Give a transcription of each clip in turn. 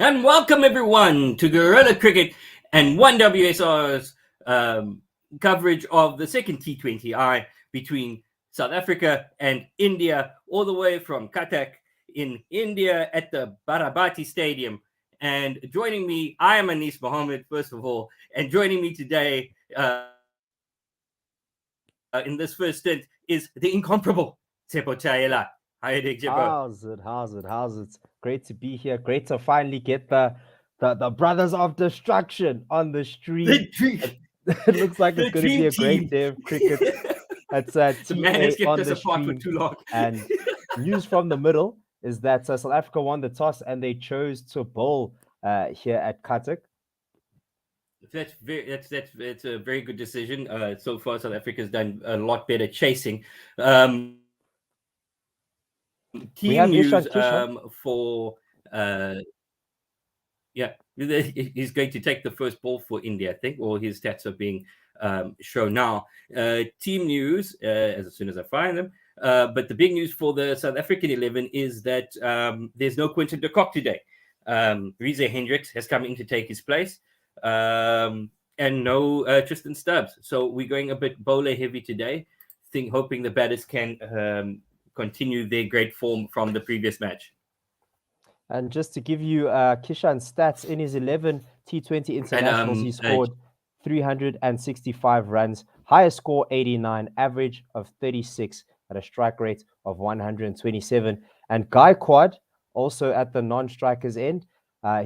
And welcome everyone to Guerrilla Cricket and 1WSR's coverage of the second T20I between South Africa and India, all the way from Cuttack in India at the Barabati Stadium. And joining me, I am Anis Mohammed, first of all, and joining me today in this first stint is the incomparable Tsepo Chayela. How are you doing, Tsepo? How's it? Great to be here. Great to finally get the brothers of destruction on the stream. It looks like it's going to be a great day of cricket. It's The man has TA kept on us the apart for stream. too long. And news from the middle is that South Africa won the toss and they chose to bowl here at Cuttack. That's a very good decision. So far, South Africa's done a lot better chasing. Team news for he's going to take the first ball for India, I think. All his stats are being shown now. Team news, as soon as I find them. But the big news for the South African 11 is that there's no Quinton de Kock today. Reza Hendricks has come in to take his place. And no Tristan Stubbs. So we're going a bit bowler heavy today, hoping the batters can continue their great form from the previous match. And just to give you Kishan's stats, in his 11 T20 internationals, he scored 365 runs, highest score 89, average of 36 at a strike rate of 127. And Gaikwad, also at the non-strikers end,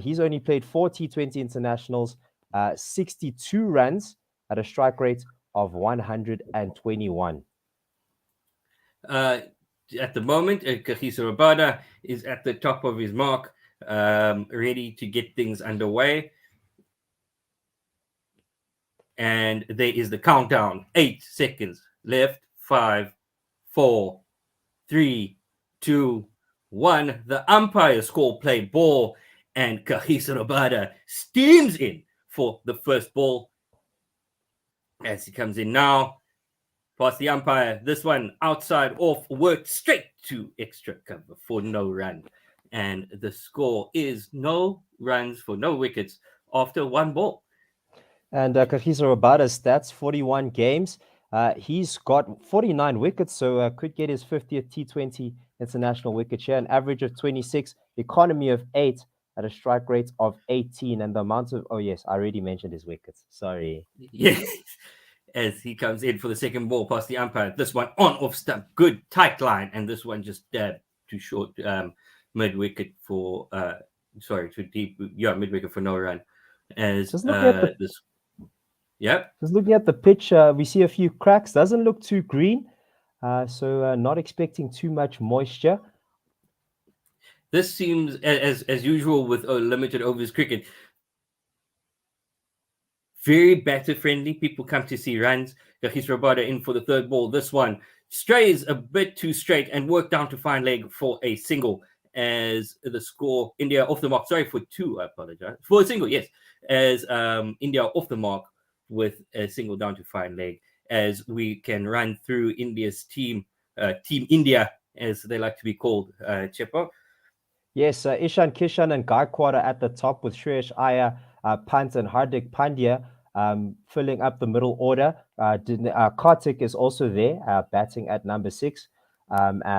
he's only played 4 T20 internationals, 62 runs at a strike rate of 121. At the moment, Kagiso Rabada is at the top of his mark, ready to get things underway. And there is the countdown. 8 seconds left. 5, 4, 3, 2, 1. The umpire score play ball, and Kagiso Rabada steams in for the first ball. As he comes in now, past the umpire, this one outside off, worked straight to extra cover for no run. And the score is no runs for no wickets after one ball. And Kagiso Rabada's stats, 41 games. He's got 49 wickets, so could get his 50th T20 international wicket share, an average of 26, economy of 8 at a strike rate of 18. And the amount of, I already mentioned his wickets. Sorry. Yes. As he comes in for the second ball past the umpire. This one on off stump, good tight line, and this one just dabbed too short, mid wicket for too deep, mid wicket for no run. As just looking at just looking at the pitch, we see a few cracks. Doesn't look too green, so not expecting too much moisture. This seems, as usual with limited overs cricket, very batter friendly. People come to see runs. Kagiso Rabada in for the third ball. This one strays a bit too straight and worked down to fine leg for a single. As the score, India off the mark. Sorry for two. I apologize for a single. Yes, as India off the mark with a single down to fine leg. As we can run through India's team, Team India, as they like to be called. Chepo. Yes, Ishan Kishan and Gaikwad are at the top with Shreyash Iyer, Pant and Hardik Pandya filling up the middle order. Karthik is also there, batting at number 6.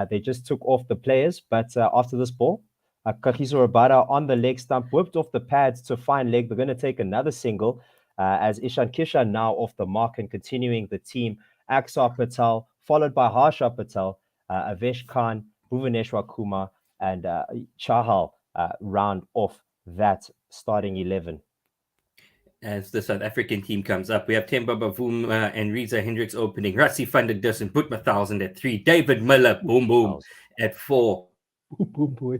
They just took off the players, but after this ball, Kagiso Rabada on the leg stump, whipped off the pads to fine leg. They're going to take another single as Ishan Kishan now off the mark and continuing the team. Axar Patel, followed by Harsha Patel, Avesh Khan, Bhuvaneshwar Kumar, and Chahal round off that starting 11. As the South African team comes up, we have Temba Bavuma and Reza Hendricks opening. Rassie van der Dussen, Butma 1000 at 3. David Miller, boom boom, at 4. Boom boy.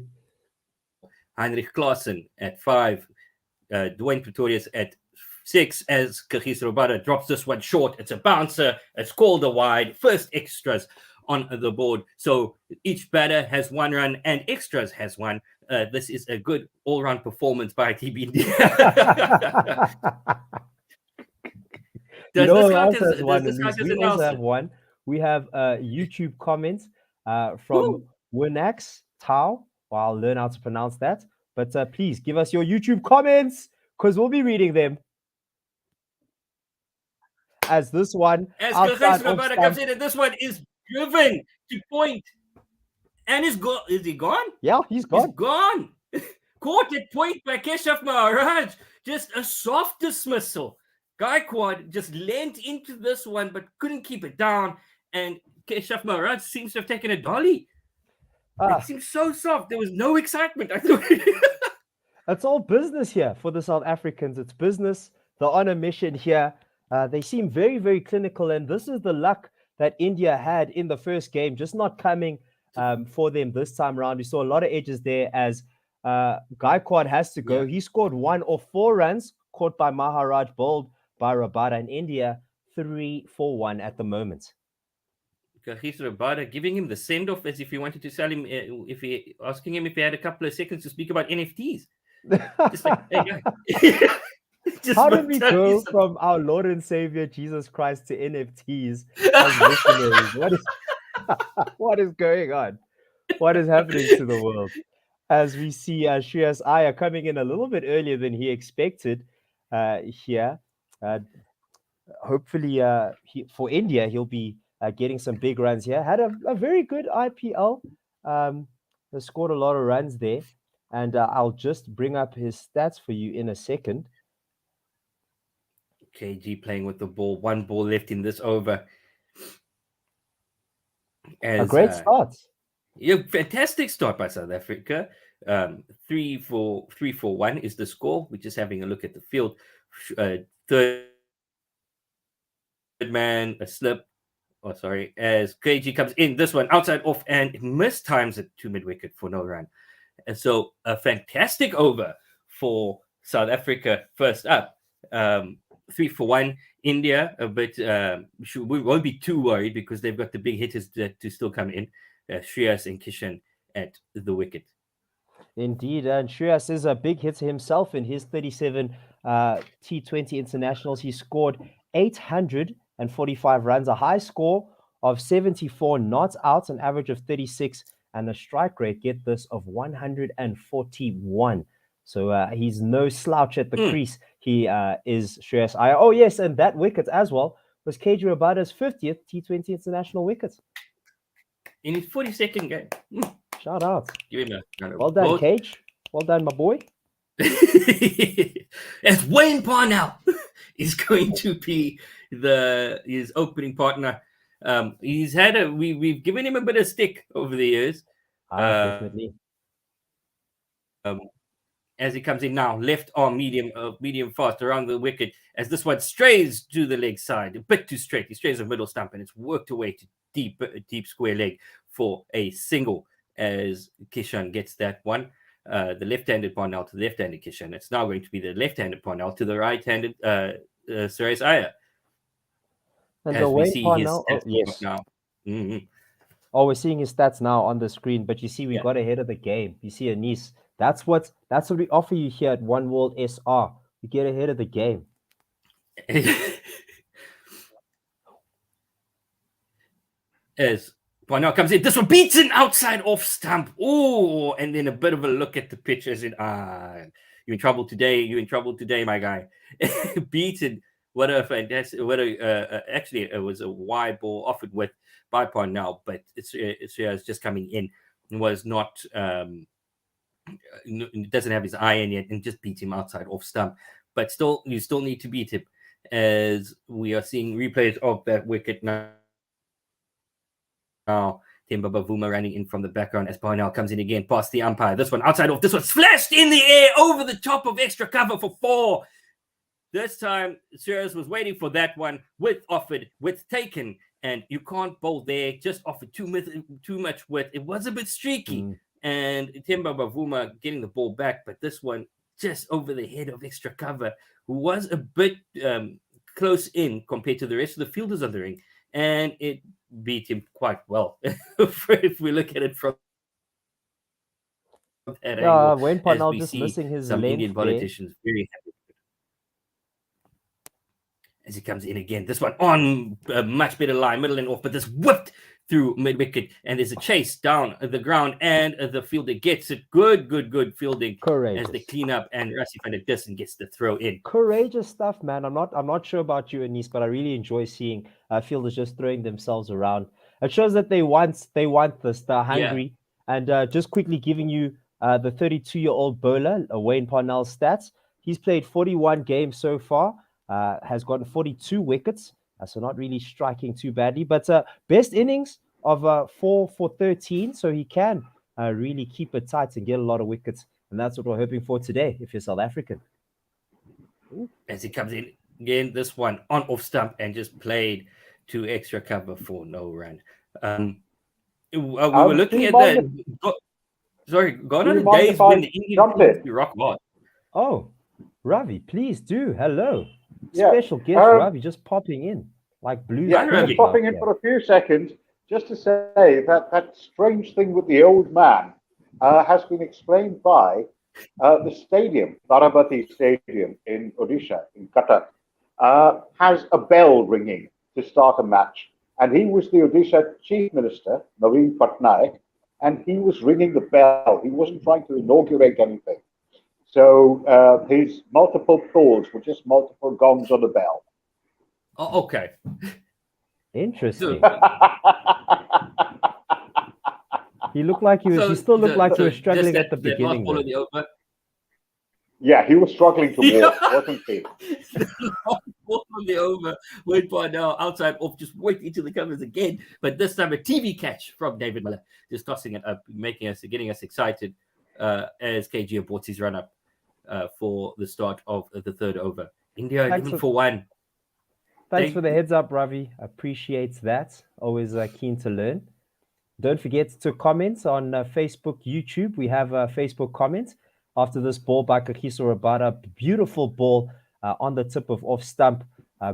Heinrich Klaassen at 5. Dwayne Pretorius at 6. As Kagiso Rabada drops this one short. It's a bouncer. It's called a wide. First extras on the board. So each batter has 1 run and extras has 1. This is a good all-round performance by TB India. Does this count as also have one? We have a YouTube comment from Winax Tao. Well, I'll learn how to pronounce that. But please give us your YouTube comments because we'll be reading them. As this one As outside Gurgesh of Rabada stump. comes in, and this one is driven to point. And is he gone? Yeah, he's He's gone. gone. Caught at point by Keshav Maharaj. Just a soft dismissal. Gaikwad just leant into this one but couldn't keep it down. And Keshav Maharaj seems to have taken a dolly. It seems so soft. There was no excitement. I thought. It's all business here for the South Africans. It's business. They're on a mission here. They seem very, very clinical. And this is the luck that India had in the first game, just not coming for them this time around. We saw a lot of edges there as Gaikwad has to go. Yeah. He scored 1 or 4 runs, caught by Maharaj, bowled by Rabada in India, 3-4-1 at the moment. Gurgesh Rabada giving him the send-off as if he wanted to sell him, asking him if he had a couple of seconds to speak about NFTs. Just like, hey, guy. How did we go from our Lord and Savior Jesus Christ to NFTs as missionaries? What is going on? What is happening to the world? As we see Shreyas Iyer coming in a little bit earlier than he expected here. Hopefully, for India, he'll be getting some big runs here. Had a very good IPL. Scored a lot of runs there. And I'll just bring up his stats for you in a second. KG playing with the ball. 1 ball left in this over. A great start. Yeah, fantastic start by South Africa. 3-4-1 is the score. We're just having a look at the field. Third man, a slip. Oh, sorry. As KG comes in, this one outside off and mistimes it to mid-wicket for no run. And so a fantastic over for South Africa first up. 3-1 India, but we won't be too worried because they've got the big hitters to still come in. Shreyas and Kishan at the wicket. Indeed, and Shreyas is a big hitter himself in his 37 T20 internationals. He scored 845 runs, a high score of 74 not out, an average of 36, and a strike rate, get this, of 141. So he's no slouch at the crease. He is Shreyas Iyer. Oh, yes, and that wicket as well was KG Rabada's 50th T20 international wicket. In his 42nd game. Shout out. Give him a well done, Cage. Well done, my boy. As Wayne Parnell is going to be his opening partner. He's had we've given him a bit of stick over the years. Definitely. As he comes in now, left arm medium fast around the wicket, as this one strays to the leg side, a bit too straight. He strays the middle stump and it's worked away to deep square leg for a single as Kishan gets that one. The left-handed Parnell to the left-handed Kishan. It's now going to be the left-handed Parnell to the right-handed Shreyas Iyer. And the Wayne Parnell, yes. Now. Mm-hmm. Oh, we're seeing his stats now on the screen, but you see we got ahead of the game. You see Anis. That's what we offer you here at One World SR. You get ahead of the game. As Parnell comes in, this one beats an outside off stump. Oh, and then a bit of a look at the pitch as in, you're in trouble today. You're in trouble today, my guy. Beaten. What a fantastic, actually, it was a wide ball offered with by Parnell, but it's just coming in. It was not, doesn't have his eye in yet and just beat him outside off stump. But still, you still need to beat him as we are seeing replays of that wicket now. Now, Themba Bavuma running in from the background as Parnell comes in again past the umpire. This one outside off. This one flashed in the air over the top of extra cover for 4. This time, Shreyas was waiting for that one with taken, and you can't bowl there. Just offered too much width. It was a bit streaky, and Themba Bavuma getting the ball back, but this one just over the head of extra cover, who was a bit close in compared to the rest of the fielders on the ring, and it beat him quite well if we look at it from that angle. Wayne Parnell just missing his some length Indian politicians very happy as he comes in again. This one on a much better line, middle and off, but this whipped through mid wicket, and there's a chase down the ground, and the fielder gets it. Good fielding as they Courageous. clean up, and Rassie van der Dussen gets the throw in. Courageous stuff, man. I'm not sure about you, Anis, but I really enjoy seeing fielders just throwing themselves around. It shows that they want this, they're hungry. And just quickly giving you the 32-year-old bowler, Wayne Parnell's stats. He's played 41 games so far, has gotten 42 wickets, so not really striking too badly. But best innings of 4 for 13, so he can really keep it tight and get a lot of wickets. And that's what we're hoping for today if you're South African. As he comes in again, this one on off stump and just played to extra cover for no run. We were looking at that. Sorry, gone on the days when the Indians rock hard. Oh, Ravi, please do. Hello. Special guest, Ravi, just popping in like blue. Yeah, just popping in for a few seconds just to say that strange thing with the old man has been explained by the stadium, Tarabati Stadium in Odisha, in Qatar, has a bell ringing to start a match. And he was the Odisha Chief Minister, Naveen Patnaik, and he was ringing the bell. He wasn't trying to inaugurate anything. So his multiple calls were just multiple gongs on the bell. Oh, okay. Interesting. He looked like he was. He still looked like he was struggling at the beginning. Yeah, he was struggling to walk, wasn't he? Ball on the over, went by now outside off, just waiting into the covers again. But this time a TV catch from David Miller, just tossing it up, getting us excited as KG aborts his run up for the start of the third over. India 11-for-1. Thanks for the heads up, Ravi. Appreciate that. Always keen to learn. Don't forget to comment on Facebook, YouTube. We have a Facebook comment after this ball by Kagiso Rabada. Beautiful ball on the tip of off stump.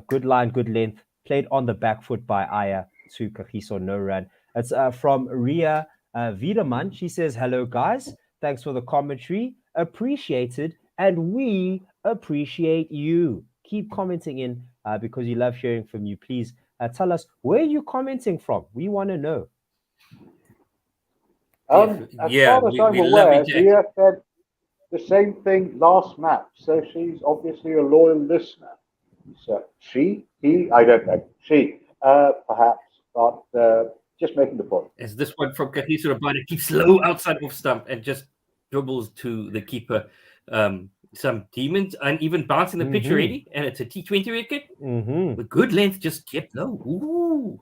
Good line, good length. Played on the back foot by Aya to Kagiso, no run. It's from Ria Wiedemann. She says, hello, guys. Thanks for the commentary. Appreciated. And we appreciate you. Keep commenting in because you love hearing from you. Please tell us where you're commenting from. We want to know. As far as I'm aware, Ria said the same thing last match, so she's obviously a loyal listener. So he, I don't know, perhaps, but just making the point. As this one from Kagiso Rabada keeps low outside off stump and just dribbles to the keeper. Some demons and even bouncing the pitch already, and it's a T20 wicket with good length, just kept low. Ooh.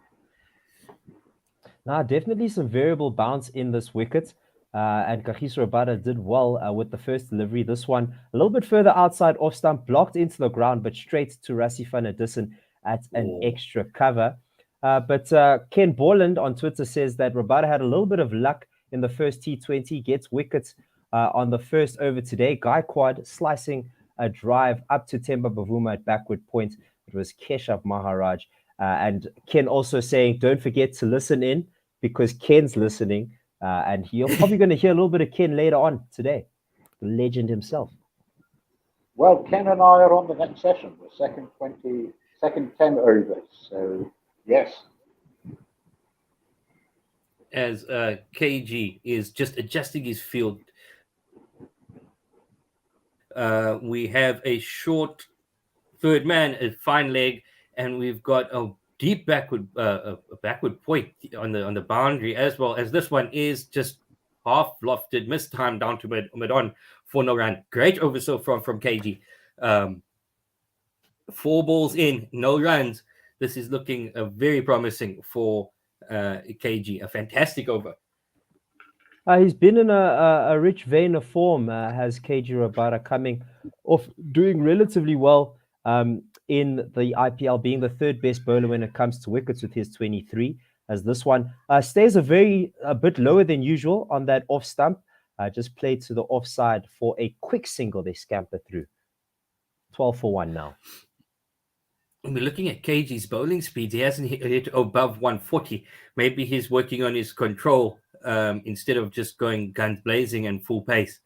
Now, definitely some variable bounce in this wicket. And Kagiso Rabada did well with the first delivery. This one a little bit further outside off stump, blocked into the ground, but straight to Rassie van der Dussen at an extra cover. But Ken Borland on Twitter says that Rabada had a little bit of luck in the first T20, gets wickets on the first over today. Gaikwad slicing a drive up to Temba Bavuma at backward point. It was Keshav Maharaj. And Ken also saying, don't forget to listen in because Ken's listening. And you're probably going to hear a little bit of Ken later on today, the legend himself. Well, Ken and I are on the next session, the second 10 overs. So, yes. As KG is just adjusting his field, we have a short third man, a fine leg, and we've got a deep backward point on the boundary, as well as this one is just half lofted, missed time down to mid on for no run. Great oversaw from KG. 4 balls in, no runs. This is looking very promising for KG. A fantastic over. He's been in a rich vein of form, has KG Rabada, coming off doing relatively well in the IPL, being the third best bowler when it comes to wickets with his 23, as this one stays a bit lower than usual on that off stump. Just played to the offside for a quick single. They scamper through. 12-for-1 now. When we're looking at KG's bowling speed, he hasn't hit above 140. Maybe he's working on his control instead of just going guns blazing and full pace.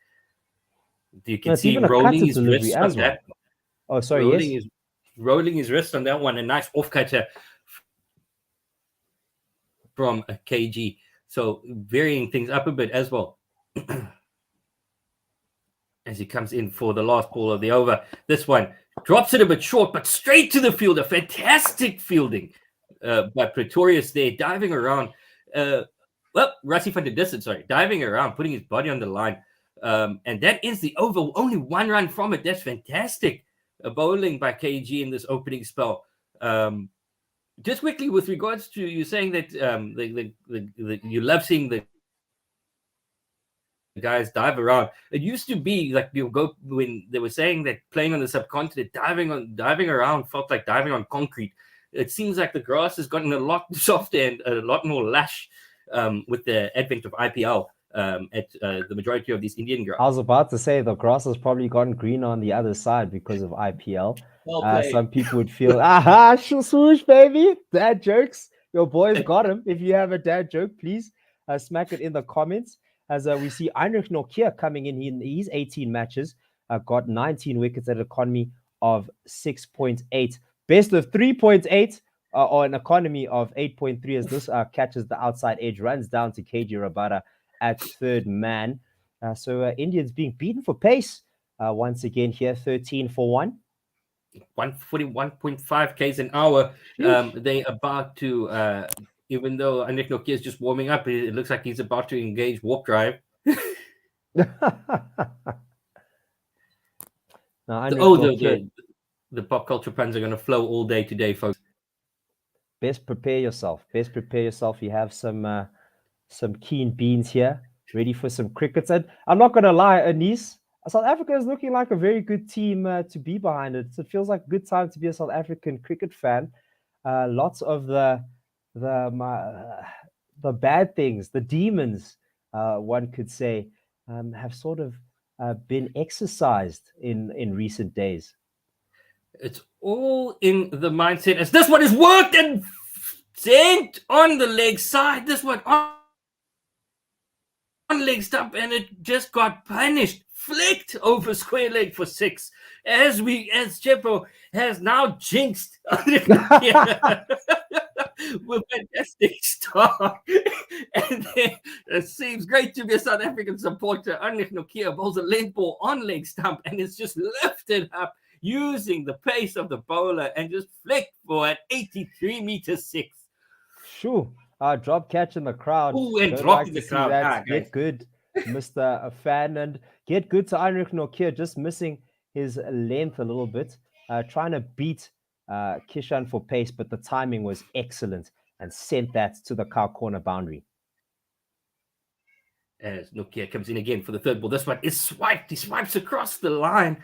You can see him rolling his wrist on that. Oh, sorry, rolling his wrist on that one. A nice off cutter. from a KG. So varying things up a bit as well. As he comes in for the last ball of the over. This one drops it a bit short, but straight to the fielder. Fantastic fielding by Pretorius there, diving around. Rassie van der Dussen, sorry, diving around, putting his body on the line. And that ends the over. Only 1 run from it. That's fantastic. Bowling by KG in this opening spell. Just quickly, with regards to you saying that you love seeing the guys dive around. It used to be like you go when they were saying that playing on the subcontinent, diving around felt like diving on concrete. It seems like the grass has gotten a lot softer and a lot more lush with the advent of IPL at the majority of these Indian grounds. I was about to say the grass has probably gotten greener on the other side because of IPL. Some people would feel, aha, swoosh, baby, dad jokes. Your boys got him. If you have a dad joke, please smack it in the comments. As we see Heinrich Nokia coming in his 18 matches, got 19 wickets at an economy of 6.8. Best of 3.8 or an economy of 8.3 as this catches the outside edge, runs down to KG Rabada at third man. So Indians being beaten for pace once again here, 13 for 1. 141.5 k's an hour. They about to... even though Heinrich Nokia is just warming up, it looks like he's about to engage warp drive. Now, the pop culture puns are going to flow all day today, folks. Best prepare yourself. You have some keen beans here, ready for some crickets. And I'm not going to lie, Anis, South Africa is looking like a very good team to be behind it. It feels like a good time to be a South African cricket fan. Lots of the bad things, the demons, one could say, have sort of been exercised in recent days. It's all in the mindset. As this one is worked and sent on the leg side, this one on leg stump, and it just got punished, flicked over square leg for 6. As Chepo has now jinxed. With fantastic start. And then it seems great to be a South African supporter. Heinrich Nokia bowls a length ball on leg stump and it's just lifted up using the pace of the bowler and just flicked for an 83 meter 6. Sure. Drop catch in the crowd. Ooh, and drop in the crowd. Get good, Mr. Fan, and get good to Heinrich Nokia, just missing his length a little bit, trying to beat Kishan for pace, but the timing was excellent and sent that to the cow corner boundary. As Nokia comes in again for the third ball, this one is swiped. He swipes across the line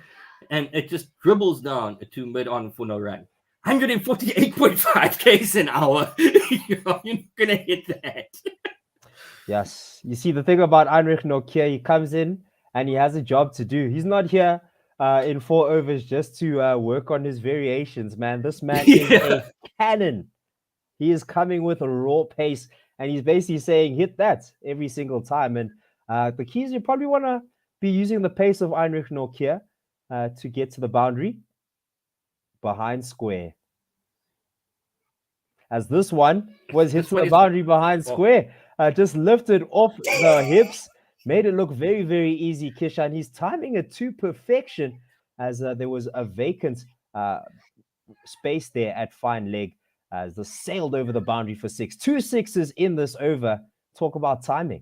and it just dribbles down to mid-on for no run. 148.5 k's an hour. You're not gonna hit that. Yes. You see, the thing about Heinrich Nokia, he comes in and he has a job to do. He's not here in 4 overs just to work on his variations, man. This man is a cannon. He is coming with a raw pace, and he's basically saying, hit that every single time. And the keys, you probably want to be using the pace of Heinrich Nokia to get to the boundary behind square. As this one was hit to the boundary behind square, just lifted off the hips, made it look very, very easy, Kishan. He's timing it to perfection as there was a vacant space there at fine leg as the sailed over the boundary for 6. 2 6s in this over. Talk about timing.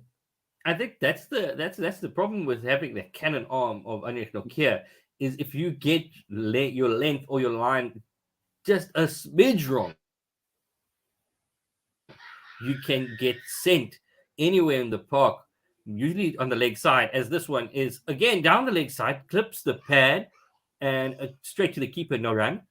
I think that's the problem with having the cannon arm of Heinrich Nokia is if you get your length or your line just a smidge wrong, you can get sent anywhere in the park, usually on the leg side, as this one is again down the leg side, clips the pad and straight to the keeper, no run.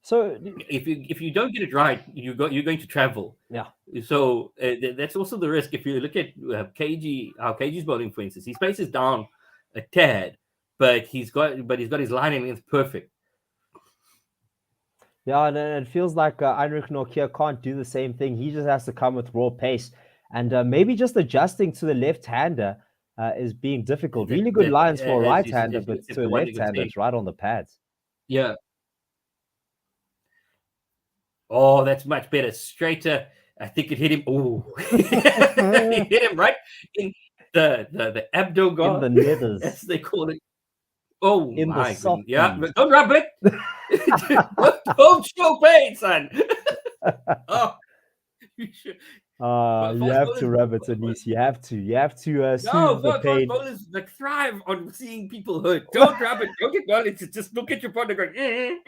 So if you don't get it right, you're going to travel. Yeah. So that's also the risk. If you look at KG, how KG's bowling, for instance, his pace is down a tad, but he's got his line and length perfect. Yeah, and it feels like Heinrich Nokia can't do the same thing. He just has to come with raw pace, and maybe just adjusting to the left-hander is being difficult. Really good lines for a right-hander, but to a left-hander, it's right on the pads. Yeah. Oh, that's much better. Straighter. I think it hit him. Oh, it hit him right in the abdomen, In the nethers. as they call it. Oh In the my goodness! Yeah, softies. but don't rub it. don't show pain, son. Oh, you should. You Fast have to bowlers, rub it, Anise. You have to. You have to no, soothe the fast pain. bowlers like thrive on seeing people hurt. Don't rub it. Don't acknowledge it. Just look at your partner going.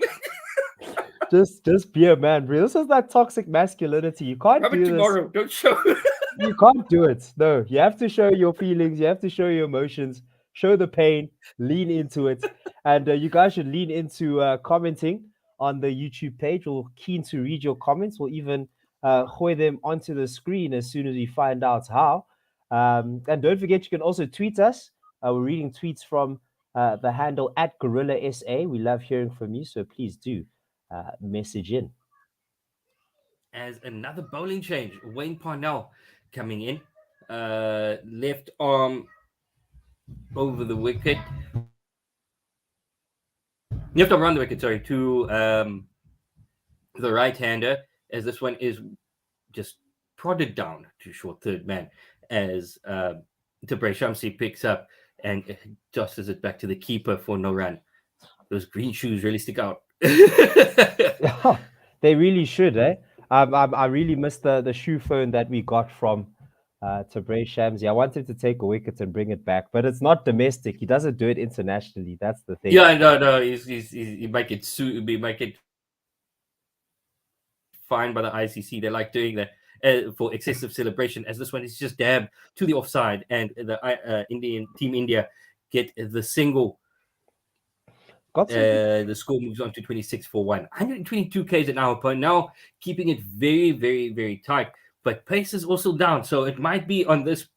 Just be a man, bro. This is that toxic masculinity. You can't Rub it do this. tomorrow. Don't show. You can't do it. No, you have to show your feelings. You have to show your emotions. Show the pain. Lean into it. And you guys should lean into commenting on the YouTube page. We're keen to read your comments. We'll even hoy them onto the screen as soon as we find out how. And don't forget, you can also tweet us. We're reading tweets from the handle @GorillaSA. We love hearing from you, so please do message in. As another bowling change, Wayne Parnell coming in, left arm over the wicket, left arm around the wicket, sorry, to the right-hander, as this one is just prodded down to short third man, as Tabraiz Shamsi picks up and tosses it back to the keeper for no run. Those green shoes really stick out. Yeah, they really should, eh? I really missed the shoe phone that we got from Tabraiz Shamsi. I wanted to take a wicket and bring it back, but it's not domestic. He doesn't do it internationally. That's the thing. Yeah, no. He might get sued. He might get fined by the ICC. They like doing that for excessive celebration. As this one is just dabbed to the offside, and the Team India get the single. The score moves on to 26 for 1. 122 k's an hour per now, keeping it very, very, very tight. But pace is also down, so it might be on this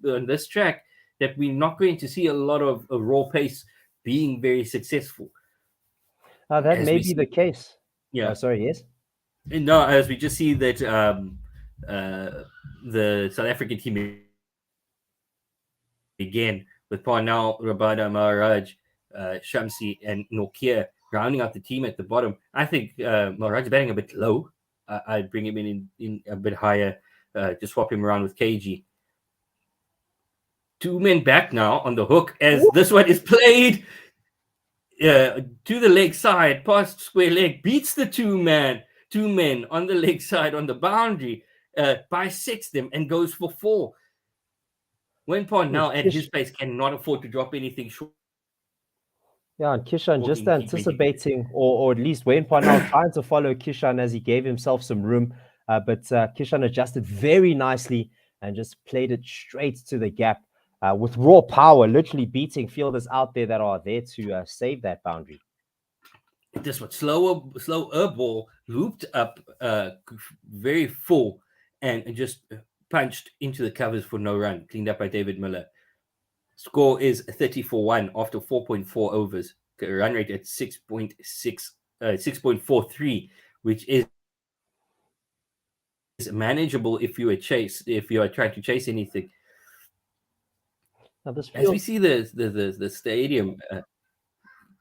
track that we're not going to see a lot of raw pace being very successful. That may be the case. Yeah. Sorry, yes? No, as we just see that the South African team again with Parnell, Rabada, Maharaj, Shamsi, and Nokia rounding out the team at the bottom. I think Maharaj batting a bit low. I'd bring him in a bit higher, to swap him around with KG. 2 men back now on the hook as this one is played to the leg side, past square leg, beats the 2 men on the leg side on the boundary, bisects them and goes for 4. When Parnell at his pace cannot afford to drop anything short. Yeah, and Kishan just anticipating, or at least Wayne Parnell trying to follow Kishan as he gave himself some room. But Kishan adjusted very nicely and just played it straight to the gap with raw power, literally beating fielders out there that are there to save that boundary. This was slower ball looped up very full and just punched into the covers for no run, cleaned up by David Miller. Score is 30 for 1 after 4.4 overs. Run rate at 6.43, which is manageable if you are trying to chase anything. As we see the stadium,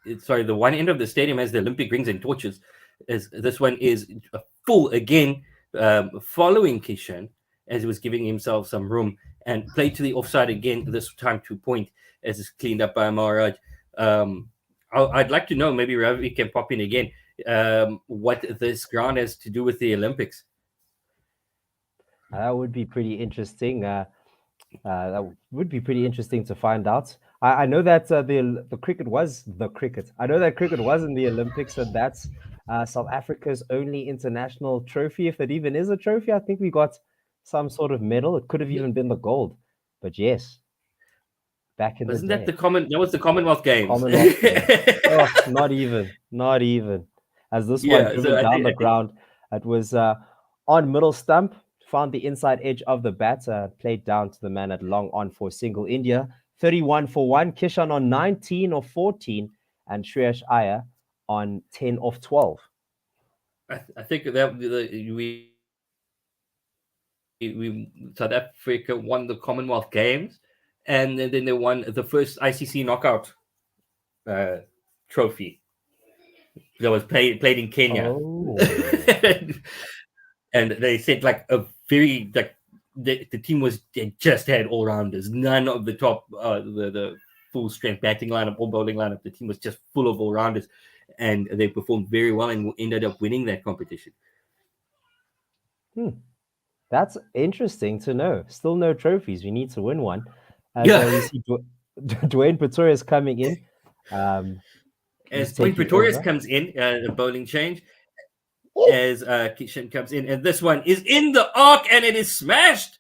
the one end of the stadium has the Olympic rings and torches. As this one is full again, following Kishan as he was giving himself some room and played to the offside again, this time to point as it's cleaned up by Maharaj. I'd like to know, maybe Ravi can pop in again, what this ground has to do with the Olympics. That would be pretty interesting. That would be pretty interesting to find out. I know that the cricket was the cricket. I know that cricket was in the Olympics, and that's South Africa's only international trophy. If it even is a trophy, I think we got some sort of medal. It could have even been the gold. But yes, back in the day. Wasn't that that was the Commonwealth Games? Commonwealth Games. Oh, not even. As this one driven down the ground, it was on middle stump, found the inside edge of the bat, played down to the man at long on for single. India 31 for 1, Kishan on 19 of 14, and Shreyas Iyer on 10 of 12. I think that we South Africa won the Commonwealth Games, and then they won the first ICC knockout trophy that was played in Kenya. Oh. and they said like a very like the team was they just had all rounders, none of the top the full strength batting lineup or bowling lineup. The team was just full of all rounders, and they performed very well and ended up winning that competition. That's interesting to know. Still no trophies. We need to win one. As Yeah. we see Dwayne Pretorius coming in. As He's Dwayne taking Pretorius over. comes in, the bowling change. As Kishan comes in, and this one is in the arc, and it is smashed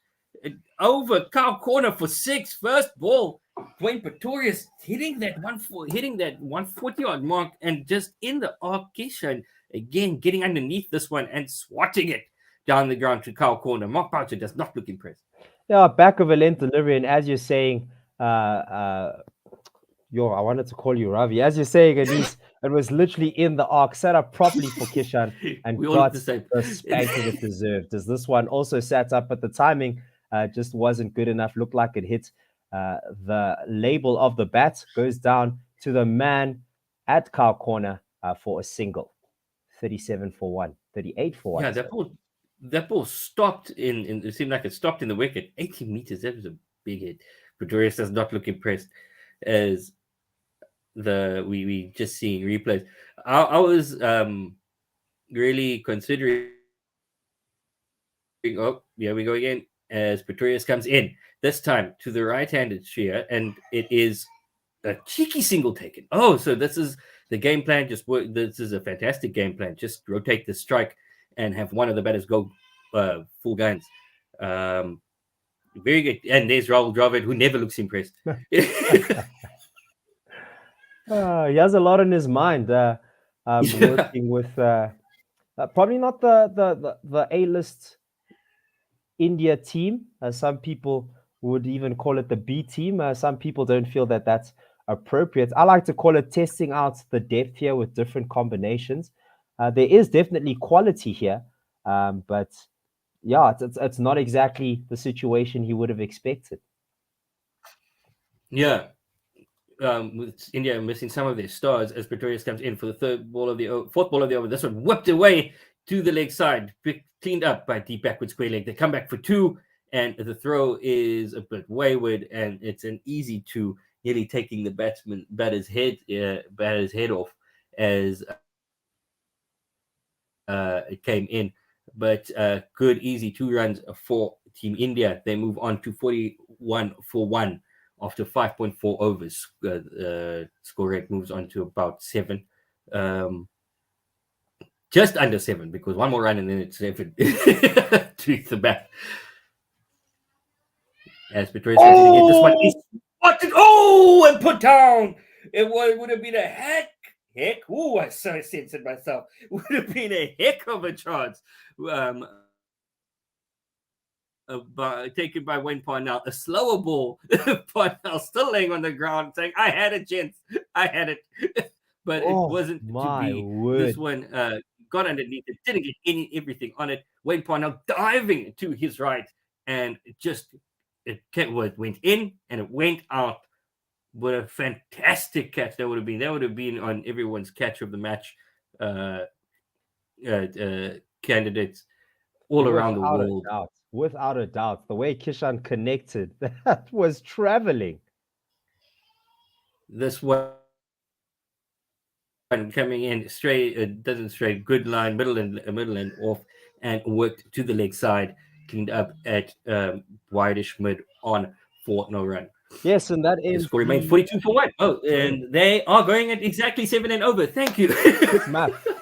over cow corner for 6. First ball, Dwayne Pretorius hitting that 140 odd mark, and just in the arc, Kishan again getting underneath this one and swatting it down the ground to cow corner. Mark Boucher does not look impressed. Yeah, back of a length delivery, and as you're saying, I wanted to call you Ravi. As you're saying, Anise, it was literally in the arc, set up properly for Kishan, and We all look got the same. the spanking it deserved. As this one also sat up, but the timing just wasn't good enough. Looked like it hit the label of the bat. Goes down to the man at cow corner for a single. 37 for 1, 38 for 1. Yeah, that ball stopped in it seemed like it stopped in the wicket. 18 meters, that was a big hit. Pretorius does not look impressed as we just seeing replays. I was really considering. Oh, yeah, we go again as Pretorius comes in this time to the right-handed shear, and it is a cheeky single taken. Oh, so this is the game plan. Just work. This is a fantastic game plan. Just rotate the strike and have one of the batters go full guns. Very good. And there's Rahul Dravid, who never looks impressed. He has a lot on his mind. Working with probably not the A-list India team. Some people would even call it the B team. Some people don't feel that that's appropriate. I like to call it testing out the depth here with different combinations. There is definitely quality here, but yeah, it's not exactly the situation he would have expected. Yeah. With India missing some of their stars as Pretorius comes in for the fourth ball of the over. This one whipped away to the leg side, cleaned up by deep backward square leg. They come back for 2, and the throw is a bit wayward, and it's an easy 2, nearly taking the batter's head off as it came in. But good, easy 2 runs for Team India. They move on to 41 for 1. After 5.4 overs, score rate moves on to about 7. Just under 7, because one more run and then it's 7 to the back. As Pretorius comes in again, this one is spotted. Oh, and put down. It would have been a heck. Oh, I so censored myself. Would have been a heck of a chance. Taken by Wayne Parnell, a slower ball. Parnell still laying on the ground saying, I had it, gents. I had it. But it wasn't to be. Word. This one got underneath it, didn't get everything on it. Wayne Parnell diving to his right, and it went in and it went out. What a fantastic catch that would have been. That would have been on everyone's catch of the match candidates all around the world. Without a doubt, the way Kishan connected, that was traveling. This one coming in straight, doesn't straight, good line, middle and off, and worked to the leg side, cleaned up at wideish mid on for no run. Yes, and that is the score remains 42 for 1. Oh, and they are going at exactly 7 and over. Thank you.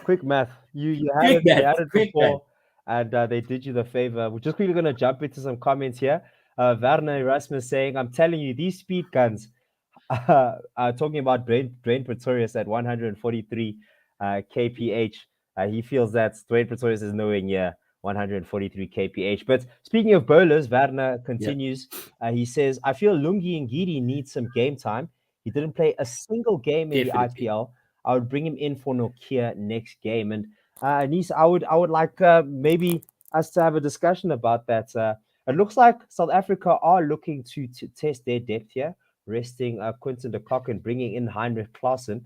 Quick math. You had it before. And they did you the favor. We're just quickly going to jump into some comments here. Werner Erasmus saying, I'm telling you, these speed guns are talking about Dwayne Pretorius at 143 kph. He feels that Dwayne Pretorius is nowhere near 143 kph. But speaking of bowlers, Werner continues. He says, I feel Lungi Ngidi needs some game time. He didn't play a single game in the IPL. I would bring him in for Nokia next game. And Anise, I would like maybe us to have a discussion about that. It looks like South Africa are looking to test their depth here, resting Quinton de Kock and bringing in Heinrich Klaassen,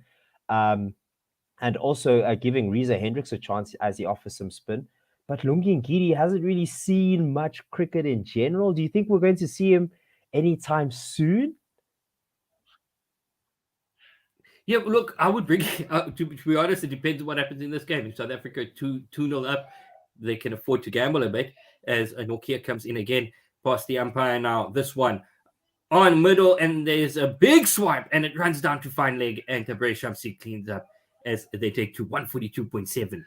and also giving Reza Hendricks a chance as he offers some spin. but Lungi Ngidi hasn't really seen much cricket in general. Do you think we're going to see him anytime soon? Yeah, look, I would bring to be honest, it depends on what happens in this game. If South Africa 2-0 up, they can afford to gamble a bit as Nokia comes in again past the umpire now. This one on middle, and there's a big swipe, and it runs down to fine leg, and Tabrei Shamsi cleans up as they take to 142.7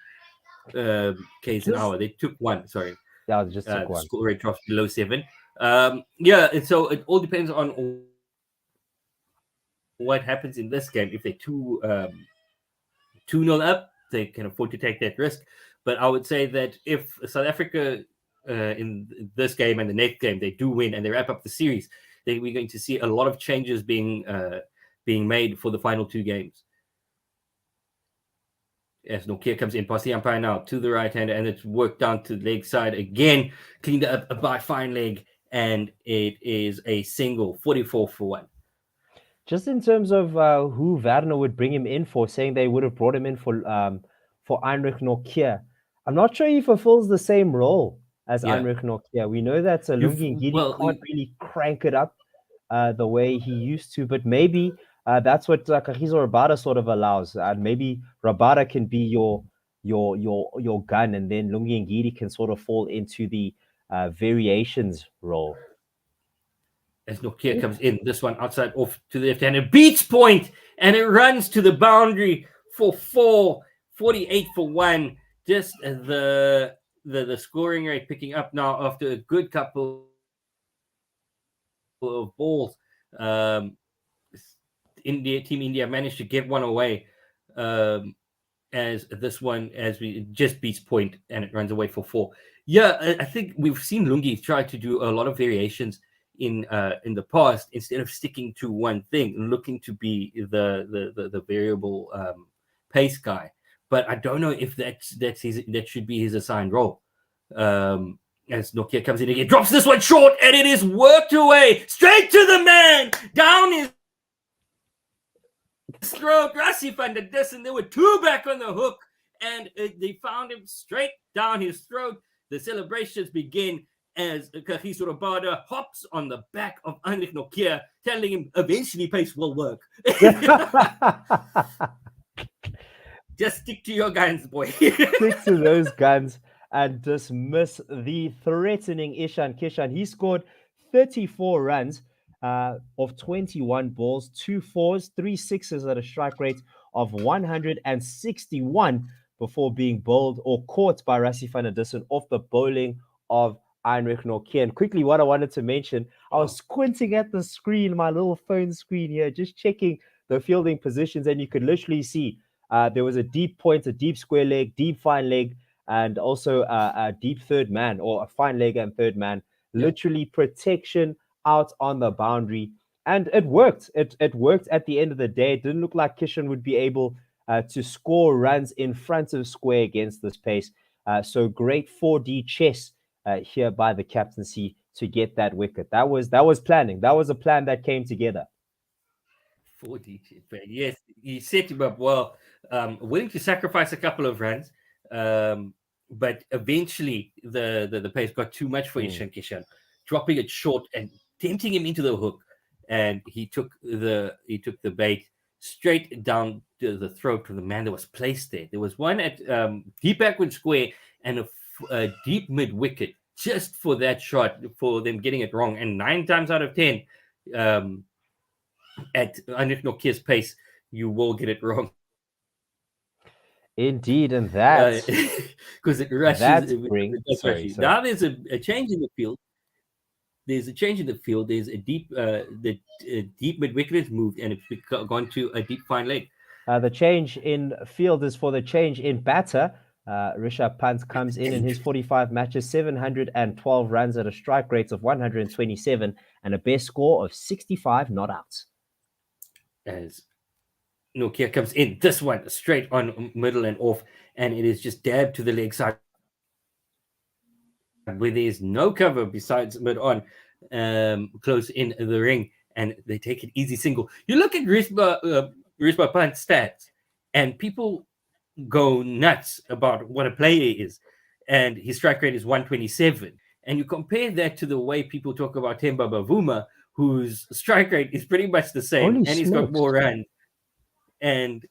k's an hour. They took one, sorry. Yeah, just took one. Score rate drops below 7. Yeah, and so it all depends on what happens in this game. If they're 2-0 up, they can afford to take that risk. But I would say that if South Africa in this game and the next game, they do win and they wrap up the series, then we're going to see a lot of changes being made for the final 2 games. As Nokia comes in past the umpire now to the right-hander, and it's worked down to the leg side again, cleaned up by fine leg, and it is a single, 44 for 1. Just in terms of who Werner would bring him in for, saying they would have brought him in for Heinrich Nokia, I'm not sure he fulfills the same role as Heinrich Nokia. We know that Lungi Ngidi can't really crank it up the way he used to, but maybe that's what Kagiso Rabada sort of allows. Maybe Rabada can be your gun, and then Lungi Ngidi can sort of fall into the variations role. As Nokia comes in, this one outside off to the left hand, it beats point, and it runs to the boundary for 4, 48 for 1. Just the scoring rate picking up now after a good couple of balls. Team India managed to get one away as this one, as we just beats point, and it runs away for 4. Yeah, I think we've seen Lungi try to do a lot of variations in the past, instead of sticking to one thing, looking to be the variable pace guy. But I don't know if that should be his assigned role. As Nokia comes in again, drops this one short, and it is worked away straight to the man, down his throat. Rassie found the Dussen. There were 2 back on the hook, and they found him straight down his throat. The celebrations begin as Kagiso Rabada hops on the back of Heinrich Nokia, telling him eventually pace will work. Just stick to your guns, boy. Stick to those guns and dismiss the threatening Ishan Kishan. He scored 34 runs of 21 balls, 2 4s, 3 6s at a strike rate of 161 before being bowled or caught by Rassie van der Dussen off the bowling of Heinrich Nokia. And quickly, what I wanted to mention, I was squinting at the screen, my little phone screen here, just checking the fielding positions, and you could literally see there was a deep point, a deep square leg, deep fine leg, and also a deep third man, or a fine leg and third man. Literally protection out on the boundary. And it worked. It worked at the end of the day. It didn't look like Kishan would be able to score runs in front of square against this pace. So great 4D chess here by the captaincy to get that wicket. That was planning. That was a plan that came together. 4D chess, yes, he set him up well. Willing to sacrifice a couple of runs, but eventually the pace got too much for Ishan Kishan, dropping it short and tempting him into the hook, and he took the bait straight down to the throat of the man that was placed there. There was one at deep backward square and a deep mid wicket just for that shot, for them getting it wrong. And 9 times out of 10, at Heinrich Nokia's pace, you will get it wrong. Indeed, and that because it rushes. Now there's a change in the field. There's a change in the field. There's a deep, the deep mid wicket has moved, and it's gone to a deep fine leg. The change in field is for the change in batter. Rishabh Pant comes in his 45 matches, 712 runs at a strike rate of 127 and a best score of 65 not out. As Nokia comes in, this one straight on middle and off, and it is just dabbed to the leg side where there's no cover besides mid on, close in the ring, and they take an easy single. You look at Rishabh Pant's stats, and people go nuts about what a player is. and his strike rate is 127. And you compare that to the way people talk about Themba Bavuma, whose strike rate is pretty much the same, Holy and he's got smokes. more runs. And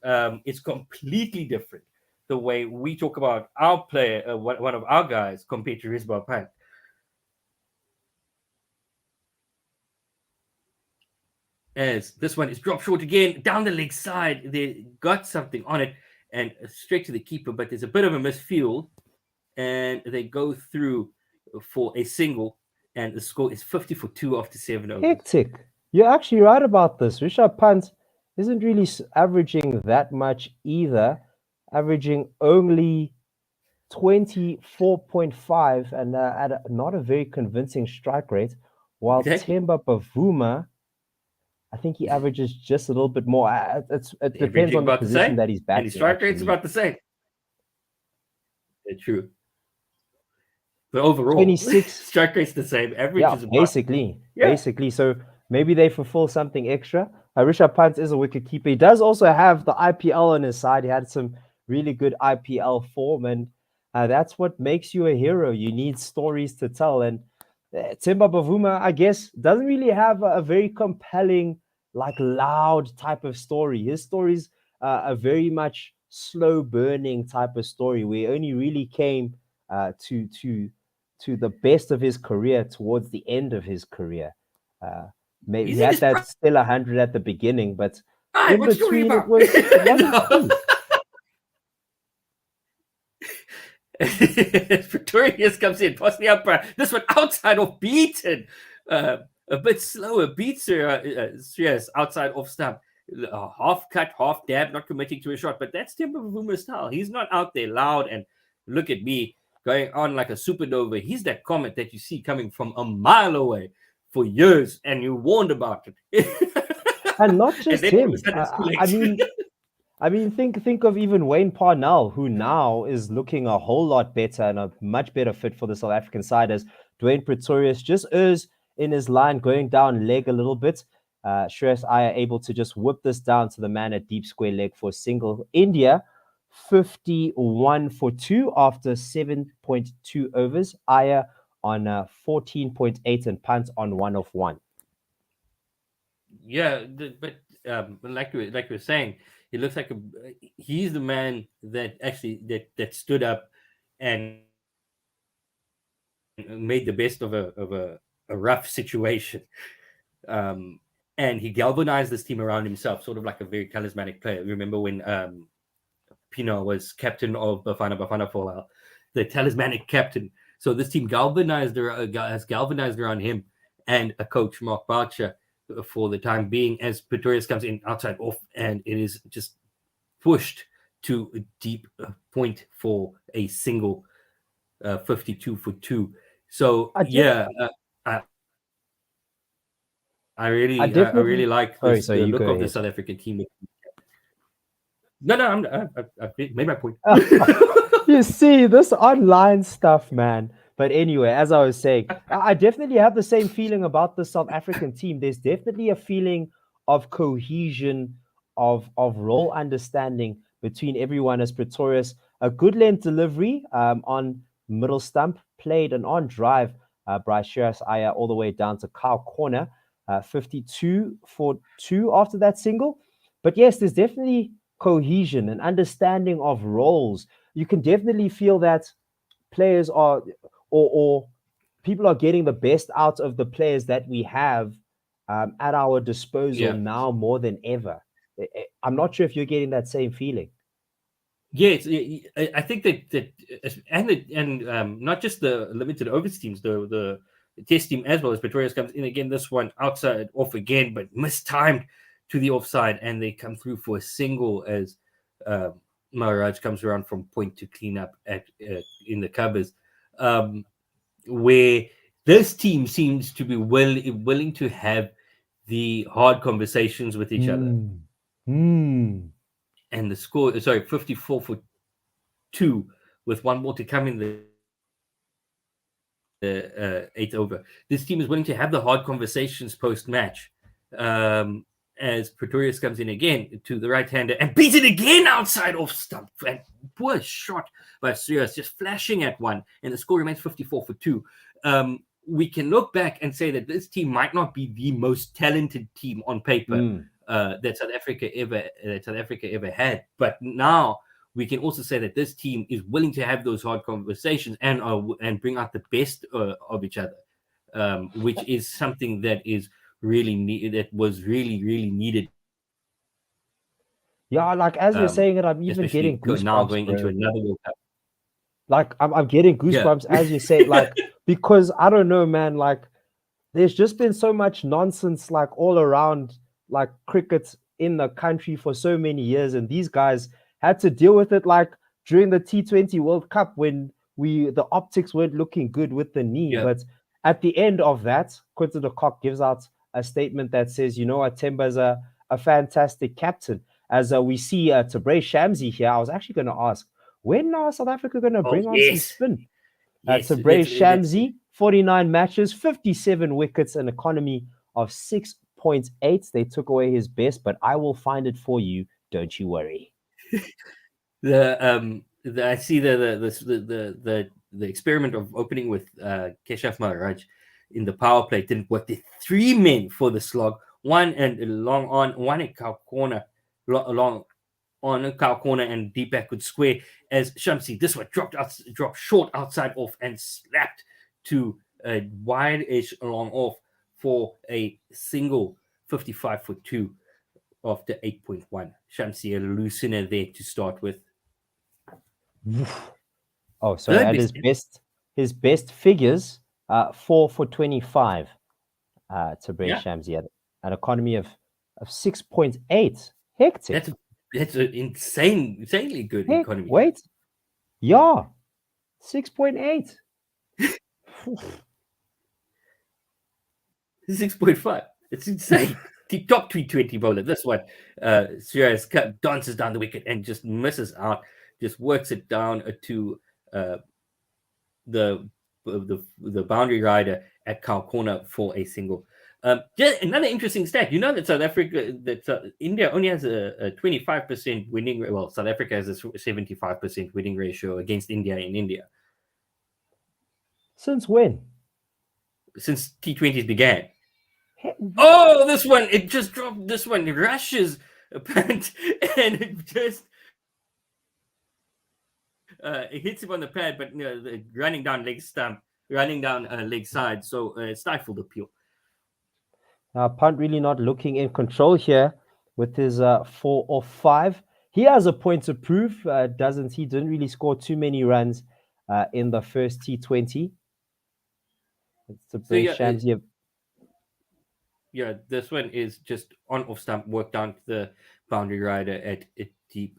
it's completely different the way we talk about our player, one of our guys, compared to Risbah Pant. As this one is dropped short again, down the leg side, they got something on it and straight to the keeper, but there's a bit of a misfield, and they go through for a single, and the score is 50 for 2 after 7 overs. Hectic. You're actually right about this. Rishabh Pant isn't really averaging that much either, averaging only 24.5 and at not a very convincing strike rate, while Exactly. Themba Bavuma, I think he averages just a little bit more. It depends Averaging on the about the position same, that he's and batting. his strike rate's Actually, about the same. Yeah, true. But overall, 26. strike rate's the same. Average Yeah, is about basically. So maybe they fulfill something extra. Rishabh Pant is a wicket keeper. He does also have the IPL on his side. He had some really good IPL form, and that's what makes you a hero. You need stories to tell. And Themba Bavuma, I guess, doesn't really have a very compelling, like loud type of story. His stories are very much slow burning type of story, where he only really came to the best of his career towards the end of his career. Maybe He's he in had his that still 100 at the beginning, but prime. in What you talking between about? it wasn't No. true. Pretorius comes in, past the umpire. This one outside of beaten. A bit slower. Beats yes, outside off stump. Half cut, half dab, not committing to a shot. But that's Themba Bavuma's style. He's not out there loud and look at me going on like a supernova. He's that comet that you see coming from a mile away for years, and you warned about it. And not just and then all of a him. sudden it's too late. I mean, think of even Wayne Parnell, who now is looking a whole lot better and a much better fit for the South African side, as Dwayne Pretorius just errs in his line, going down leg a little bit. Shreyas Iyer able to just whip this down to the man at deep square leg for a single. India 51 for 2 after 7.2 overs. Iyer on 14.8 and Pant on 1 of 1. Yeah, but like we were saying, he looks like he's the man that actually that stood up and made the best of a rough situation. And he galvanized this team around himself, sort of like a very charismatic player. Remember when Pino was captain of Bafana for a while, the talismanic captain. So this team has galvanized around him and a coach, Mark Boucher, for the time being, as Pretorius comes in outside off, and it is just pushed to a deep point for a single 52 for 2. So I really like this, the look of the South African team. No, I've made my point. You see, this online stuff, man. But anyway, as I was saying, I definitely have the same feeling about the South African team. There's definitely a feeling of cohesion, of role understanding between everyone. As Pretorius, a good length delivery on middle stump, played an on drive by Shreyas Iyer all the way down to cow corner, 52 for 2 after that single. But yes, there's definitely cohesion and understanding of roles. You can definitely feel that players are or people are getting the best out of the players that we have at our disposal now more than ever. I'm not sure if you're getting that same feeling. Yes, I think that and not just the limited overs teams, the test team as well as Pretorius comes in again. This one outside off again, but mistimed to the offside, and they come through for a single as Maharaj comes around from point to clean up at in the covers, where this team seems to be willing to have the hard conversations with each other. And the score, 54 for 2 with one more to come in the eighth over. This team is willing to have the hard conversations post-match. as Pretorius comes in again to the right-hander and beats it again outside off stump. And poor shot by Sirius, just flashing at one, and the score remains 54 for 2. We can look back and say that this team might not be the most talented team on paper that South Africa ever had, but now we can also say that this team is willing to have those hard conversations and bring out the best of each other, which is something that is really that was really needed. Yeah, like as you're saying it, I'm even getting goosebumps now going into another World Cup. Like I'm getting goosebumps as you say, like because I don't know, man. Like there's just been so much nonsense, like all around, like cricket in the country for so many years, and these guys had to deal with it, like during the T20 World Cup when the optics weren't looking good with the knee, but at the end of that, Quinton de Kock gives out a statement that says, you know what, Temba's a fantastic captain. As we see Tabré Shamsi here, I was actually going to ask, when are South Africa going to bring on some spin? Tabré Shamsi, 49 matches, 57 wickets, an economy of 6.8. They took away his best, but I will find it for you. Don't you worry. I see the experiment of opening with Keshav Maharaj in the power play didn't work. There 3 men for the slog, one and long on, one at cow corner, long on a cow corner and deep backward square. As Shamsi, this one dropped short outside off and slapped to a wide edge along off for a single 55 for 2 after 8.1. Shamsi, a loosener there to start with. Oh, so at his best figures, 4 for 25 Tabré Shamsi at an economy of 6.8. Hectic. That's an insanely good economy. Wait. Yeah. 6.8. 6.5. It's insane. The top T20 bowler. This one, Sirius dances down the wicket and just misses out. Just works it down to the boundary rider at cow corner for a single. Just another interesting stat. You know that India only has a 25% winning. Well, South Africa has a 75% winning ratio against India in India. Since when? Since T20s began. Oh, this one, it just dropped. This one rushes a punt and it just it hits him on the pad, but running down leg side, so stifled appeal. Punt really not looking in control here with his 4 off 5. He has a point to prove, doesn't he? Didn't really score too many runs in the first T20. It's a Shamsi. Yeah, this one is just on off stump, work down to the boundary rider at a deep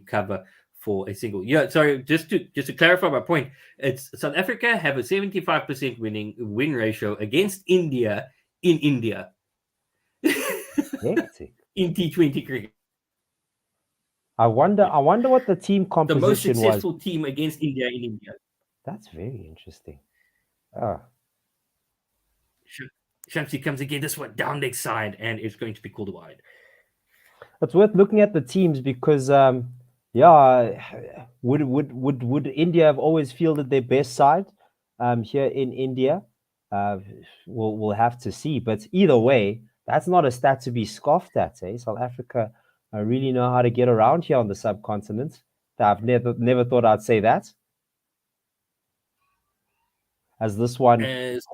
cover for a single. Yeah, sorry, just to clarify my point, it's South Africa have a 75% win ratio against India in India. In T20 cricket. I wonder what the team composition was. The most successful team against India in India. That's very interesting. Shamsi comes again, this one down leg side, and it's going to be called wide. It's worth looking at the teams because would India have always fielded their best side here in India? We'll have to see. But either way, that's not a stat to be scoffed at. South Africa really know how to get around here on the subcontinent. I've never thought I'd say that. As this one, this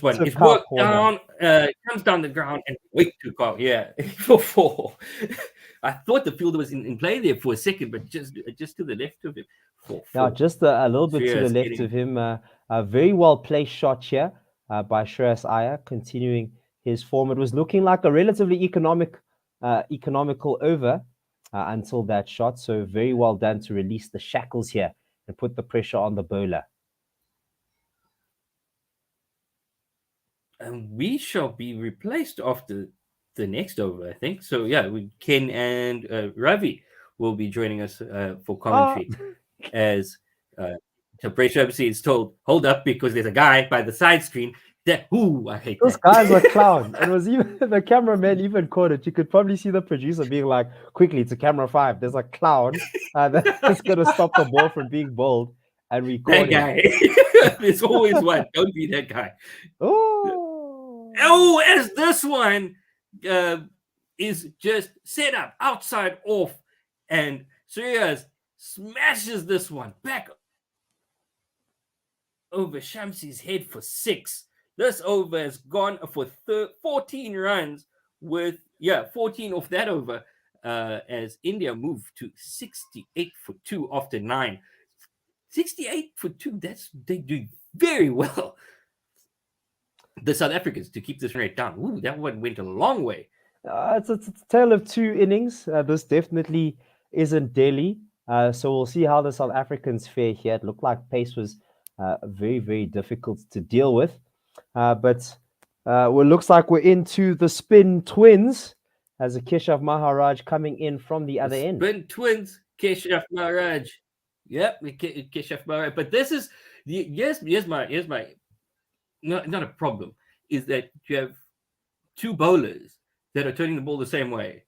one is worked down, comes down the ground and wait to call. Yeah, for 4. I thought the fielder was in play there for a second, but just to the left of him. Now, just a little bit to the left of him. A very well placed shot here by Shreyas Iyer, continuing his form. It was looking like a relatively economical over until that shot. So very well done to release the shackles here and put the pressure on the bowler. And we shall be replaced after the next over, I think. So, yeah, Ken and Ravi will be joining us for commentary as Tabré Shamsi is told, hold up, because there's a guy by the side screen I hate This that. guy's a clown. It was even the cameraman even caught it. You could probably see the producer being like, quickly to camera 5. There's a clown that's going to stop the ball from being bowled and That recording. guy. There's always one. Don't be that guy. Oh, As this one is just set up outside off, and Shreyas smashes this one back over Shamsi's head for 6. This over has gone for 14 runs with 14 off that over as India moved to 68 for 2 after 9. 68 for 2, they do very well. The South Africans to keep this rate down. Ooh, that one went a long way. it's a tale of 2 innings. This definitely isn't Delhi. So we'll see how the South Africans fare here. It looked like pace was very, very difficult to deal with. But it looks like we're into the spin twins as a Keshav Maharaj coming in from the other end. Spin twins, Keshav Maharaj. Yep, Keshav Maharaj. But this is here's my not a problem, is that you have 2 bowlers that are turning the ball the same way.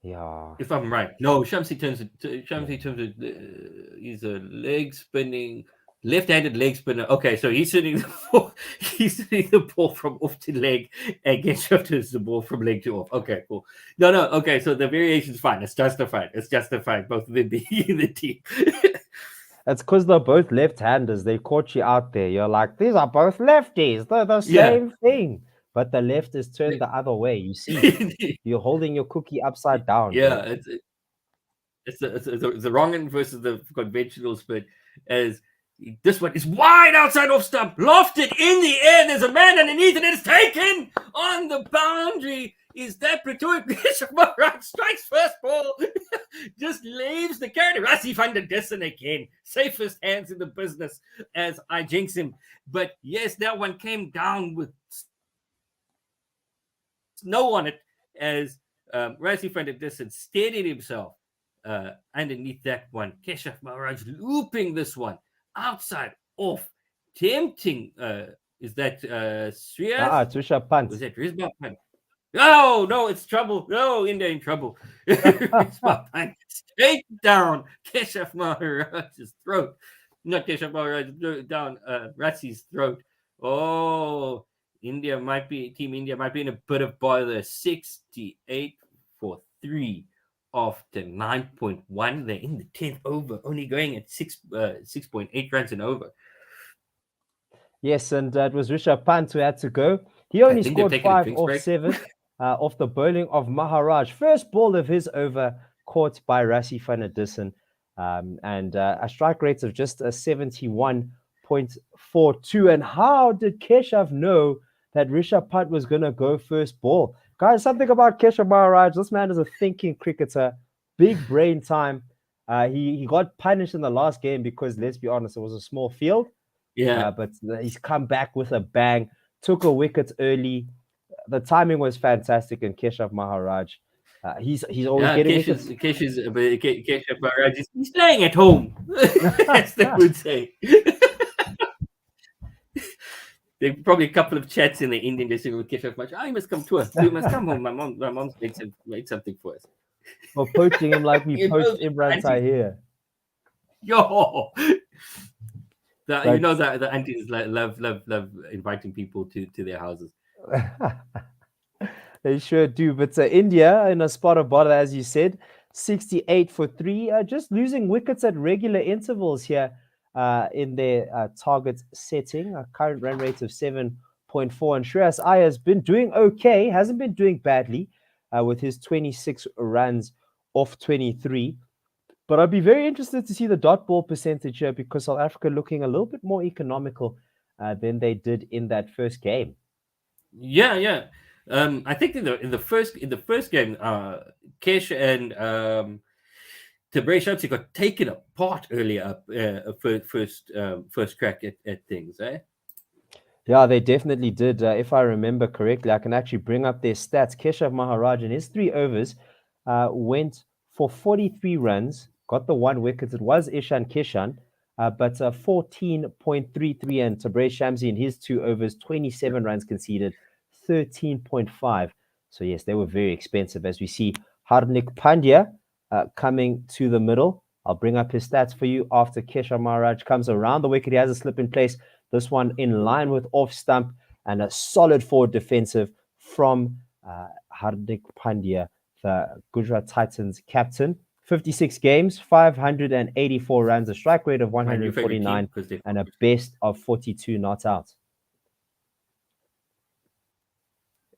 Yeah. If I'm right. No, Shamsi turns he's a leg spinning, left-handed leg spinner. Okay, so he's hitting the ball from off to leg, and Keshav turns the ball from leg to off. Okay, cool. No, okay, so the variation's fine. It's justified. Both of them being in the team. It's because they're both left-handers. They caught you out there. You're like, these are both lefties. They're the same thing. But the left is turned the other way. You see, you're holding your cookie upside down. Yeah, it's the wrong end versus the conventional spin. As this one is wide outside off stump, lofted in the air. There's a man underneath, and it's taken on the boundary. Is that Pretoria Keshav Maharaj strikes first ball? Just leaves the character. Rassie van der Dussen again. Safest hands in the business as I jinx him. But yes, that one came down with snow on it as Rassie van der Dussen steadied himself underneath that one. Keshav Maharaj looping this one outside off. Tempting. Is that Shreyas? Rishabh Pant. Was that Rishabh Pant? No, it's trouble. No, India in trouble. Straight down Keshav Maharaj's throat. Not Keshav Maharaj, down Rassie's throat. Oh, Team India might be in a bit of bother. 68 for 3 after 9.1. They're in the 10th over, only going at 6.8 runs and over. Yes, and it was Rishabh Pant who had to go. He only scored 5 off 7 off the bowling of Maharaj. First ball of his over caught by Rassie van der Dussen, and a strike rate of just a 71.42. And how did Keshav know that Rishabh Pant was going to go first ball? Guys, something about Keshav Maharaj. This man is a thinking cricketer. Big brain time. He got punished in the last game because, let's be honest, it was a small field. Yeah. But he's come back with a bang. Took a wicket early. The timing was fantastic, and Keshav Maharaj, he's always getting wickets. Keshav Maharaj he's staying at home, as they would say. There's probably a couple of chats in the Indian dressing room with Keshav Maharaj. You must come to us. You must come home. My mom's made something for us. We're poaching him like we poached Imran Tahir. Yo. The aunties love inviting people to their houses. They sure do. But India in a spot of bother, as you said, 68 for 3, just losing wickets at regular intervals here in their target setting. A current run rate of 7.4. And Shreyas Iyer has been doing okay, hasn't been doing badly with his 26 runs off 23. But I'd be very interested to see the dot ball percentage here, because South Africa looking a little bit more economical than they did in that first game. Yeah. I think in the first game, Kesh and Tabrei Shamsi got taken apart earlier first crack at things, eh? Yeah, they definitely did. If I remember correctly, I can actually bring up their stats. Keshav Maharaj in his 3 overs went for 43 runs, got the 1 wicket. It was Ishan Kishan. but 14.33, and Tabraiz Shamsi in his 2 overs, 27 runs conceded, 13.5. So yes, they were very expensive. As we see Hardik Pandya coming to the middle. I'll bring up his stats for you after Keshav Maharaj comes around the wicket. He has a slip in place. This one in line with off stump, and a solid forward defensive from Hardik Pandya, the Gujarat Titans captain. 56 games, 584 runs, a strike rate of 149, and a best of 42 not out.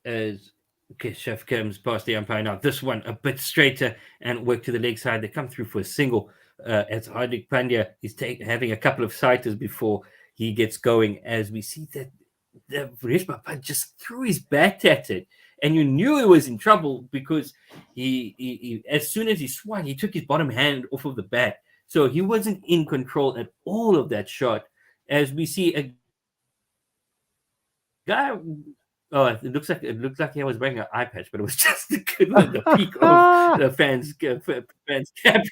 As Keshav comes past the umpire now, this one a bit straighter and work to the leg side. They come through for a single. As Hardik Pandya is having a couple of sighters before he gets going. As we see that the Reshma Pant just threw his bat at it, and you knew he was in trouble because he as soon as he swung, he took his bottom hand off of the bat, so he wasn't in control at all of that shot. As we see a guy. Oh, it looks like he was wearing an eye patch, but it was just the peak of the fans' cap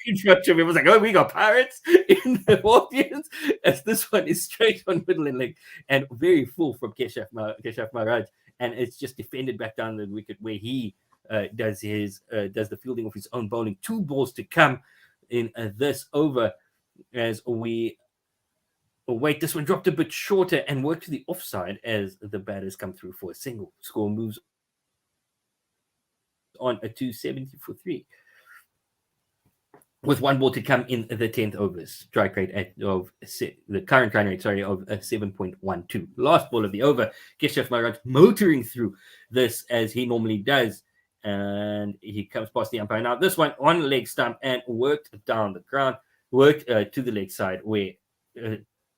in front of him. It was like, oh, we got pirates in the audience. As this one is straight on middle and leg, and very full from Keshav Maharaj, and it's just defended back down the wicket where he does the fielding of his own bowling. 2 balls to come in this over as we. Oh, wait, this one dropped a bit shorter and worked to the offside as the batters come through for a single. Score moves on a 270 for 3. With 1 ball to come in the 10th overs. Strike rate of the current run rate, of 7.12. Last ball of the over. Keshav Maharaj motoring through this as he normally does. And he comes past the umpire. Now, this one on leg stump and worked down the ground. Worked to the leg side where...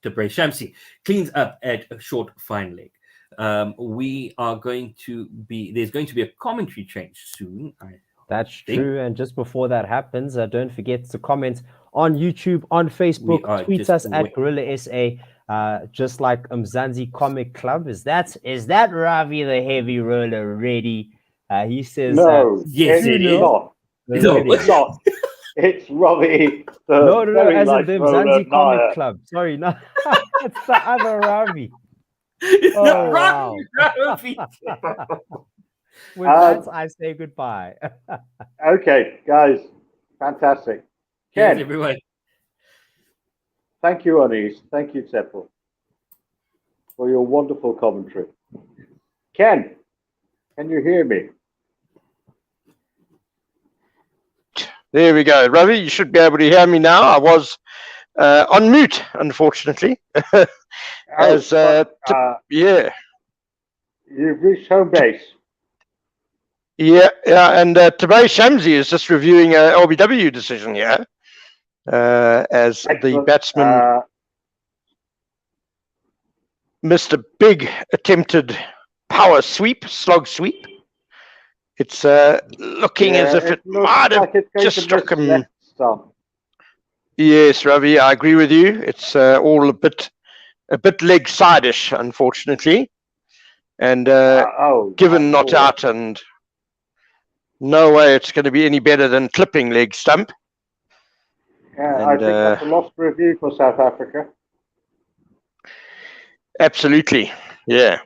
Tabraiz Shamsi cleans up at a short fine leg. There's going to be a commentary change soon. That's true. And just before that happens, don't forget to comment on YouTube, on Facebook, tweet us at Gorilla SA, just like Mzansi Comic Club. Is that Ravi the heavy roller ready? He says no. Yes, it is. No, it's not. It's Ravi. No, as in the Mzansi Comic Club. Sorry, no, it's the other Ravi. Oh, wow. Ravi. With that, I say goodbye. Okay, guys, fantastic. Ken, yes, everyone. Thank you, Anis. Thank you, Tsepo, for your wonderful commentary. Ken, can you hear me? There we go. Ravi, you should be able to hear me now. I was on mute, unfortunately. Yeah. You've reached home base. Yeah, and Tabraiz Shamsi is just reviewing a LBW decision here. As Excellent. The batsman missed a big attempted slog sweep. It's looking as if it might have just struck him. Yes, Ravi, I agree with you. It's all a bit leg side-ish, unfortunately, and given not out, and no way it's going to be any better than clipping leg stump. Yeah, I think that's a lost review for South Africa. Absolutely, yeah.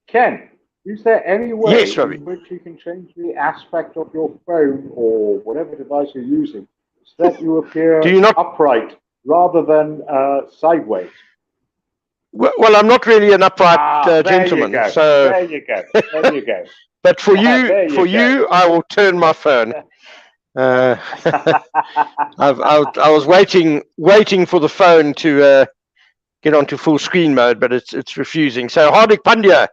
Ken, is there any way yes, Ravi, in which you can change the aspect of your phone or whatever device you're using so that you appear upright rather than sideways? Well, I'm not really an upright gentleman, so there you go. But for you, I will turn my phone. I was waiting for the phone to get onto full screen mode, but it's refusing. So Hardik Pandya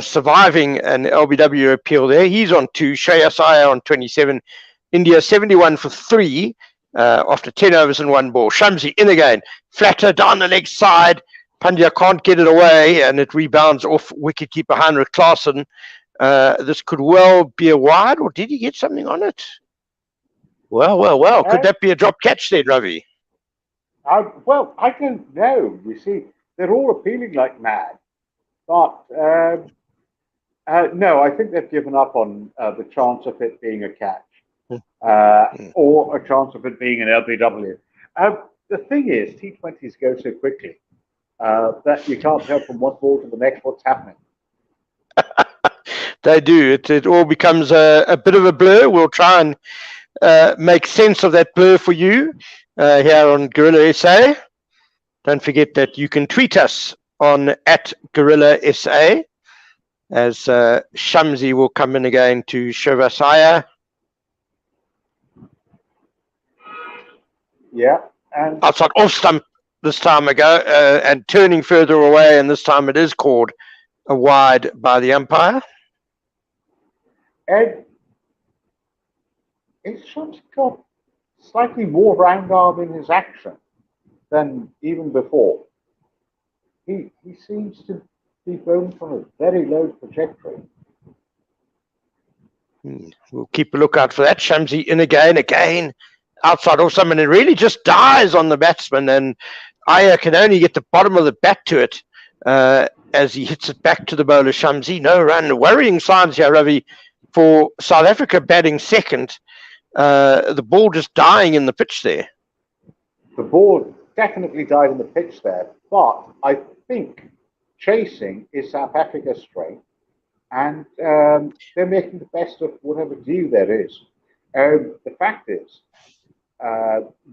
surviving an LBW appeal there. He's on 2. Shreyas Iyer on 27. India 71 for 3 after 10 overs and 1 ball. Shamsi in again, flatter down the leg side. Pandya can't get it away, and it rebounds off wicketkeeper Heinrich Klaassen. This could well be a wide, or did he get something on it? Well. Could that be a drop catch then, Ravi? Well, I don't know. You see, they're all appealing like mad. But no, I think they've given up on the chance of it being a catch or a chance of it being an LBW. The thing is, T20s go so quickly that you can't tell from one ball to the next what's happening. They do. It all becomes a bit of a blur. We'll try and make sense of that blur for you here on Gorilla SA. Don't forget that you can tweet us on @GorillaSA, as Shamsi will come in again to Shavasaya. Yeah. And Outside off stump this time ago, and turning further away, and this time it is called a wide by the umpire. Ed, Isham's got slightly more round arm in his action than even before. He seems to be going from a very low trajectory. We'll keep a lookout for that. Shamsi in again, outside off stump, and it really just dies on the batsman, and Aya can only get the bottom of the bat to it as he hits it back to the bowler Shamsi. No run. Worrying signs here, Ravi, for South Africa batting second. The ball just dying in the pitch there. The ball definitely died in the pitch there, but I think chasing is South Africa's strength, and they're making the best of whatever view there is. The fact is,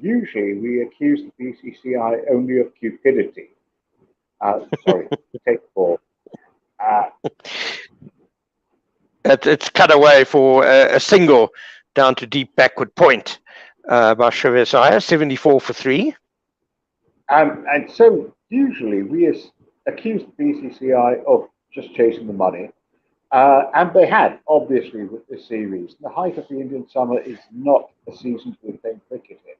usually we accuse the BCCI only of cupidity. Sorry, take the ball. It's cut away for a single down to deep backward point by Shavasaya, 74 for 3. And so usually we accuse the BCCI of just chasing the money. And they had, obviously, with this series. The height of the Indian summer is not a season to be playing cricket in.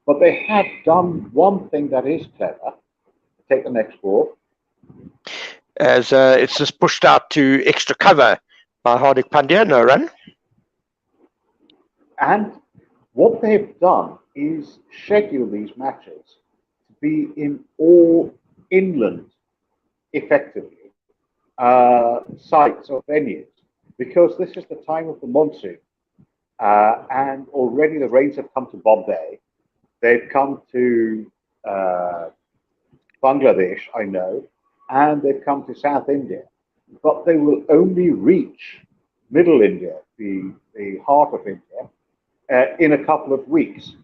But they had done one thing that is clever. Take the next ball. As it's just pushed out to extra cover by Hardik Pandya, no run. And what they've done is schedule these matches to be in all inland, effectively, sites or venues, because this is the time of the monsoon. And already the rains have come to Bombay. They've come to Bangladesh, I know, and they've come to South India. But they will only reach Middle India, the heart of India, in a couple of weeks.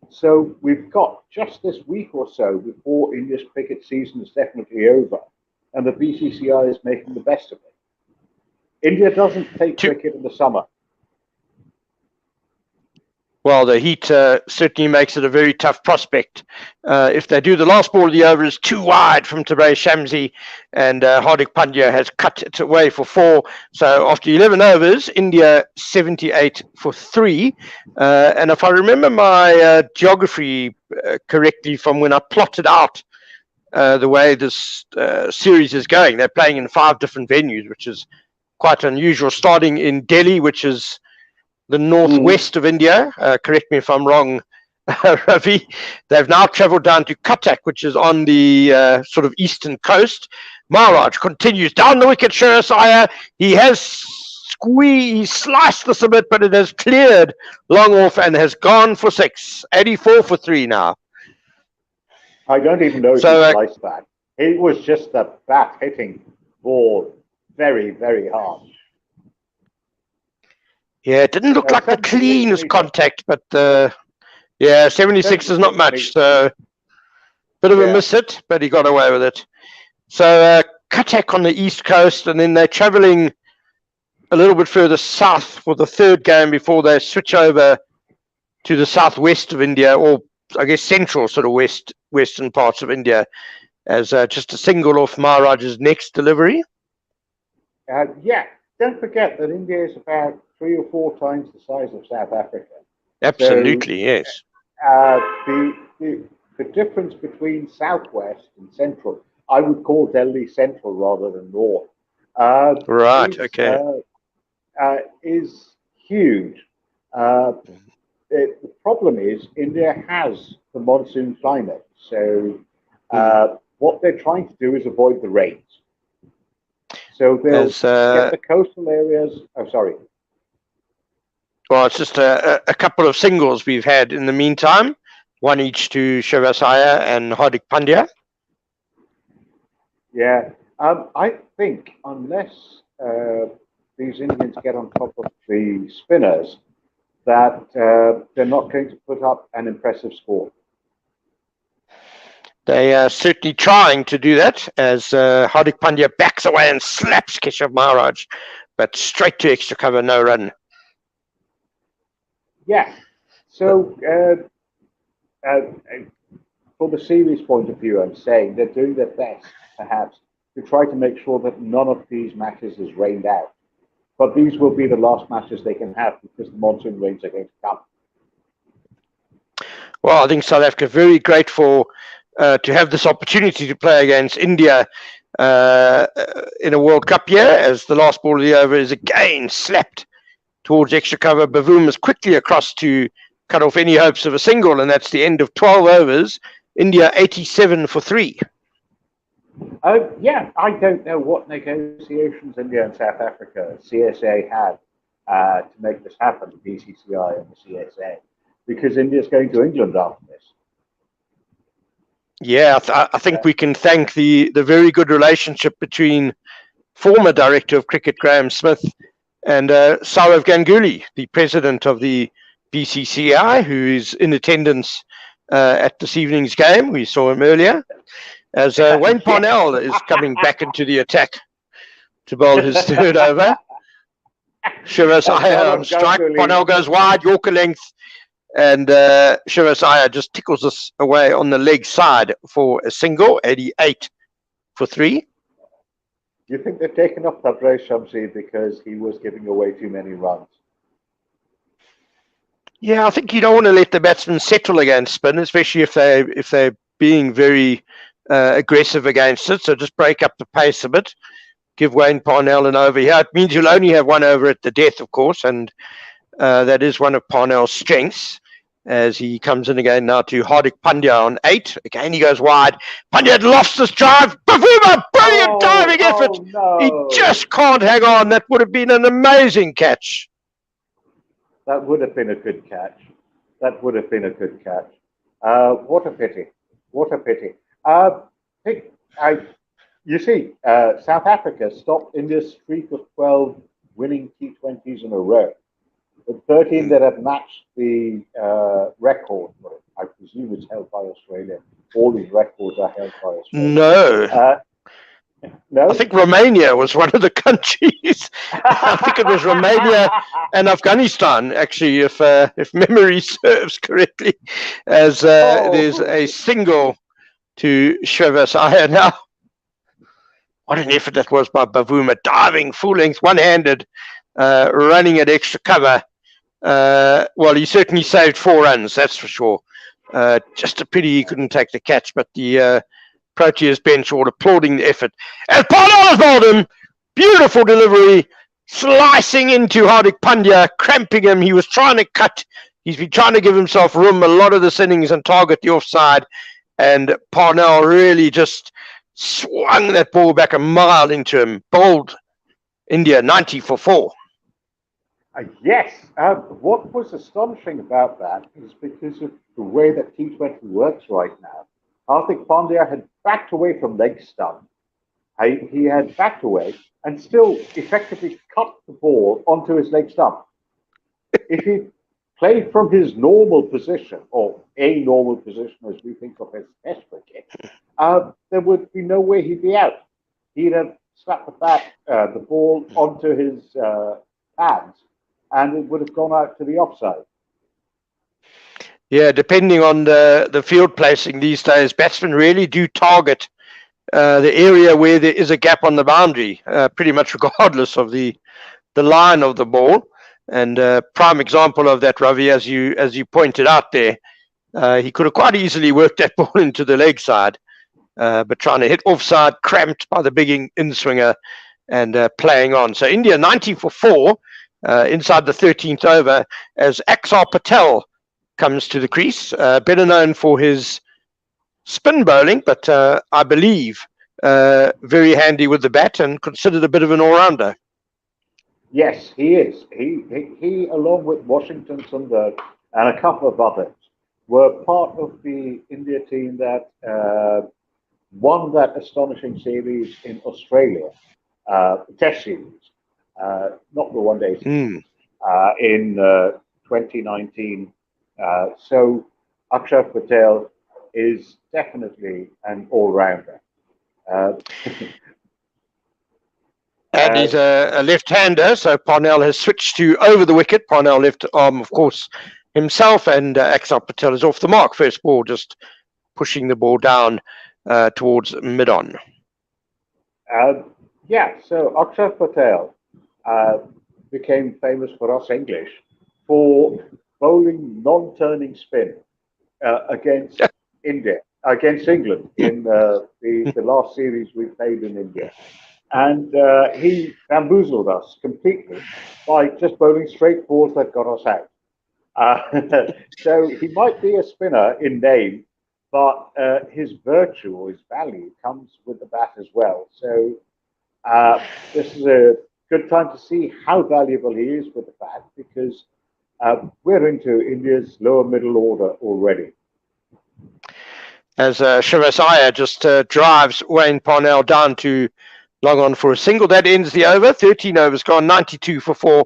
So we've got just this week or so before India's cricket season is definitely over, and the BCCI is making the best of it. India doesn't take cricket in the summer. Well, the heat certainly makes it a very tough prospect. If they do, the last ball of the over is too wide from Tabraiz Shamsi, and Hardik Pandya has cut it away for 4. So after 11 overs, India 78 for 3. And if I remember my geography correctly from when I plotted out the way this series is going, they're playing in 5 different venues, which is quite unusual, starting in Delhi, which is the northwest of India. Correct me if I'm wrong, Ravi. They've now travelled down to Cuttack, which is on the sort of eastern coast. Maharaj continues down the wicket. Shavasaya, he has sliced this a bit, but it has cleared long off and has gone for 6. 84 for 3 now. I don't even know if he sliced that. It was just a bat hitting ball very, very hard. Yeah, it didn't look like the cleanest contact, but yeah, 76 is not much. So bit of a miss hit, but he got away with it. So Cuttack on the east coast, and then they're travelling a little bit further south for the third game before they switch over to the southwest of India, or I guess central sort of western parts of India, as just a single off Maharaj's next delivery. Yeah, don't forget that India is about 3 or 4 times the size of South Africa. Absolutely, so, yes. The difference between southwest and central, I would call Delhi central rather than north. Right, okay. Is huge. The problem is India has the monsoon climate. So what they're trying to do is avoid the rains. So they'll get the coastal areas. Oh, sorry. Well, it's just a couple of singles we've had in the meantime. one each to Shreyas Iyer and Hardik Pandya. Yeah, I think unless these Indians get on top of the spinners, that they're not going to put up an impressive score. They are certainly trying to do that as Hardik Pandya backs away and slaps Keshav Maharaj, but straight to extra cover, no run. Yeah, so for the series point of view, I'm saying they're doing their best, perhaps, to try to make sure that none of these matches is rained out. But these will be the last matches they can have because the monsoon rains are going to come. Well, I think South Africa are very grateful to have this opportunity to play against India in a World Cup year, as the last ball of the over is again slapped towards extra cover. Bavoom is quickly across to cut off any hopes of a single, and that's the end of 12 overs. India 87 for 3. Yeah, I don't know what negotiations India and South Africa, CSA, had to make this happen, the BCCI and the CSA, because India's going to England after this. Yeah, I think we can thank the very good relationship between former Director of Cricket Graham Smith and Saurav Ganguly, the President of the BCCI, who is in attendance at this evening's game. We saw him earlier, as Wayne Parnell is coming back into the attack to bowl his third over. Shreyas Iyer on strike. Parnell goes wide, Yorker length, and Shreyas Iyer just tickles us away on the leg side for a single, 88 for 3. You think they've taken off Tabraiz Shamsi because he was giving away too many runs? Yeah, I think you don't want to let the batsmen settle against spin, especially if they're being very aggressive against it. So just break up the pace a bit. Give Wayne Parnell an over here. It means you'll only have one over at the death, of course, and that is one of Parnell's strengths, as he comes in again now to Hardik Pandya on 8. Again, he goes wide. Pandya had lost this drive. Bavoom, brilliant diving effort. No. He just can't hang on. That would have been an amazing catch. That would have been a good catch. That would have been a good catch. What a pity. What a pity. You see, South Africa stopped India's streak of 12 winning T20s in a row. The 13 that have matched the record, I presume it's held by Australia. All these records are held by Australia. No. No? I think Romania was one of the countries. I think it was Romania and Afghanistan, actually, if memory serves correctly, as there's a single to Shreyas Iyer now. What an effort that was by Bavoom, diving full length, one-handed, running at extra cover. Well, he certainly saved 4 runs, that's for sure. Just a pity he couldn't take the catch, but the Proteas bench all applauding the effort. As Parnell has bowled him, beautiful delivery, slicing into Hardik Pandya, cramping him. He was trying to cut. He's been trying to give himself room a lot of this innings and target the offside, and Parnell really just swung that ball back a mile into him. Bowled India 90 for 4. Yes. What was astonishing about that is because of the way that T20 works right now. Hardik Pandya had backed away from leg stump. He had backed away and still effectively cut the ball onto his leg stump. If he played from his normal position, or a normal position as we think of as Test cricket, there would be no way he'd be out. He'd have slapped the ball onto his pads, and it would have gone out to the offside. Yeah, depending on the field placing these days, batsmen really do target the area where there is a gap on the boundary, pretty much regardless of the line of the ball. And prime example of that, Ravi, as you pointed out there, he could have quite easily worked that ball into the leg side, but trying to hit offside, cramped by the big in-swinger and playing on. So India 90 for 4 inside the 13th over as Axar Patel comes to the crease, better known for his spin bowling, but I believe very handy with the bat and considered a bit of an all-rounder. Yes, he is. He along with Washington Sundar and a couple of others, were part of the India team that won that astonishing series in Australia, Test series, not the one-day series, in 2019. So Akshay Patel is definitely an all-rounder. And he's a left-hander, so Parnell has switched to over the wicket. Parnell left arm, of course, himself, and Akshay Patel is off the mark. First ball, just pushing the ball down towards mid-on. Yeah, so Akshay Patel became famous for us English for bowling non-turning spin against against England in the last series we played in India. And he bamboozled us completely by just bowling straight balls that got us out. So he might be a spinner in name, but his virtue or his value comes with the bat as well. So this is a good time to see how valuable he is with the bat, because we're into India's lower middle order already. As Shreyas Iyer just drives Wayne Parnell down to long on for a single. That ends the over. 13 overs gone, 92 for 4.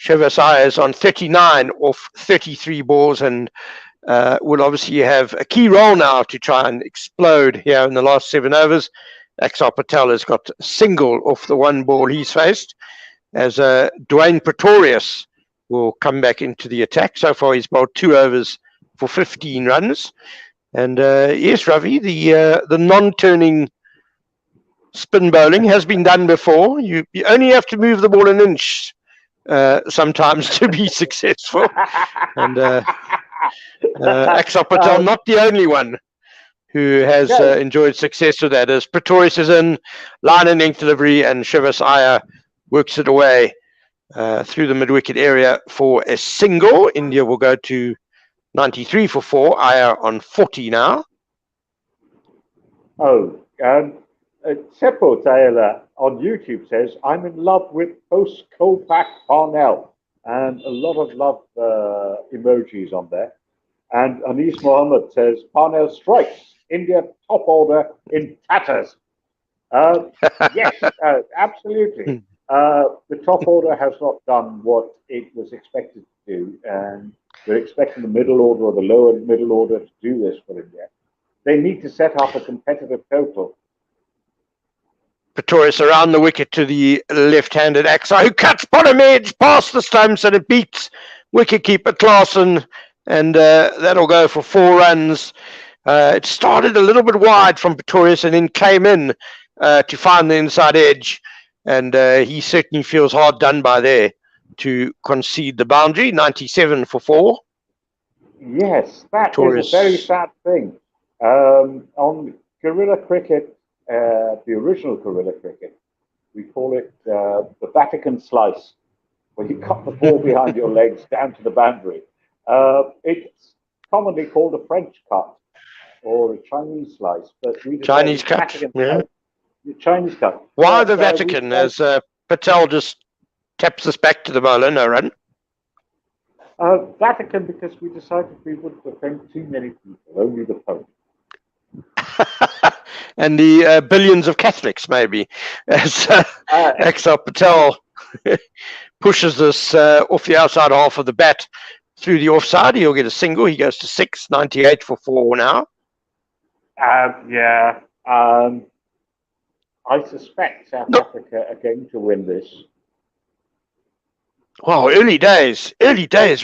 Shreyas Iyer is on 39 off 33 balls, and will obviously have a key role now to try and explode here in the last 7 overs. Akshay Patel has got a single off the one ball he's faced, as Dwayne Pretorius will come back into the attack. So far he's bowled 2 overs for 15 runs. And yes, Ravi, the non-turning spin bowling has been done before. You only have to move the ball an inch sometimes to be successful. And Akshay Patel, not the only one who has enjoyed success with that, as Pretorius is in, line and length delivery, and Shreyas Iyer works it away through the mid-wicket area for a single. India will go to 93 for 4. Iyer on 40 now. Seppo Taylor on YouTube says, I'm in love with post-Kolpak Parnell. And a lot of love emojis on there. And Anis Mohammed says, Parnell strikes. India top order in tatters. Yes, absolutely. The top order has not done what it was expected to do. And we're expecting the middle order or the lower middle order to do this for India. They need to set up a competitive total. Pretorius around the wicket to the left-handed Akshay, who cuts bottom edge past the stumps, and it beats wicketkeeper Klaasen, and that'll go for 4 runs. It started a little bit wide from Pretorius and then came in to find the inside edge, and he certainly feels hard done by there to concede the boundary. 97 for 4. Yes, that is a very sad thing. On guerrilla cricket, the original guerrilla cricket, we call it the Vatican slice, where you cut the ball behind your legs down to the boundary. It's commonly called a French cut or a Chinese slice, but we Chinese cut. Yeah. The Chinese cut. Why the Vatican? As Patel just taps us back to the bowler, no run. Vatican, because we decided we wouldn't offend too many people, only the Pope. And the billions of Catholics, maybe, as Akshay Patel pushes this off the outside half of the bat through the offside. He'll get a single. He goes to 6, 98 for 4 now. I suspect South Africa are going to win this. Wow, early days,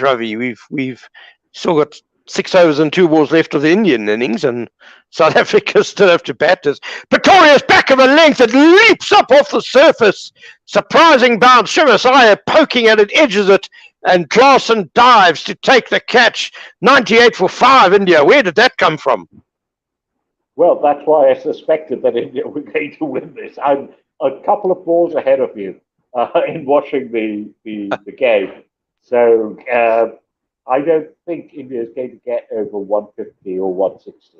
Ravi. We've still got 6 overs and 2 balls left of the Indian innings, and South Africa still have to bat this. Pretorius back of a length, it leaps up off the surface. Surprising bounce. Shreyas Iyer poking at it, edges it, and Klaasen dives to take the catch. 98 for 5, India. Where did that come from? Well, that's why I suspected that India were going to win this. I'm a couple of balls ahead of you in watching the game. So I don't think India is going to get over 150 or 160.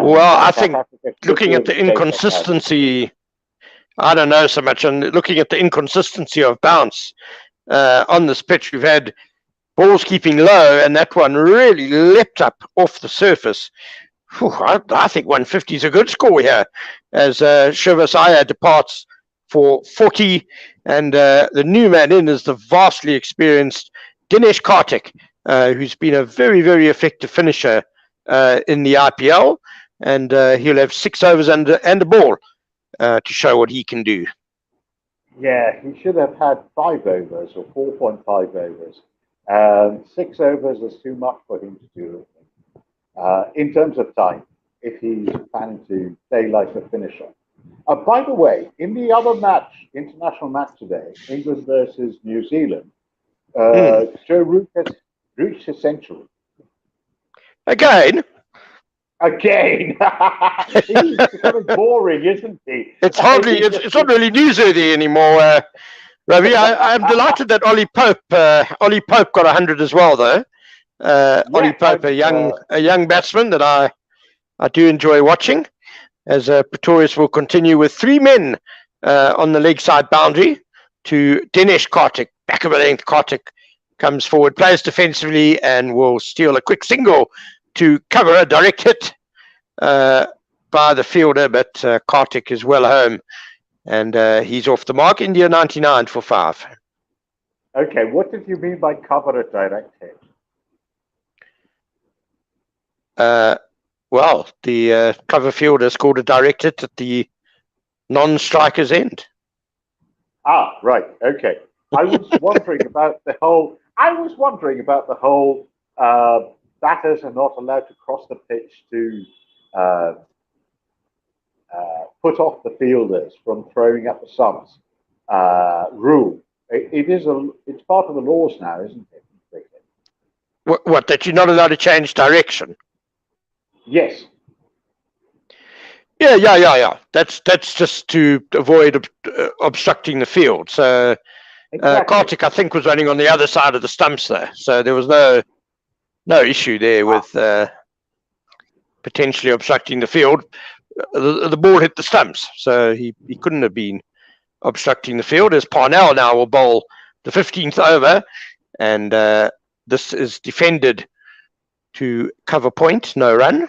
Well, I think looking at the inconsistency, I don't know so much. And looking at the inconsistency of bounce on this pitch, we've had ball's keeping low, and that one really leapt up off the surface. Whew, I think 150 is a good score here, as Shiva departs for 40, and the new man in is the vastly experienced Dinesh Karthik, who's been a very, very effective finisher in the IPL, and he'll have 6 overs and a ball to show what he can do. Yeah, he should have had 5 overs or 4.5 overs. 6 overs is too much for him to do in terms of time, if he's planning to play like a finisher. By the way, in the other match, international match today, England versus New Zealand, Joe Root has reached his century. Again? He's becoming boring, isn't he? It's hardly, it's not really newsworthy anymore, Ravi. I'm delighted that Ollie Pope got 100 as well, though. Ollie Pope, a young batsman that I do enjoy watching, as Pretorius will continue with 3 men on the leg side boundary to Dinesh Karthik. Back of a length, Karthik comes forward, plays defensively, and will steal a quick single to cover a direct hit by the fielder, but Karthik is well home, and he's off the mark. India 99 for 5. Okay, what did you mean by cover a direct hit? Well, the cover fielder scored a direct hit at the non-striker's end. Ah, right. Okay. I was wondering about the whole. Batters are not allowed to cross the pitch to put off the fielders from throwing up the stumps rule. It's part of the laws now, isn't it? What, that you're not allowed to change direction? Yes. Yeah. That's just to avoid obstructing the field. So Exactly. Karthik, I think, was running on the other side of the stumps there, so there was no issue there with potentially obstructing the field. The ball hit the stumps, so he couldn't have been obstructing the field. As Parnell now will bowl the 15th over, and this is defended to cover point, no run.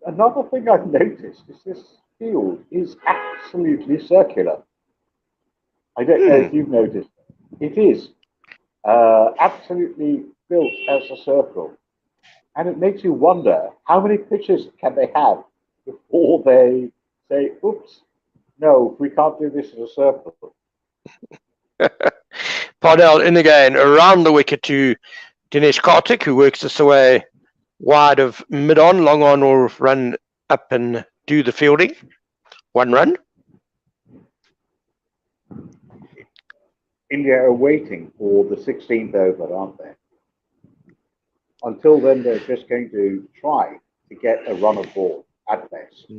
Another thing I've noticed is this field is absolutely circular. I don't know if you've noticed. It is absolutely built as a circle. And it makes you wonder, how many pitches can they have before they say, oops, no, we can't do this as a circle. Parnell in again, around the wicket to Dinesh Karthik, who works this away wide of mid-on. Long on will run up and do the fielding. 1 run. India are waiting for the 16th over, aren't they? Until then, they're just going to try to get a run of ball at best.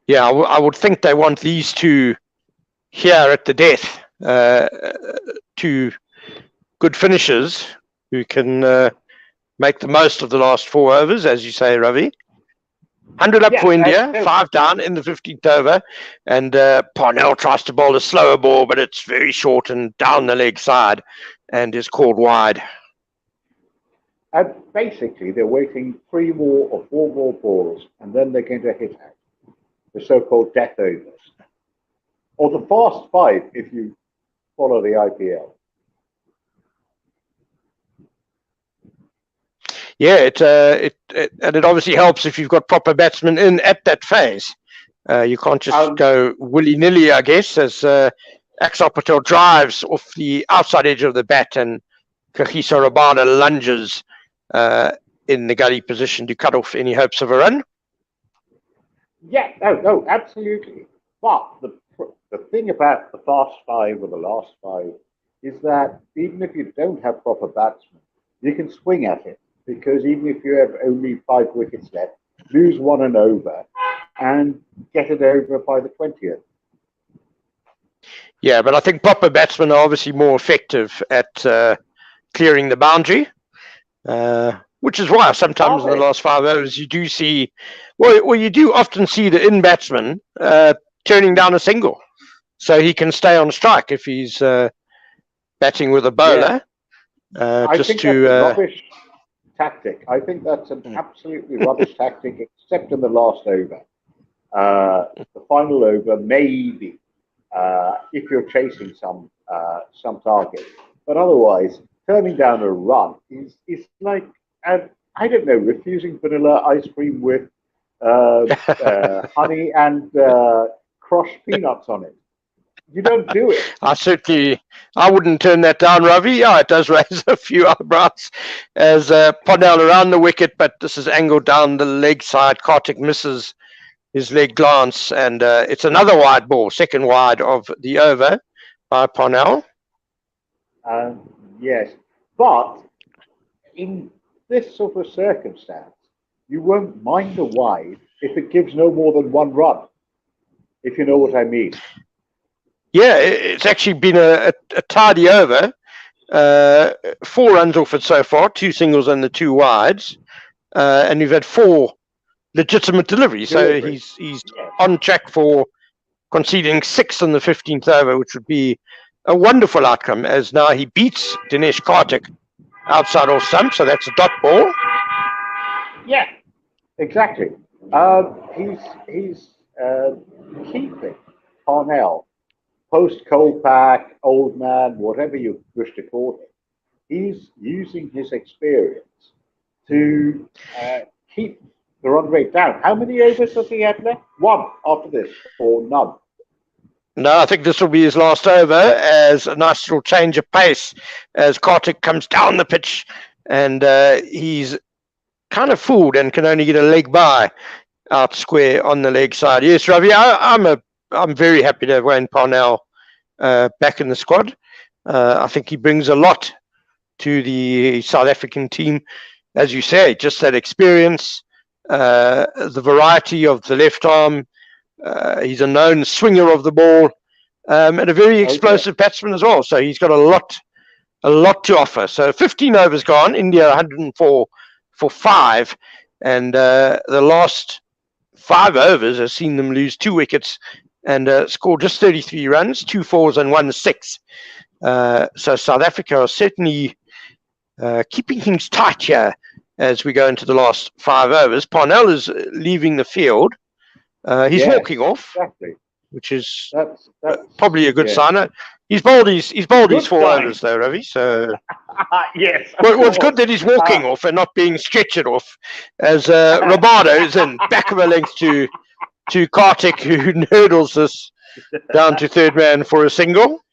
Yeah, I would think they want these two here at the death. 2 good finishers who can make the most of the last 4 overs, as you say, Ravi. 100 up for India, 5 down in the 15th over, and Parnell tries to bowl a slower ball, but it's very short and down the leg side and is called wide. And basically, they're waiting 3 more or 4 more balls, and then they're going to hit out the so-called death overs, or the fast 5 if you follow the IPL. Yeah, it obviously helps if you've got proper batsmen in at that phase. You can't just go willy-nilly, I guess, as Axar Patel drives off the outside edge of the bat and Kagiso Rabada lunges in the gully position to cut off any hopes of a run. Yeah, no, absolutely. But the thing about the fast 5 or the last 5 is that even if you don't have proper batsmen, you can swing at it. Because even if you have only 5 wickets left, lose 1 and over and get it over by the 20th. Yeah, but I think proper batsmen are obviously more effective at clearing the boundary, which is why sometimes in the last 5 overs you do see, well, you do often see the in batsman turning down a single, so he can stay on strike if he's batting with a bowler. I Just think to that's a rubbish tactic. I think that's an absolutely rubbish tactic, except in the last over. The final over, maybe, if you're chasing some target. But otherwise, turning down a run is like, I don't know, refusing vanilla ice cream with honey and crushed peanuts on it. You don't do it. I wouldn't turn that down, Ravi. Yeah, it does raise a few eyebrows as Parnell around the wicket, but this is angled down the leg side. Kartik misses his leg glance, and it's another wide ball, second wide of the over by Parnell. Yes, but in this sort of circumstance, you won't mind a wide if it gives no more than one run, if you know what I mean. Yeah, it's actually been a tidy over. 4 runs off it so far, 2 singles and the 2 wides, and we've had 4 legitimate deliveries. So he's on track for conceding 6 in the 15th over, which would be a wonderful outcome, as now he beats Dinesh Kartik outside off stump, so that's a dot ball. Yeah, exactly. He's keeping Parnell, post cold pack, old man, whatever you wish to call him. He's using his experience to keep the run rate down. How many overs does he have left? 1 after this, or none? No, I think this will be his last over, as a nice little change of pace as Kartik comes down the pitch, and he's kind of fooled and can only get a leg by out square on the leg side. Yes, Ravi, I'm very happy to have Wayne Parnell back in the squad. I think he brings a lot to the South African team, as you say, just that experience, the variety of the left arm. He's a known swinger of the ball, and a very explosive batsman as well. So he's got a lot to offer. So 15 overs gone, India 104 for 5, and the last 5 overs has seen them lose 2 wickets and score just 33 runs, 2 fours and 1 6. So South Africa are certainly keeping things tight here as we go into the last 5 overs. Parnell is leaving the field. He's walking off, which is that's probably a good sign. He's bowled his 4 overs though, Ravi. So yes. Well, it's good that he's walking off and not being stretched off, as Rabado is in back of a length to Kartik, who nurdles this down to third man for a single.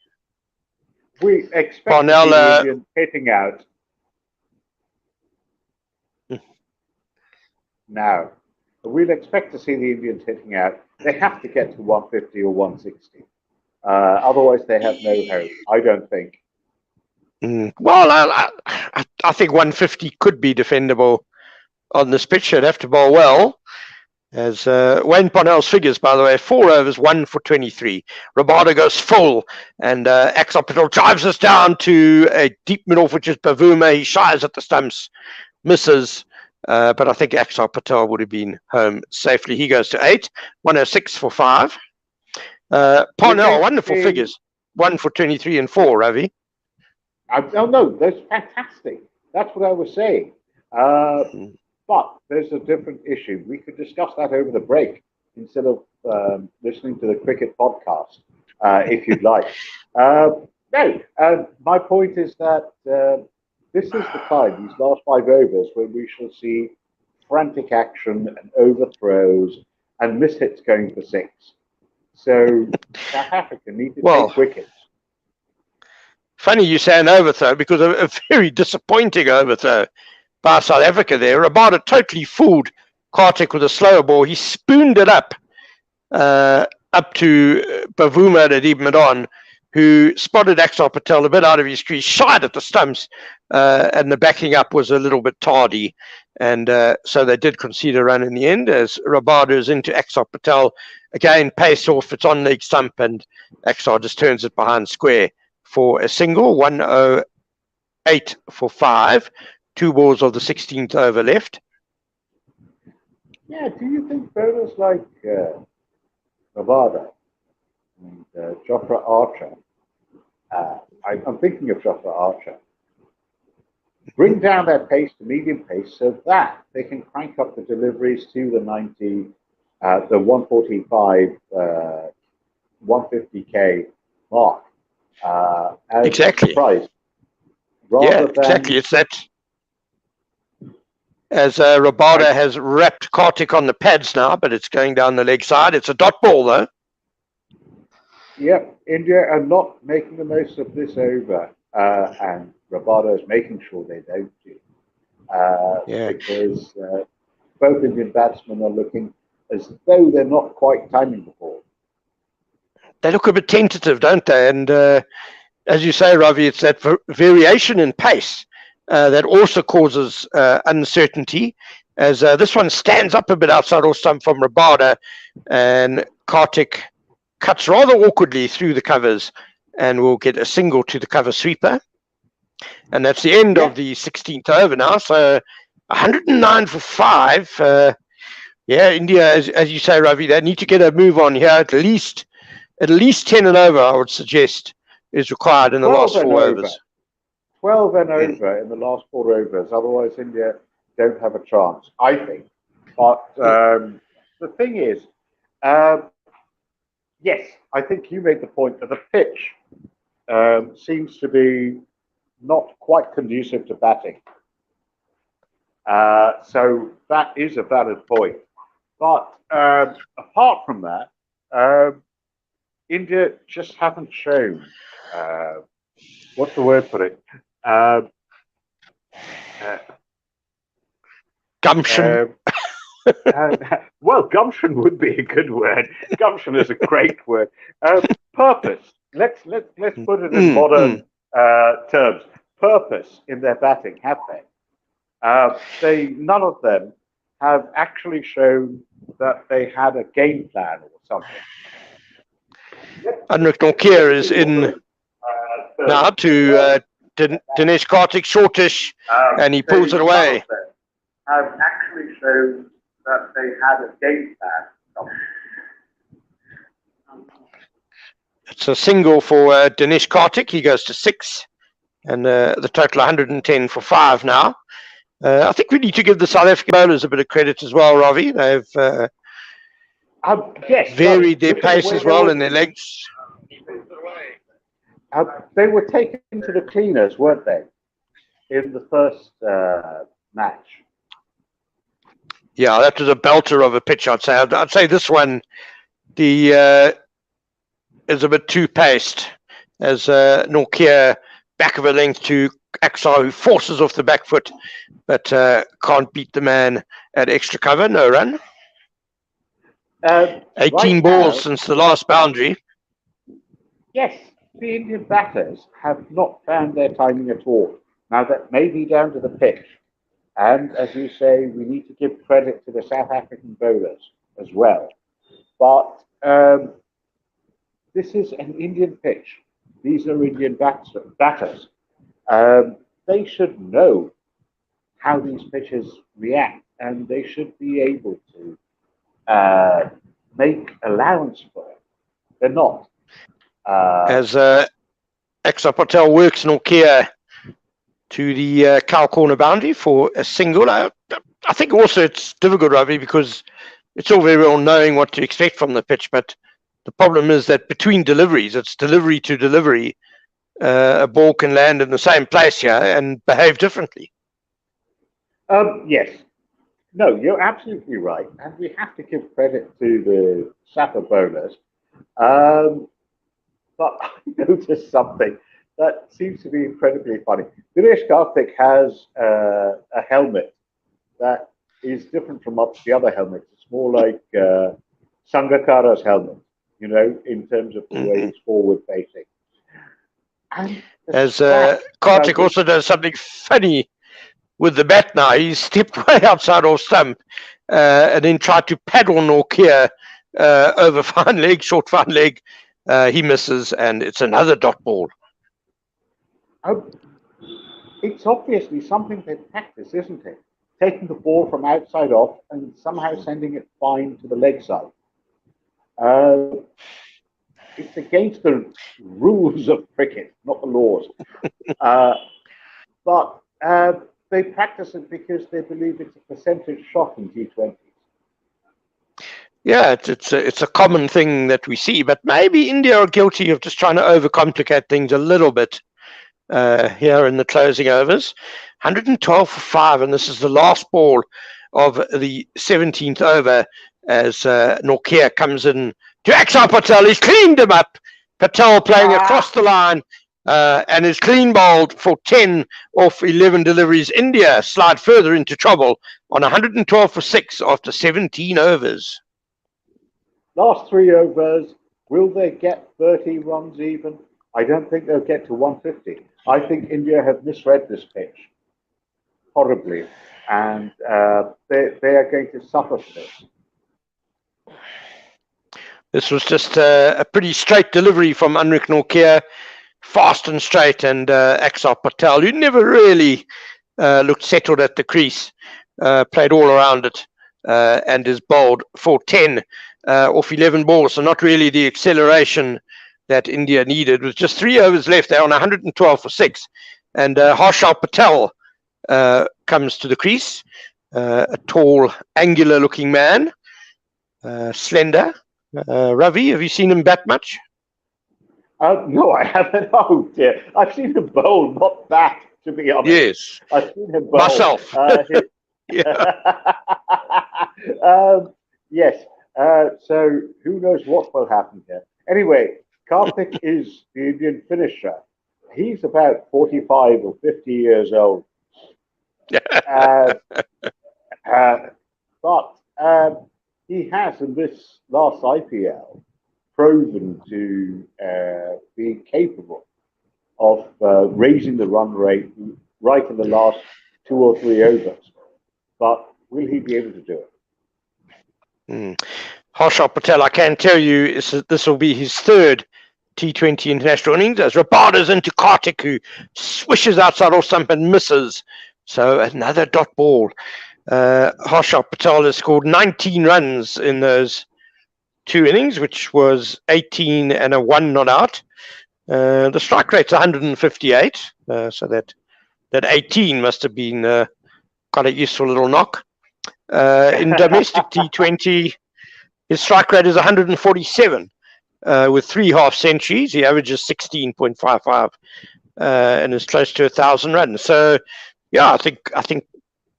We expect Parnell, the Indian hitting out. Now, we'll expect to see the Indians hitting out. They have to get to 150 or 160. Otherwise, they have no hope, I don't think. Well, I think 150 could be defendable on this pitch. They'd have to bowl well. As Wayne Parnell's figures, by the way, 4 overs, 1 for 23. Rabada goes full, and Axar Patel drives us down to a deep middle, which is Bavuma. He shies at the stumps, misses. But I think Axar Patel would have been home safely. He goes to 8, 106 for 5. Parnell, wonderful figures. 1 for 23 and 4, Ravi. Oh, no, that's fantastic. That's what I was saying. But there's a different issue. We could discuss that over the break instead of listening to the cricket podcast, if you'd like. My point is that this is the time, these last 5 overs, when we shall see frantic action and overthrows and mishits going for 6. So South Africa need to take wickets. Funny you say an overthrow, because a very disappointing overthrow by South Africa there. Rabada totally fooled Kartik with a slower ball. He spooned it up to Bavuma at Ibn, who spotted Axar Patel a bit out of his crease, shied at the stumps, and the backing up was a little bit tardy. And so they did concede a run in the end, as Rabada is into Axar Patel. Again, pace off, it's on leg stump, and Axar just turns it behind square for a single. 108 for 5. 2 balls of the 16th over left. Yeah, do you think bowlers like Rabada and Jofra Archer I'm thinking of Joshua Archer. Bring down their pace to medium pace so that they can crank up the deliveries to the 90, the 145, 150k mark. As Exactly. a surprise, Yeah, rather than exactly. It's that. As Rabada has wrapped Kartik on the pads now, but it's going down the leg side. It's a dot ball, though. Yep, India are not making the most of this over, and Rabada is making sure they don't do. Yeah. Because both Indian batsmen are looking as though they're not quite timing the ball. They look a bit tentative, don't they? And as you say, Ravi, it's that variation in pace that also causes uncertainty. As this one stands up a bit outside off stump from Rabada, and Kartik cuts rather awkwardly through the covers and will get a single to the cover sweeper. And that's the end of the 16th over now. So 109 for 5. Yeah, India, as you say, Ravi, they need to get a move on here. At least 10 and over, I would suggest, is required in the last 4 overs. 12 and over in the last 4 overs. Otherwise, India don't have a chance, I think. But the thing is, yes, I think you made the point that the pitch seems to be not quite conducive to batting. So that is a valid point. But apart from that, India just haven't shown, what's the word for it? Gumption. Well, gumption would be a good word. Gumption is a great word. Purpose. Let's put it in modern terms. Purpose in their batting, have they? None of them have actually shown that they had a game plan or something. Anrik Nortje is in now to Dinesh Kartik, shortish, and he pulls it away. Have actually shown that they had a game plan. It's a single for Dinesh Kartik. He goes to 6, and the total 110 for 5 now. I think we need to give the South African bowlers a bit of credit as well, Ravi. They've varied their pace as well and their legs. They were taken to the cleaners, weren't they, in the first match? Yeah, that was a belter of a pitch, I'd say. I'd say this one is a bit too paced, as Nortje back of a length to Axar, who forces off the back foot, but can't beat the man at extra cover. No run. 18 balls since the last boundary. Yes, the Indian batters have not found their timing at all. Now, that may be down to the pitch. And as you say, we need to give credit to the South African bowlers as well. But this is an Indian pitch. These are Indian batters. They should know how these pitches react, and they should be able to make allowance for it. They're not. As Axar Patel works Nortje to the cow corner boundary for a single. I think also it's difficult, Ravi, because it's all very well knowing what to expect from the pitch, but the problem is that between deliveries, it's delivery to delivery, a ball can land in the same place here and behave differently. Yes. No, you're absolutely right. And we have to give credit to the Sapper bowlers. But I noticed something that seems to be incredibly funny. Dinesh Kartik has a helmet that is different from the other helmets. It's more like Sangakkara's helmet, you know, in terms of the way he's forward facing. As Kartik also does something funny with the bat now. He stepped way outside off stump and then tried to paddle Nortje over fine leg, short fine leg. He misses, and it's another dot ball. It's obviously something they practice, isn't it? Taking the ball from outside off and somehow sending it fine to the leg side. it's against the rules of cricket, not the laws. But they practice it because they believe it's a percentage shot in T20s. Yeah, it's a common thing that we see, but maybe India are guilty of just trying to overcomplicate things a little bit here in the closing overs. 112 for 5, and this is the last ball of the 17th over as Nortje comes in to Axar Patel. He's cleaned him up. Patel playing across the line and is clean bowled for 10 off 11 deliveries. India slide further into trouble on 112 for 6 after 17 overs. Last 3 overs, will they get 30 runs even? I don't think they'll get to 150. I think India have misread this pitch horribly, and they are going to suffer for this. This was just a pretty straight delivery from Anrich Nortje, fast and straight, and Axar Patel, who never really looked settled at the crease, played all around it and is bowled for 10 off 11 balls. So not really the acceleration that India needed. With just 3 overs left, they're on 112 for 6. And Harshal Patel comes to the crease, a tall, angular-looking man, slender. Ravi, have you seen him bat much? No, I haven't. Oh dear, I've seen him bowl, not that, to be honest. Yes, I've seen him bowl myself. Yes. So who knows what will happen here? Anyway, Karthik is the Indian finisher. He's about 45 or 50 years old. But he has, in this last IPL, proven to be capable of raising the run rate right in the last 2 or 3 overs. But will he be able to do it? Harshal Patel, I can tell you, this will be his 3rd T20 International innings as Rabada's into Karthik, who swishes outside off stump and misses. So another dot ball. Harshal Patel has scored 19 runs in those 2 innings, which was 18 and a 1 not out. The strike rate's 158, so that 18 must have been quite a useful little knock. In domestic T20, his strike rate is 147 with 3 half centuries. He averages 16.55 and is close to 1,000 runs. So, yeah, I think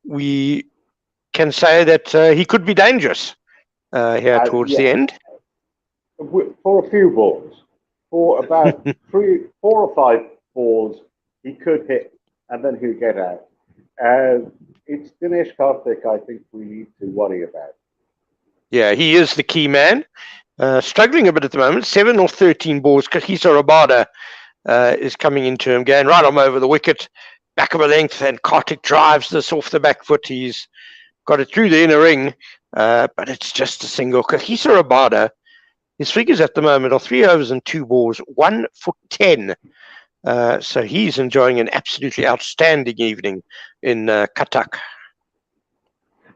we can say that he could be dangerous here towards the end. For a few balls, for about 4 or 5 balls, he could hit and then he'll get out. It's Dinesh Karthik, I think we need to worry about. Yeah, he is the key man. Struggling a bit at the moment. 7 or 13 balls. Kagiso Rabada is coming into him, going right on over the wicket, back of a length, and Karthik drives this off the back foot. He's got it through the inner ring, but it's just a single. Kagiso Rabada, his figures at the moment are 3 overs and 2 balls, 1 for 10. So he's enjoying an absolutely outstanding evening in Cuttack.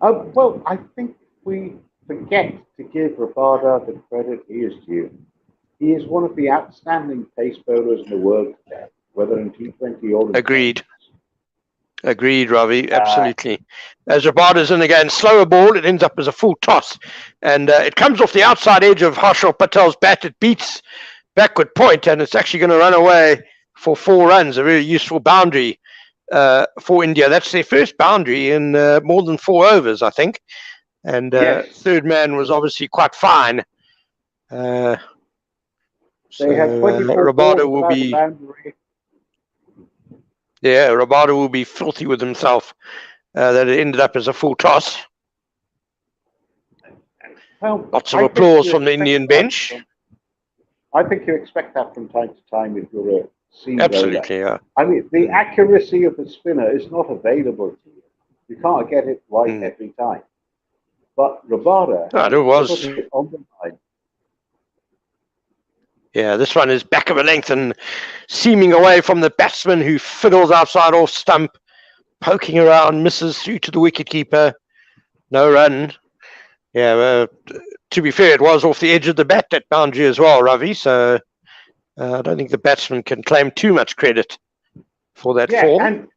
Well, I think we forget to give Rabada the credit he is due. He is one of the outstanding pace bowlers in the world today, whether in T20 or in Agreed. Agreed, Ravi. Absolutely. As Rabada's in again, slower ball, it ends up as a full toss. And it comes off the outside edge of Harshal Patel's bat. It beats backward point, and it's actually going to run away for 4 runs, a very useful boundary for India. That's their first boundary in more than 4 overs, I think. And third man was obviously quite fine. They had 24 Rabada will be... boundary. Yeah, Rabada will be filthy with himself that it ended up as a full toss. Well, lots of applause from the Indian bench. I think you expect that from time to time if you're a seam Absolutely, yeah. I mean, the accuracy of the spinner is not available to you. You can't get it right every time. But Rabada it was on the line. Yeah, this one is back of a length and seaming away from the batsman who fiddles outside off stump, poking around, misses through to the wicketkeeper. No run. Yeah, to be fair, it was off the edge of the bat, that boundary as well, Ravi. So I don't think the batsman can claim too much credit for that fall. And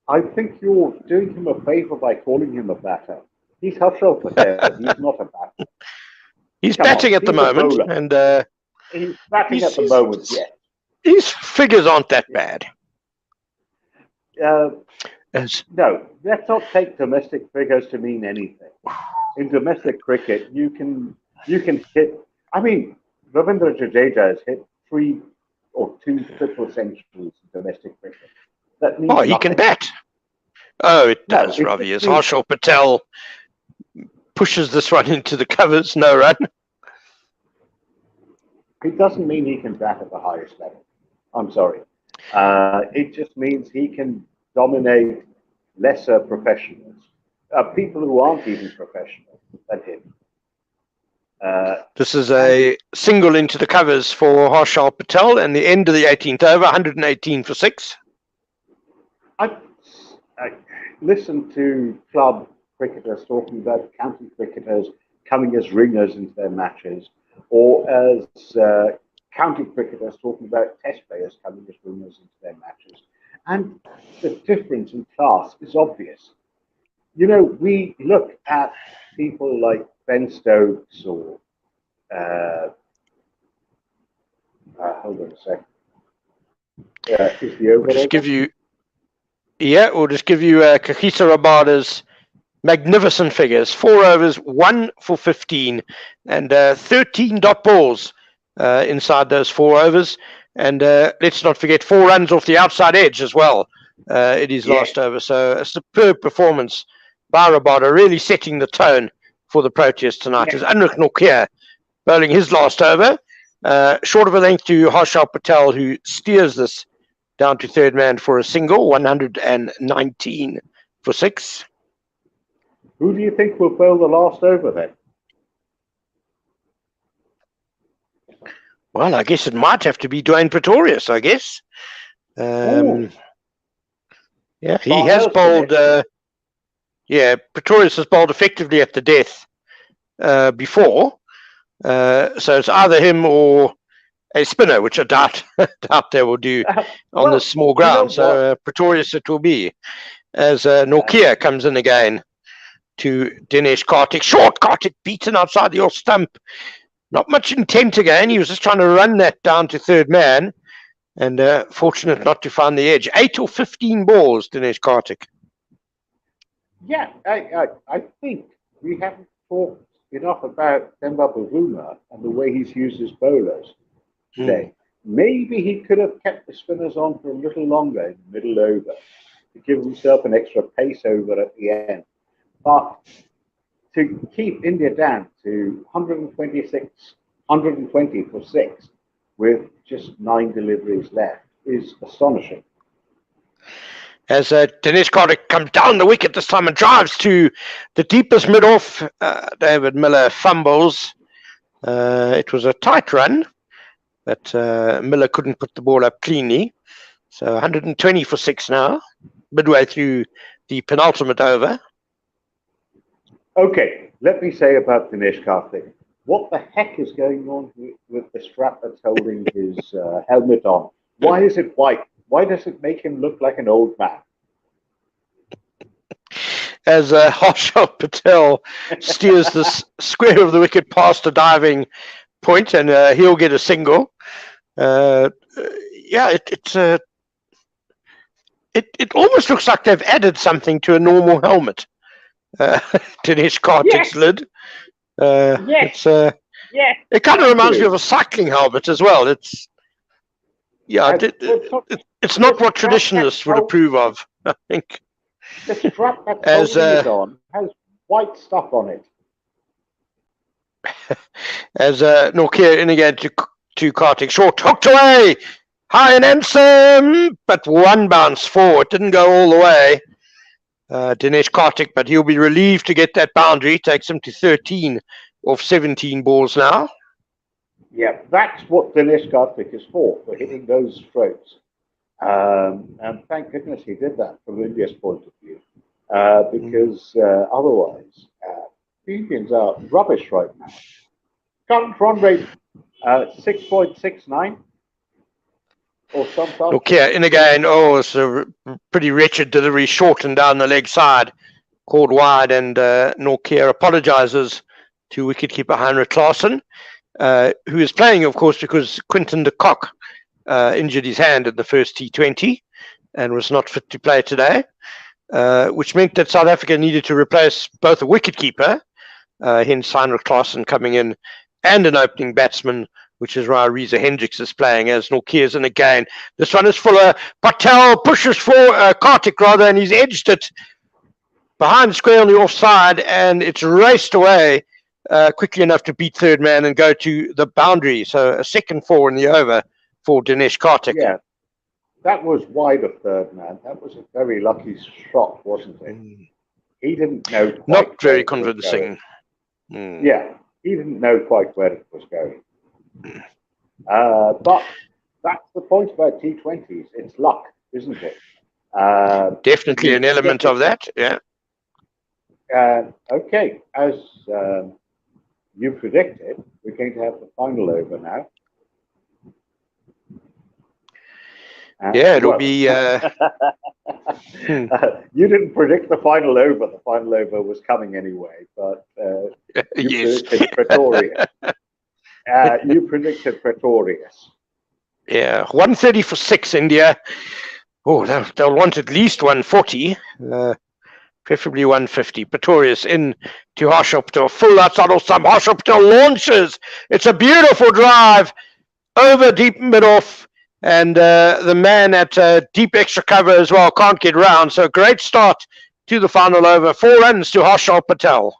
I think you're doing him a favour by calling him a batter. He's Harshal Patel. He's not a batter. He's batting at the moment, and he's batting at the moment. Yes, his figures aren't that bad. No, let's not take domestic figures to mean anything. In domestic cricket, you can hit. I mean, Ravindra Jadeja has hit 3 or 2 triple centuries in domestic cricket. That means he can bat. Oh, it does, Ravi. As Harshal Patel pushes this one into the covers, no run. It doesn't mean he can bat at the highest level. I'm sorry. It just means he can dominate lesser professionals, people who aren't even professional than him. This is a single into the covers for Harshal Patel, and the end of the 18th over, 118 for 6. I listened to club cricketers talking about county cricketers coming as ringers into their matches, or as county cricketers talking about test players coming as ringers into their matches. And the difference in class is obvious. You know, we look at people like Ben Stokes or hold on a second. Is the over? We'll just give you Kagiso Rabada's magnificent figures. 4 overs, 1 for 15, and 13 dot balls inside those 4 overs. And let's not forget 4 runs off the outside edge as well in his last over. So a superb performance by Rabada, really setting the tone for the Proteas tonight. As Anrich Nortje bowling his last over, short of a length to Harshal Patel, who steers this down to third man for a single, 119 for 6. Who do you think will bowl the last over then? Well, I guess it might have to be Dwayne Pretorius, I guess. He has bowled... Pretorius has bowled effectively at the death before. So it's either him or a spinner, which I doubt they will do on this small ground. So Pretorius it will be. As Nortje comes in again to Dinesh Karthik. Short Karthik beaten outside the off stump. Not much intent again. He was just trying to run that down to third man. And fortunate not to find the edge. 8 or 15 balls, Dinesh Karthik. Yeah, I think we haven't talked enough about Themba Bavuma and the way he's used his bowlers today. Maybe he could have kept the spinners on for a little longer in the middle over to give himself an extra pace over at the end. But to keep India down to 120 for 6 with just 9 deliveries left is astonishing. As Dinesh Karthik comes down the wicket this time and drives to the deepest mid-off. David Miller fumbles. It was a tight run, but Miller couldn't put the ball up cleanly. So 120 for 6 now, midway through the penultimate over. Okay, let me say about Dinesh Karthik. What the heck is going on with the strap that's holding his helmet on? Why is it white? Why does it make him look like an old man? As Harshal Patel steers this square of the wicket past a diving point, and he'll get a single. It almost looks like they've added something to a normal helmet. Dinesh Karthik's lid. It kind of reminds me of a cycling helmet as well. It's not what traditionalists would approve of, I think. The strap that's holding it on has white stuff on it. As Nortje in again to Karthik, short, hooked away, high and handsome, but one bounce forward, didn't go all the way. Dinesh Karthik, but he'll be relieved to get that boundary. Takes him to 13 of 17 balls now. Yeah, that's what Dinesh Karthik is for hitting those strokes. And thank goodness he did that from India's point of view, because otherwise, the Indians are rubbish right now. Current run rate 6.69 or something. Okay, in again. Oh, it's a pretty wretched delivery, short and down the leg side, called wide, and Nortje apologises to wicketkeeper Heinrich Klaasen, who is playing, of course, because Quinton de Kock injured his hand in the first T20 and was not fit to play today, which meant that South Africa needed to replace both a wicketkeeper, hence Heinrich Klaasen coming in, and an opening batsman, which is why Reza Hendricks is playing as Nortje is in again. This one is fuller. Patel pushes for Kartik rather, and he's edged it behind square on the offside, and it's raced away quickly enough to beat third man and go to the boundary. So a second 4 in the over for Dinesh Kartik. Yeah, that was wide of third man. That was a very lucky shot, wasn't it? He didn't know. Not very convincing. Yeah, he didn't know quite where it was going. But that's the point about T20s. It's luck, isn't it? Definitely an element of that, yeah. Okay, as you predicted, we're going to have the final over now. Yeah, it'll be... you didn't predict the final over. The final over was coming anyway, but you predicted Pretorius. You predicted Pretorius. Yeah, 130 for 6, India. Oh, they'll want at least 140, preferably 150. Pretorius in to Harshal Patel, full outside off stump. Harshal Patel launches. It's a beautiful drive over deep mid-off, and the man at deep extra cover as well can't get round. So a great start to the final over. 4 runs to Harshal Patel.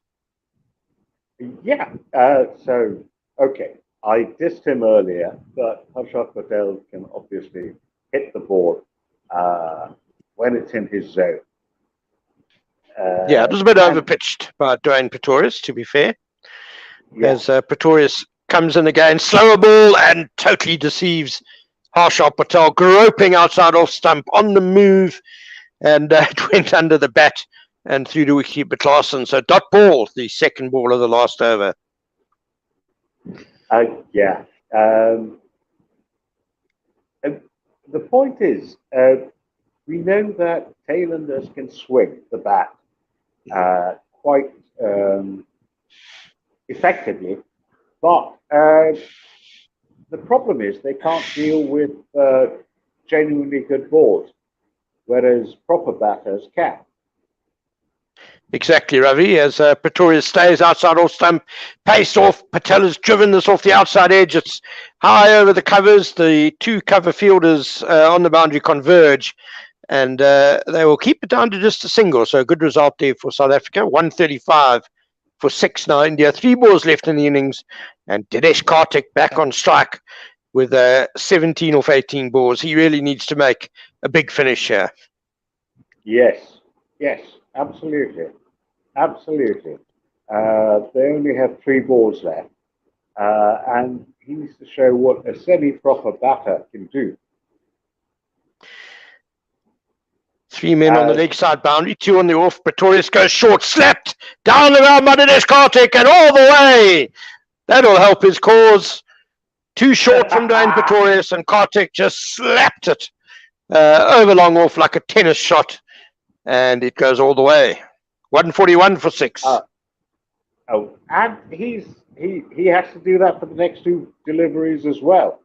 Yeah, so, okay. I dissed him earlier, but Harshal Patel can obviously hit the ball when it's in his zone. Yeah, it was a bit overpitched by Dwayne Pretorius, to be fair. Yeah. As Pretorius comes in again, slower ball, and totally deceives Harshal Patel, groping outside off stump, on the move, and it went under the bat and through to wicketkeeper Klaasen. So dot ball, the second ball of the last over. Yeah. The point is, we know that tailenders can swing the bat quite effectively, but the problem is they can't deal with genuinely good balls, whereas proper batters can. Exactly, Ravi, as Pretorius stays outside off stump, paced off. Patel has driven this off the outside edge. It's high over the covers. The two cover fielders on the boundary converge, and they will keep it down to just a single. So a good result there for South Africa. 135 for 6 now. India, 3 balls left in the innings, and Dinesh Kartik back on strike with 17 off 18 balls. He really needs to make a big finish here. Yes, absolutely. Absolutely. They only have 3 balls left. And he needs to show what a semi-proper batter can do. 3 men on the leg side boundary, 2 on the off. Pretorius goes short, slapped down the ground by Dinesh Kartik, and all the way. That'll help his cause. 2 short from Dwayne Pretorius, and Kartik just slapped it over long off like a tennis shot, and it goes all the way. 141 for 6. And he has to do that for the next 2 deliveries as well.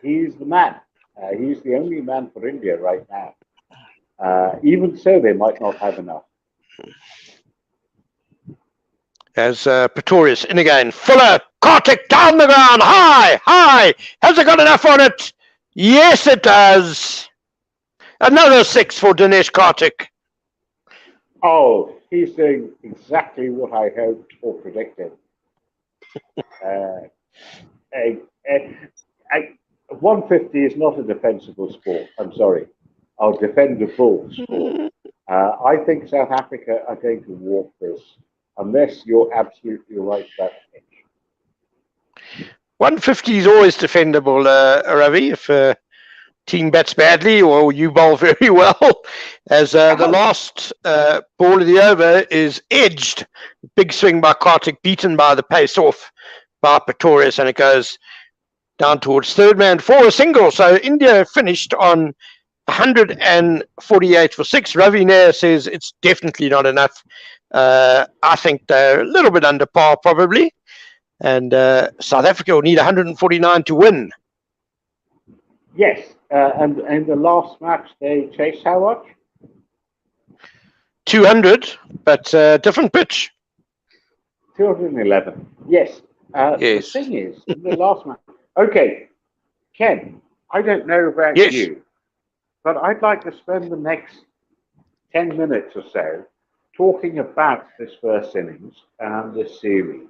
He's the man. He's the only man for India right now. Even so, they might not have enough. As Pretorius in again, Fuller, Kartik down the ground, high. Has it got enough on it? Yes, it does. Another 6 for Dinesh Kartik. Oh, he's doing exactly what I hoped or predicted. 150 is not a defensible sport. I'm sorry. I'll defend the full sport. I think South Africa are going to walk this, unless you're absolutely right about it. 150 is always defendable, Ravi. If team bats badly or you bowl very well, as the last ball of the over is edged. Big swing by Kartik, beaten by the pace off by Pretorius, and it goes down towards third man for a single. So India finished on 148 for 6. Ravi Nair says it's definitely not enough. I think they're a little bit under par probably, and South Africa will need 149 to win. Yes, and in the last match they chased how much? 200, but different pitch. 211. Yes. Yes. The thing is, in the last match. Okay, Ken, I don't know about you, but I'd like to spend the next 10 minutes or so talking about this first innings and this series.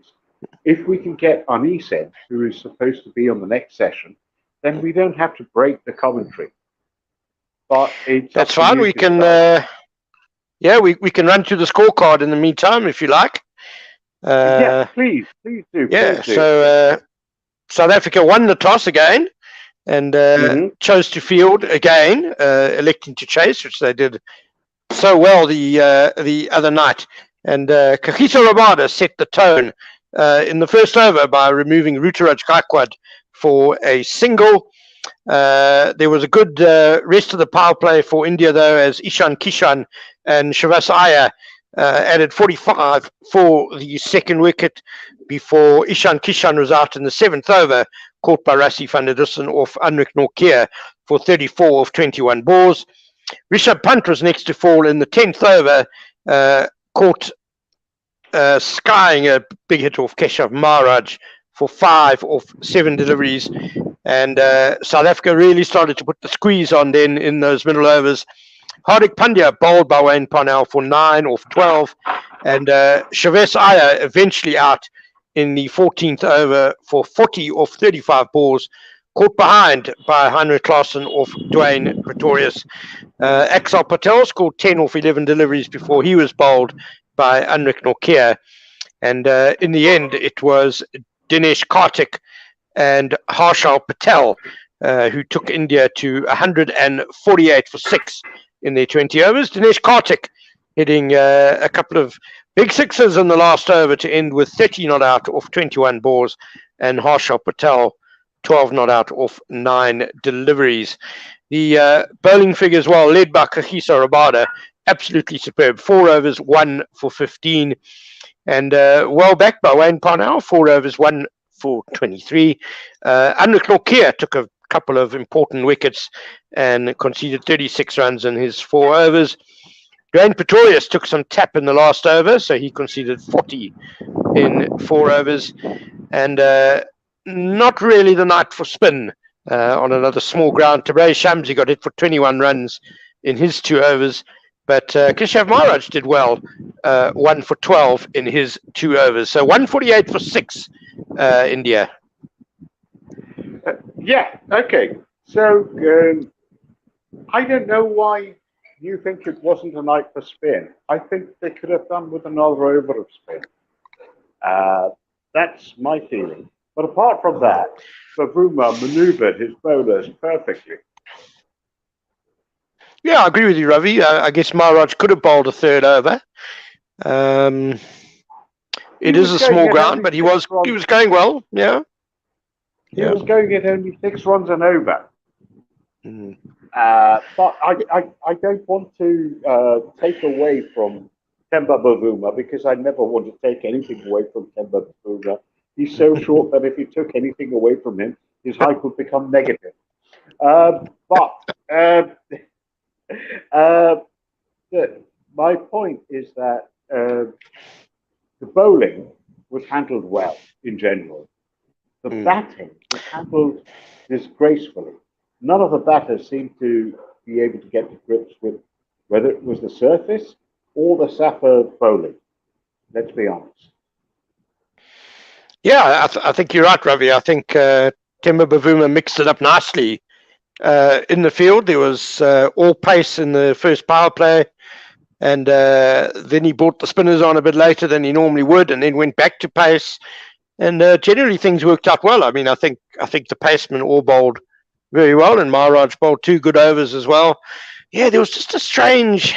If we can get Anise, who is supposed to be on the next session, then we don't have to break the commentary. But that's fine. We can, we can run through the scorecard in the meantime if you like. Yeah, please do. Yeah. Please do. So South Africa won the toss again and chose to field again, electing to chase, which they did so well the other night. And Kagiso Rabada set the tone in the first over by removing Ruturaj Gaikwad for a single. There was a good rest of the power play for India, though, as Ishan Kishan and Shavas Iyer added 45 for the second wicket before Ishan Kishan was out in the 7th over, caught by Rassie van der Dussen off Anrik Nortje for 34 of 21 balls. Rishabh Pant was next to fall in the 10th over, caught skying a big hit off Keshav Maharaj for 5 of 7 deliveries. And South Africa really started to put the squeeze on then in those middle overs. Hardik Pandya bowled by Wayne Parnell for 9 of 12. And Shavas Iyer eventually out in the 14th over for 40 of 35 balls, caught behind by Heinrich Klaassen off Dwayne Pretorius. Axel Patel scored 10 off 11 deliveries before he was bowled by Anrik Nortje. And in the end, it was Dinesh Karthik and Harshal Patel who took India to 148 for 6 in their 20 overs. Dinesh Karthik hitting a couple of big sixes in the last over to end with 30 not out off 21 balls, and Harshal Patel 12 not out off 9 deliveries. The bowling figures, well, led by Kagiso Rabada, absolutely superb. 4 overs, 1 for 15. And well backed by Wayne Parnell, 4 overs, 1 for 23. Anrik Nortje took a couple of important wickets and conceded 36 runs in his 4 overs. Dwayne Pretorius took some tap in the last over, so he conceded 40 in 4 overs. And not really the night for spin on another small ground. Tabrei Shamsi got hit for 21 runs in his 2 overs. But Keshav Maharaj did well, 1 for 12 in his 2 overs. So 148 for 6, India. Yeah, okay. So I don't know why you think it wasn't a night for spin. I think they could have done with another over of spin. That's my feeling. But apart from that, Bavuma manoeuvred his bowlers perfectly. Yeah, I agree with you, Ravi. I guess Maharaj could have bowled a 3rd over. It is a small ground, but he was going well. Yeah. He was going at only 6 runs and over. Mm. But I don't want to take away from Temba Bavuma, because I never want to take anything away from Temba Bavuma. He's so short that if you took anything away from him, his height would become negative. My point is that the bowling was handled well in general. The batting was handled disgracefully. None of the batters seemed to be able to get to grips with whether it was the surface or the Safa bowling. Let's be honest. Yeah, I think you're right, Ravi. I think Temba Bavuma mixed it up nicely in the field. There was all pace in the first power play, and then he brought the spinners on a bit later than he normally would, and then went back to pace. And generally things worked out well. I mean, I think the pacemen all bowled very well, and Maharaj bowled 2 good overs as well. Yeah, there was just a strange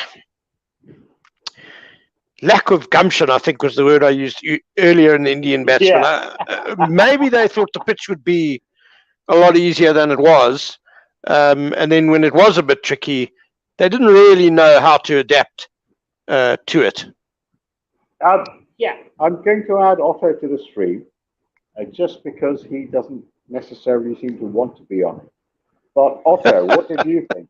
lack of gumption, I think was the word I used earlier in the Indian batsmen. Yeah. Maybe they thought the pitch would be a lot easier than it was. And then when it was a bit tricky, they didn't really know how to adapt to it. Yeah, I'm going to add Otto to the stream, just because he doesn't necessarily seem to want to be on it. But Otto, what did you think?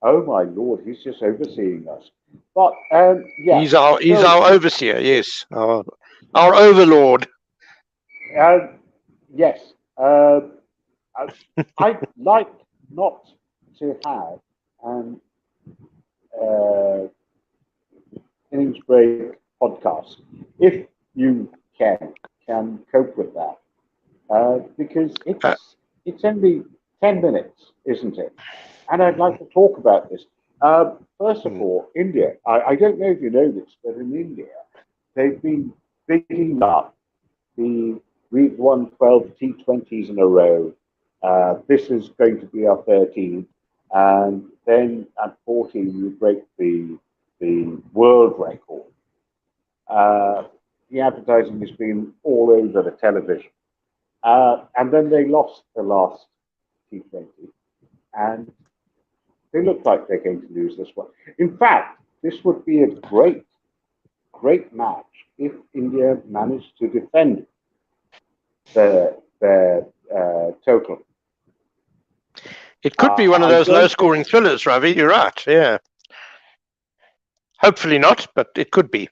Oh my lord, he's just overseeing us. But yeah, he's our overseer, yes, our overlord. Yes, I'd like not to have an innings break podcast if you can cope with that, because it's only 10 minutes, isn't it? And I'd like to talk about this. First of all, India. I don't know if you know this, but in India, they've been bigging up we've won 12 T20s in a row. This is going to be our 13th. And then at 14, we break the world record. The advertising has been all over the television. And then they lost the last T20. And they look like they're going to lose this one. In fact, this would be a great match if India managed to defend their total. It could be one of those low-scoring thrillers, Ravi. You're right, yeah. Hopefully not, but it could be.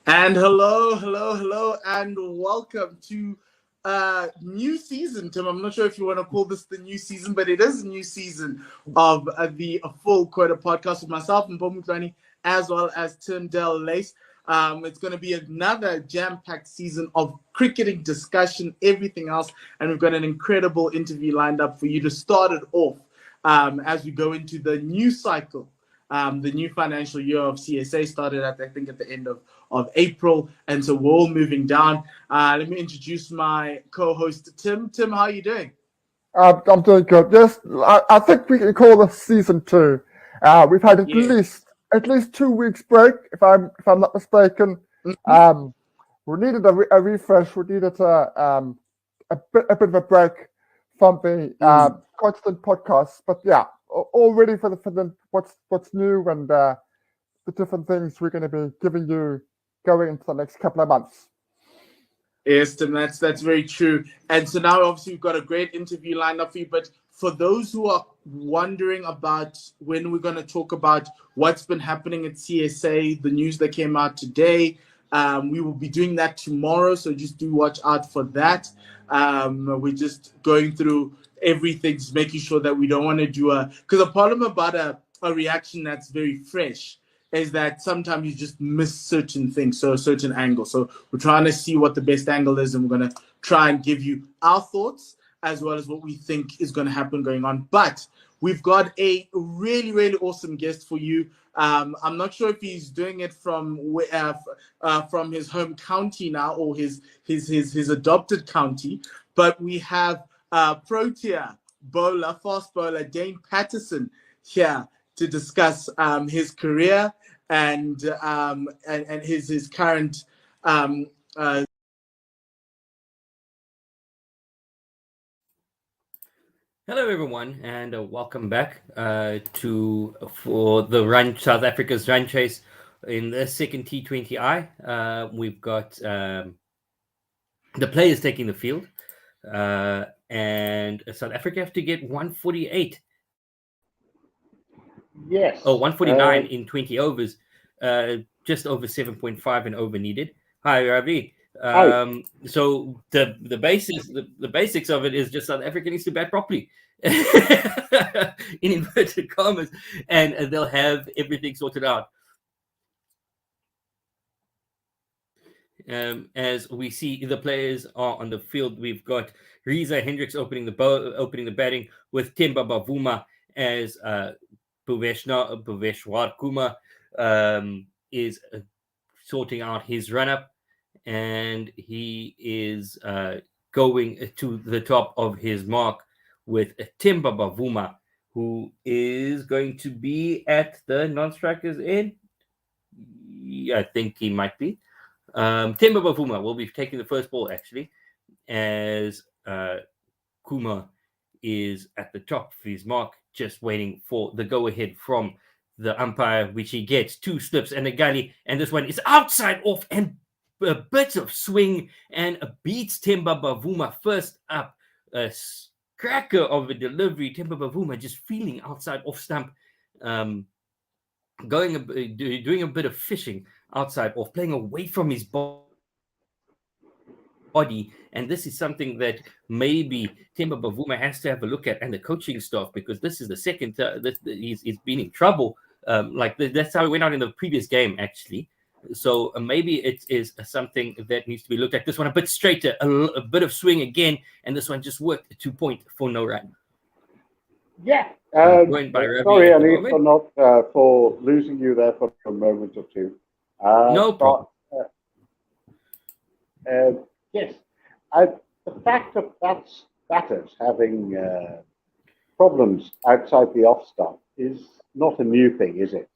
And hello, and welcome to new season, Tim. I'm not sure if you want to call this the new season, but it is a new season of the Full Quota podcast with myself and Bomutlani, as well as Tim Del Lace. It's going to be another jam-packed season of cricketing discussion, everything else, and we've got an incredible interview lined up for you to start it off as we go into the new cycle. The new financial year of CSA started at, I think, at the end of April, and so we're all moving down. Let me introduce my co-host, Tim. Tim, how are you doing? I'm doing good. Yes, I think we can call this season 2. We've had at least 2 weeks break, if I'm not mistaken. Mm-hmm. We needed a refresh. We needed a bit of a break from the constant podcasts. But yeah, all ready for the what's new and the different things we're going to be giving you going into the next couple of months. Yes, Tim, that's very true. And so now, obviously, we've got a great interview lined up for you. But for those who are wondering about when we're going to talk about what's been happening at CSA, the news that came out today, We will be doing that tomorrow, so just do watch out for that. We're just going through everything, just making sure that we don't want to do because the problem about a reaction that's very fresh is that sometimes you just miss certain things, so a certain angle. So we're trying to see what the best angle is, and we're going to try and give you our thoughts as well as what we think is going to happen going on. But we've got a really, really awesome guest for you. I'm not sure if he's doing it from his home county now or his adopted county, but we have Protea bowler, fast bowler Dane Patterson here to discuss his career and his current Hello, everyone, and welcome back for the South Africa's run chase in the second T20I. We've got the players taking the field, and South Africa have to get 148. Yes. 149 in 20 overs, just over 7.5 an over needed. Hi, Ravi. So the basics of it is just South Africa needs to bat properly in inverted commas, and they'll have everything sorted out. As we see the players are on the field, we've got Riza Hendricks opening the batting with Themba Bavuma as Bhuveshwar Kumar is sorting out his run-up, and he is going to the top of his mark with Themba Bavuma, who is going to be at the non-strikers end. I think he might be. Themba Bavuma will be taking the first ball, actually, as Kumar is at the top of his mark, just waiting for the go-ahead from the umpire, which he gets 2 slips and a gully, and this one is outside off and a bit of swing and beats Themba Bavuma first up. A cracker of a delivery. Themba Bavuma just feeling outside off stump, doing a bit of fishing outside off, playing away from his body. And this is something that maybe Themba Bavuma has to have a look at, and the coaching staff, because this is the second he's been in trouble. That's how it went out in the previous game, actually. So maybe it is something that needs to be looked at. This one a bit straighter, a bit of swing again, and this one just worked 2 point for no run. Yeah. Sorry, Ali, for losing you there for a moment or two. No problem. Yes, the fact of batters having problems outside the off stump is not a new thing, is it?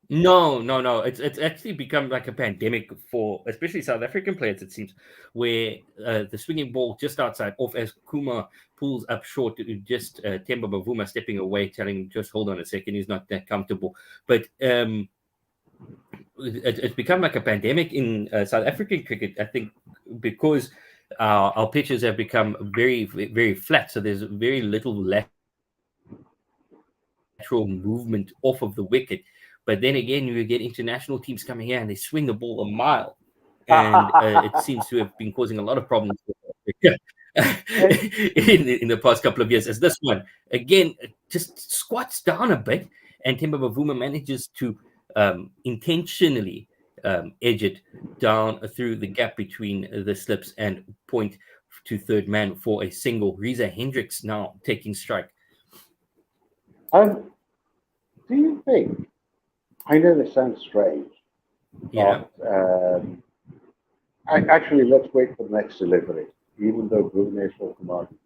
No. It's actually become like a pandemic for especially South African players, it seems, where the swinging ball just outside off as Kumar pulls up short, just Themba Bavuma stepping away, telling him, just hold on a second, he's not that comfortable. But it's become like a pandemic in South African cricket, I think, because our pitches have become very, very flat. So there's very little lateral movement off of the wicket. But then again, you get international teams coming here and they swing the ball a mile. And it seems to have been causing a lot of problems in the past couple of years. As this one, again, just squats down a bit, and Themba Bavuma manages to intentionally edge it down through the gap between the slips and point to third man for a single. Riza Hendricks now taking strike. Do you think, I know this sounds strange, but actually, let's wait for the next delivery, even though Bhuveshwar Kumar is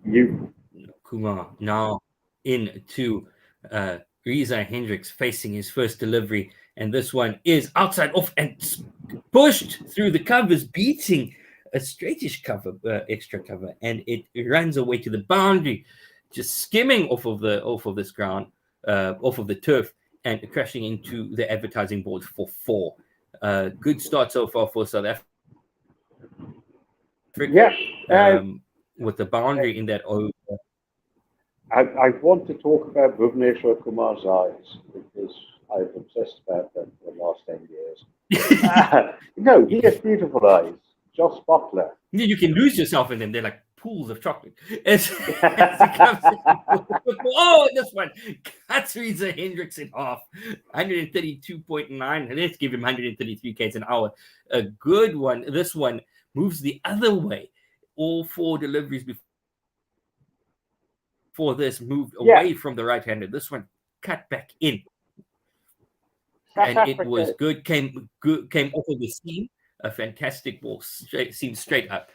bowling. Kumar now into Riza Hendricks facing his first delivery, and this one is outside off and pushed through the covers, beating a straightish cover, extra cover, and it runs away to the boundary, just skimming off of this ground, off of the turf, and crashing into the advertising board for 4. Good start so far for South Africa. Yeah. With the boundary in that over. I want to talk about Bhuvneshwar Kumar's eyes because I've obsessed about them for the last 10 years. No, he has beautiful eyes. Joss Butler. You can lose yourself in them. They're like pools of chocolate. As he comes in. This one cuts Reza Hendricks in half. 132.9. Let's give him 133 k's an hour. A good one. This one moves the other way. All 4 deliveries before this moved away from the right-hander. This one cut back in. South It was good. Came off of the seam. A fantastic ball, seemed straight up.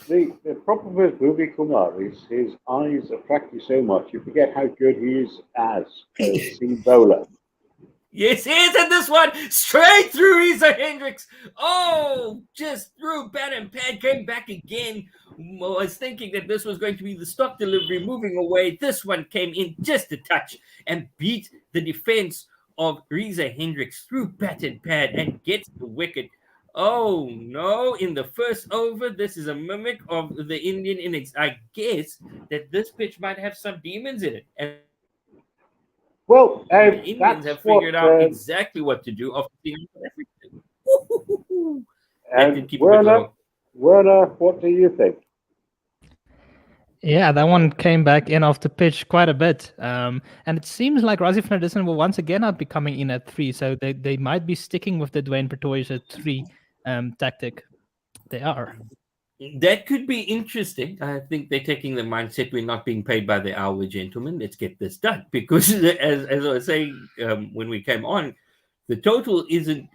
The problem with Bhuvi Kumar is his eyes attract you so much, you forget how good he is as a seam bowler. Yes, he is, and this one straight through Reza Hendricks. Just through bat and pad, came back again. I was thinking that this was going to be the stock delivery, moving away. This one came in just a touch and beat the defense of Reza Hendricks through bat and pad and gets the wicket. Oh no, in the first over, this is a mimic of the Indian innings. I guess that this pitch might have some demons in it. And well, the Indians have figured out exactly what to do after seeing everything. Werner, what do you think? Yeah, that one came back in off the pitch quite a bit. And it seems like Rassie van der Dussen will once again not be coming in at 3. So they might be sticking with the Dwayne Pretorius at 3 tactic. They are. That could be interesting. I think they're taking the mindset we're not being paid by the hour, gentlemen. Let's get this done. Because as I was saying when we came on, the total isn't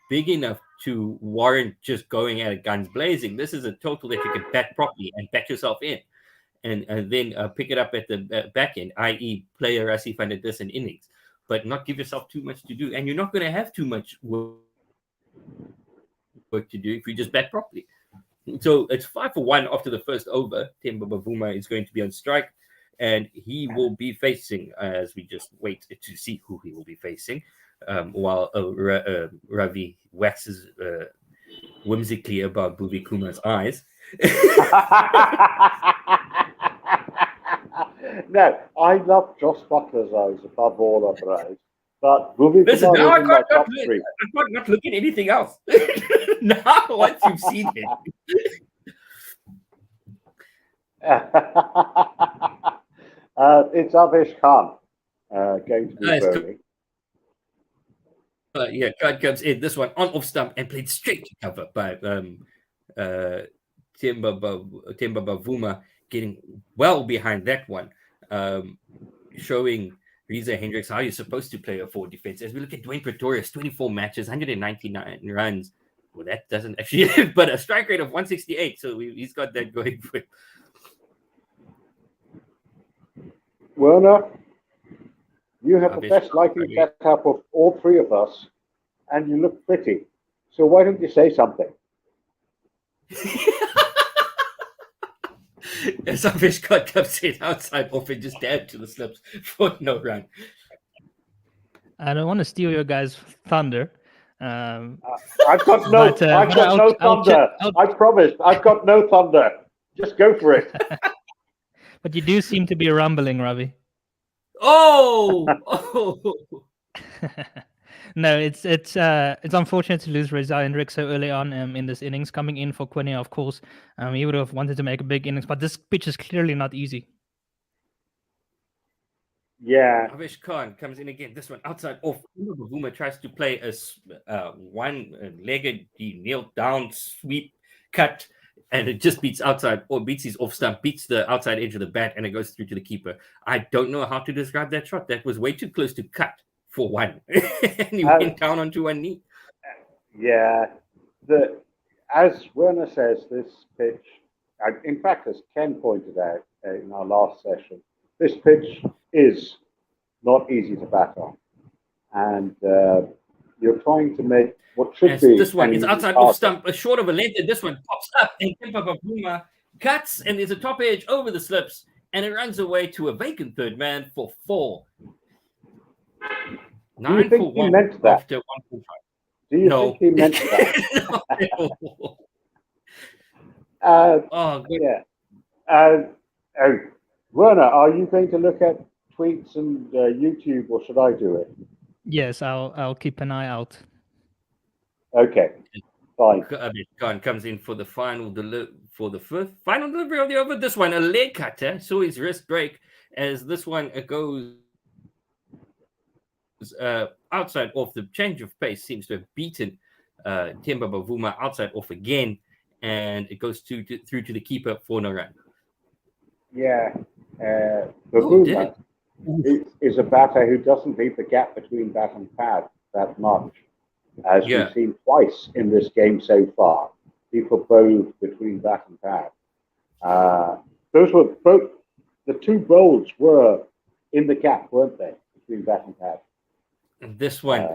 big enough to warrant just going at it guns blazing. This is a total that you can bat properly and bat yourself in. And then pick it up at the back end, i.e. play a Rassie van der Dussen innings, but not give yourself too much to do. And you're not going to have too much work to do if you just bat properly. So it's 5 for 1 after the first over. Themba Bavuma is going to be on strike, and he will be facing, as we just wait to see who he will be facing, while Ravi waxes whimsically about Bhuvi Kumar's eyes. No, I love Joss Butler's eyes above all other eyes. But Bhuvi Listen, Kumar now is in my top 3. I can't not look at anything else. Now, once you've seen it. It's Avesh Khan going to be bowling. Khan comes in. This one on off stump and played straight to cover by Themba Bavuma, getting well behind that one, showing Reza Hendricks how you're supposed to play a forward defense. As we look at Dwayne Pretorius, 24 matches, 199 runs. Well, that doesn't actually, but a strike rate of 168. So he's got that going for him. Werner, you have the best liking setup of all 3 of us, and you look pretty. So why don't you say something? Savish Khan comes in outside off and just dabbed to the slips for no run. I don't want to steal your guys' thunder. I've got no thunder. I promised. I've got no thunder. Just go for it. But you do seem to be rumbling, Ravi. Oh! No, it's unfortunate to lose Reza Hendricks so early on in this innings. Coming in for Quinny, of course, he would have wanted to make a big innings, but this pitch is clearly not easy. Yeah. Avesh Khan comes in again. This one outside off. Bavuma tries to play a one-legged, kneel down sweep cut, and it just beats outside or beats his off stump, beats the outside edge of the bat, and it goes through to the keeper. I don't know how to describe that shot. That was way too close to cut for one. And he went down onto one knee. Yeah. As Werner says, this pitch, in fact, as Ken pointed out in our last session, this pitch is not easy to bat on. And you're trying to make what should be. This one is outside off stump, short of a length, and this one pops up, and Themba Bavuma cuts, and there's a top edge over the slips, and it runs away to a vacant third man for 4. 9 for 1 meant that? After 1.5. Do you think he meant that? Oh, good. Yeah. Werner, are you going to look at tweets and YouTube, or should I do it? Yes, I'll keep an eye out. Okay, fine. Khan comes in for the final final delivery of the over. This one, a leg cutter, saw his wrist break as this one goes outside off. The change of pace seems to have beaten Themba Bavuma outside off again, and it goes through to the keeper for no run. Yeah, Bavuma is a batter who doesn't leave the gap between bat and pad that much, as we've seen twice in this game so far. People bowled between bat and pad. Those were both, the two bowls were in the gap, weren't they, between bat and pad? This one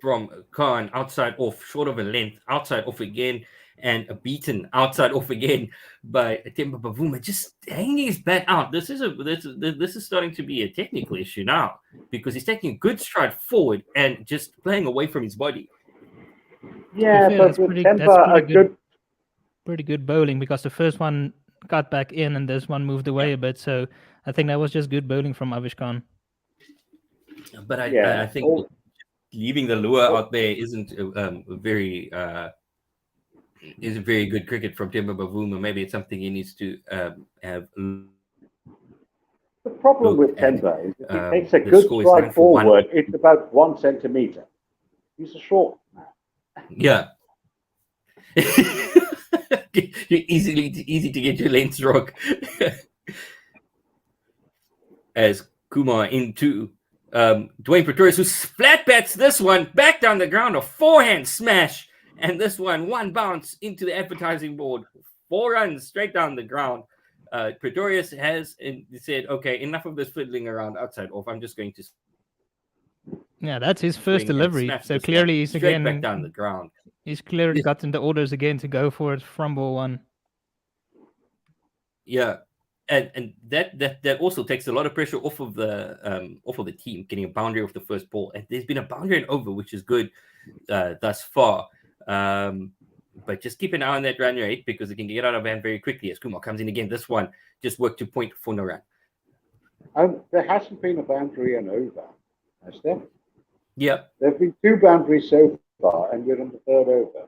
from Khan, outside off, short of a length, outside off again, and a beaten outside off again by Themba Bavuma, just hanging his bat out. This is starting to be a technical issue now, because he's taking a good stride forward and just playing away from his body. Yeah, but with Themba, pretty good bowling, because the first one got back in and this one moved away a bit. So I think that was just good bowling from Avish Khan. But I think leaving the lure out there isn't very good cricket from Themba Bavuma. Maybe it's something he needs to have. The problem with Themba is if he takes a good stride forward, it's about 1 centimeter. He's a short man. Yeah. Easy to get your lengths wrong. As Kumar into Dwayne Pretorius, who flat bats this one back down the ground, a forehand smash, and this one bounce into the advertising board, 4 runs straight down the ground. Pretorius has said, okay, enough of this fiddling around outside off. I'm just going to. Yeah, that's his first delivery. So clearly he's straight again back down the ground. He's clearly gotten the orders again to go for it from ball 1. Yeah. And that also takes a lot of pressure off of the team, getting a boundary off the first ball. And there's been a boundary and over, which is good thus far. But just keep an eye on that run rate, because it can get out of hand very quickly as Kumar comes in again. This one just worked to point for no run. There hasn't been a boundary and over, has there? Yeah. There have been 2 boundaries so far, and we're on the 3rd over.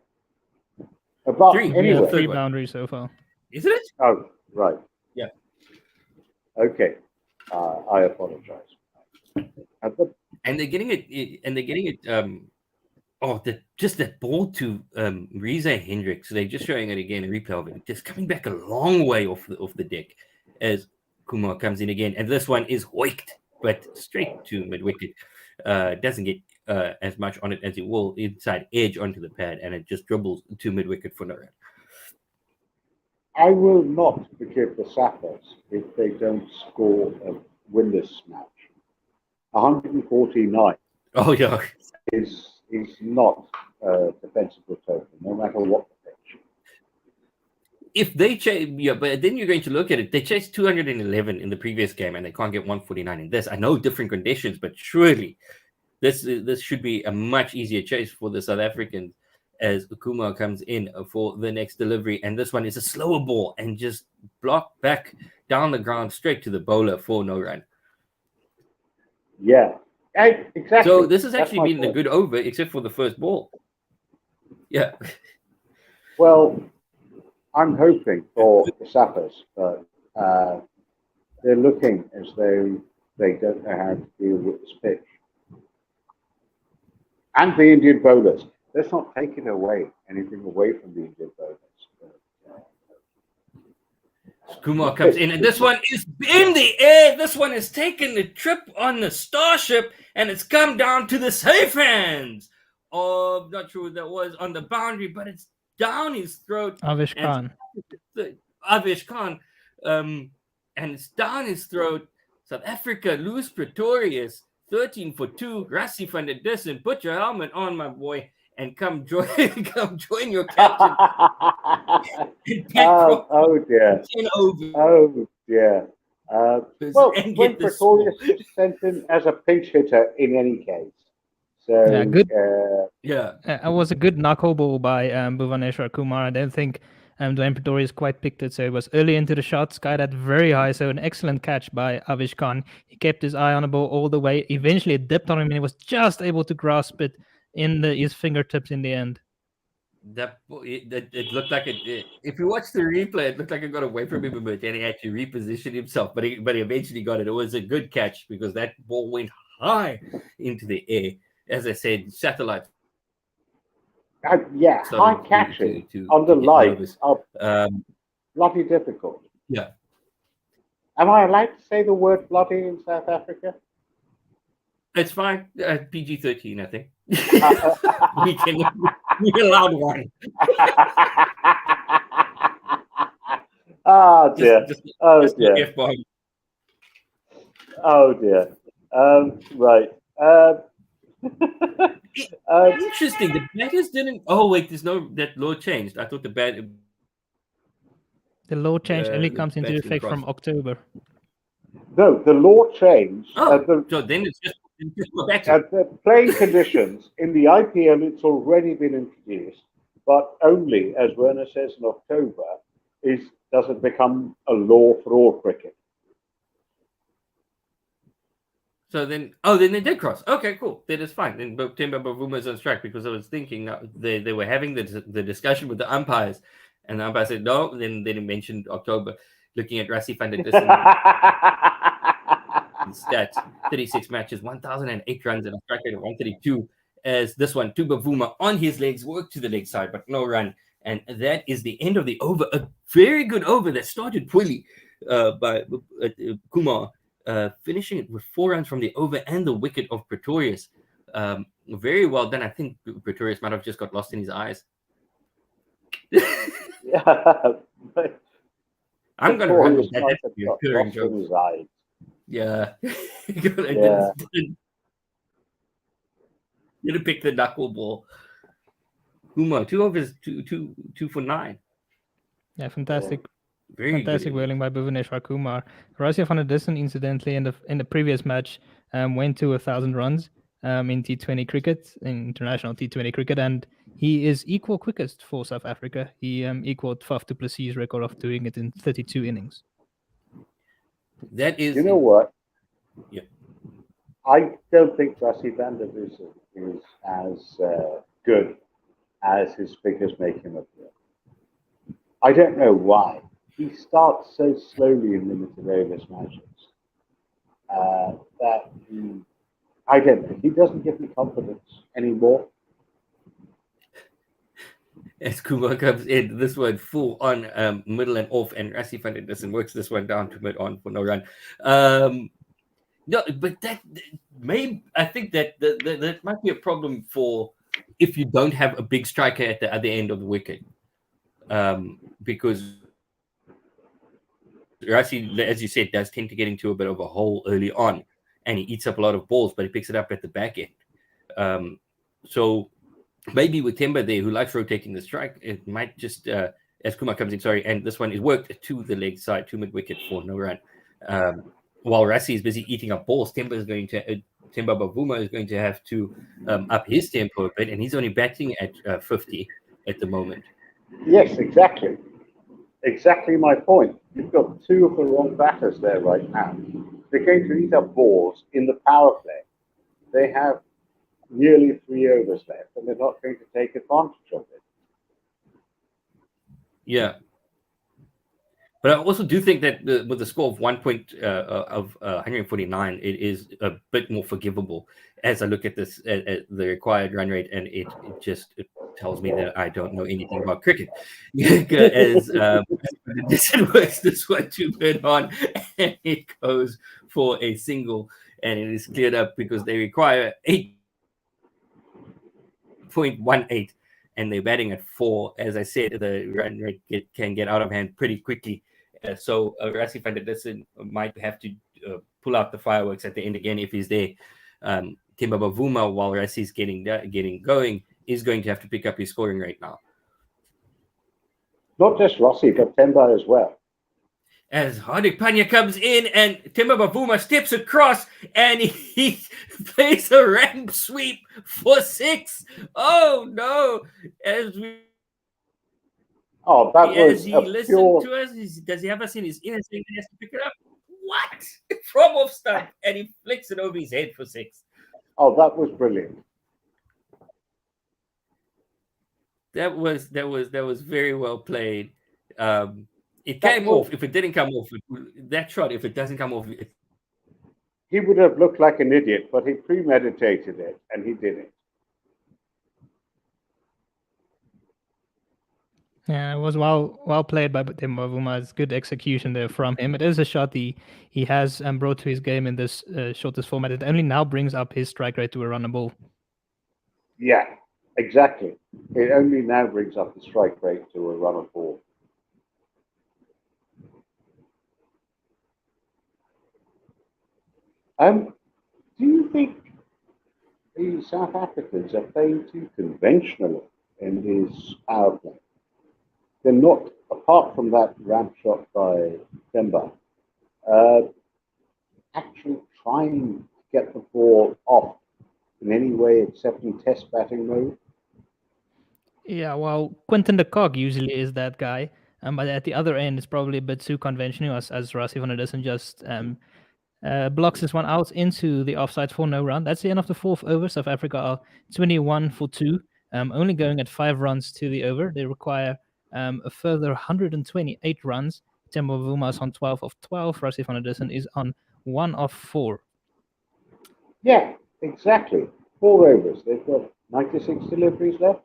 But 3. Anyway, yeah, 3 boundaries so far. Isn't it? Oh, right. Yeah. Okay. I apologize. And they're getting it. Just that ball to Riza Hendricks. They're just showing it again, a replay of it. Just coming back a long way off the deck as Kumar comes in again. And this one is hoiked, but straight to mid-wicket. Doesn't get as much on it as it will inside edge onto the pad, and it just dribbles to mid-wicket for no run. I will not forgive the Sappers if they don't win this match. 149. Oh yeah, is not a defensible total, no matter what the pitch. If they chase, but then you're going to look at it. They chased 211 in the previous game, and they can't get 149 in this. I know different conditions, but surely this should be a much easier chase for the South Africans. As Kumar comes in for the next delivery, and this one is a slower ball and just blocked back down the ground straight to the bowler for no run. Yeah, exactly. So this has actually been a good over, except for the first ball. Yeah. Well, I'm hoping for the Sappers, but they're looking as though they don't know how to deal with this pitch. And the Indian bowlers. Let's not take anything away from the Indian bowlers. Kumar comes in, and this one is in the air. This one has taken the trip on the Starship, and it's come down to the safe hands of, not sure what that was, on the boundary, but it's down his throat. Avish Khan. And it's down his throat. South Africa lose Pretorius, 13 for 2. Rassie van der Dussen, put your helmet on, my boy, and come join your captain. Oh dear. Oh dear. Well, when Pretorius was sent in as a pinch hitter in any case. So yeah, good. Yeah. It was a good knuckle ball by Bhuvaneshwar Kumar. I don't think Dwayne Pretorius quite picked it, so it was early into the shot, skied at very high, so an excellent catch by Avish Khan. He kept his eye on the ball all the way. Eventually it dipped on him and he was just able to grasp it in his fingertips in the end. It looked like it. If you watch the replay, it looked like it got away from him a bit, and he had to reposition himself. But he eventually got it. It was a good catch because that ball went high into the air. As I said, satellite. High catching on the lights are bloody difficult. Yeah. Am I allowed to say the word bloody in South Africa? It's fine. PG-13, I think. We allowed one. Oh dear. Oh dear. Oh dear. Right. Interesting. The batters didn't. Oh wait, that law changed. I thought the law change only comes into effect from October. No, the law changed. So then it's just the playing conditions in the IPL. It's already been introduced, but only, as Werner says, in October, does it become a law for all cricket. So then they did cross. Okay, cool. Then it's fine. Then Temba Bavuma is on strike because I was thinking that they were having the discussion with the umpires, and the umpire said no. Then they mentioned October. Looking at Rassie van der Dussen stats: 36 matches, 1,008 runs, and a strike rate of 132. As this one, Tubavuma on his legs, worked to the leg side, but no run. And that is the end of the over. A very good over that started poorly by Kumar. Finishing it with 4 runs from the over and the wicket of Pretorius. Very well done. I think Pretorius might have just got lost in his eyes. I'm going to run with that. Yeah. Gonna pick the knuckleball. Kumar, 2 overs, 2 for 9. Yeah, fantastic. Fantastic bowling by Bhuvaneshwar Kumar. Rassie van der Dussen, incidentally, in the previous match, went to 1,000 runs in T20 cricket, in international T20 cricket, and he is equal quickest for South Africa. He equaled Faf du Plessis' record of doing it in 32 innings. That is. You know what? Yeah. I don't think Rassie van der Dussen is as good as his figures make him appear. I don't know why. He starts so slowly in limited overs matches that I don't know. He doesn't give me confidence anymore. As Kumar comes in, this one full on middle and off, and Rassie van der Dussen works this one down to mid on for no run. No, but I think that might be a problem for if you don't have a big striker at the other end of the wicket, because Rassie, as you said, does tend to get into a bit of a hole early on, and he eats up a lot of balls, but he picks it up at the back end. So maybe with Temba there, who likes rotating the strike, it might just, as Kumar comes in, and this one is worked to the leg side, to mid-wicket for no run. While Rassie is busy eating up balls, Temba Bavuma is going to have to up his tempo a bit, and he's only batting at 50 at the moment. Yes, exactly. Exactly my point. You've got 2 of the wrong batters there right now. They're going to eat up balls in the power play. They have nearly 3 overs left, and they're not going to take advantage of it. Yeah. But I also do think that with the score of 149, it is a bit more forgivable as I look at this, at the required run rate, and it tells me that I don't know anything about cricket. As it works this one to mid on, and it goes for a single, and it is cleared up because they require 8.18. And they're batting at 4. As I said, the run rate can get out of hand pretty quickly. So Rassie van der Dussen might have to pull out the fireworks at the end again if he's there. Temba Bavuma, while Rassie's getting going, is going to have to pick up his scoring rate now. Not just Rassie, but Temba as well. As Hardik Pandya comes in and Temba Bavuma steps across and he plays a ramp sweep for 6. Oh no! Oh, that Has was he a listened pure. to us? Does he have us in his ear saying he has to pick it up? What? From off stump, and he flicks it over his head for 6. Oh, that was brilliant. That was very well played. It That came was- off. If it didn't come off, that shot, if it doesn't come off, He would have looked like an idiot, but he premeditated it and he did it. Yeah, it was well played by Temba Bavuma. It's good execution there from him. It is a shot he has brought to his game in this shortest format. It only now brings up his strike rate to a runner ball. Yeah, exactly. It only now brings up the strike rate to a run of 4. Do you think the South Africans are playing too conventionally in his power play? They're not, apart from that ramp shot by Themba, actually trying to get the ball off in any way except in test batting mode. Yeah, well, Quinton de Kock usually is that guy, but at the other end, it's probably a bit too conventional as Rassie van der Dussen just blocks this one out into the offside for no run. That's the end of the 4th over. South Africa are 21 for 2, only going at 5 runs to the over. They require a further 128 runs. Temba Bavuma is on 12 of 12. Rassie van der Dussen is on 1 of 4. Yeah, exactly. 4 overs. They've got 96 deliveries left.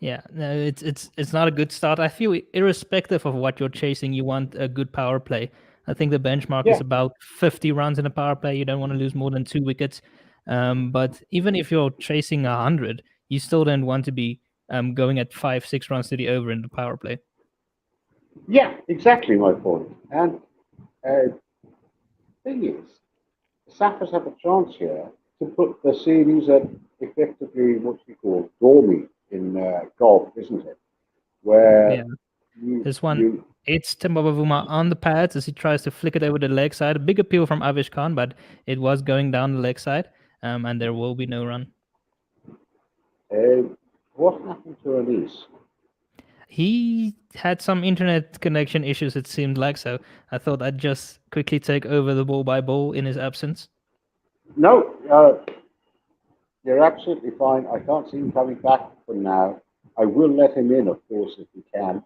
Yeah, no, it's not a good start. I feel irrespective of what you're chasing, you want a good power play. I think the benchmark is Yeah. about 50 runs in a power play. You don't want to lose more than 2 wickets. But even if you're chasing 100, you still don't want to be going at 5-6 runs to the over in the power play. Yeah, exactly my point. And thing is, the Saffers have a chance here to put the series at effectively what we call dormy in golf, isn't it? Where Yeah. This one, it's Temba Bavuma on the pads as he tries to flick it over the leg side. A big appeal from Avish Khan, but it was going down the leg side, and there will be no run. what happened to Elise? He had some internet connection issues, it seemed like, so I thought I'd just quickly take over the ball by ball in his absence. No, you're absolutely fine. I can't see him coming back for now. I will let him in, of course, if we can.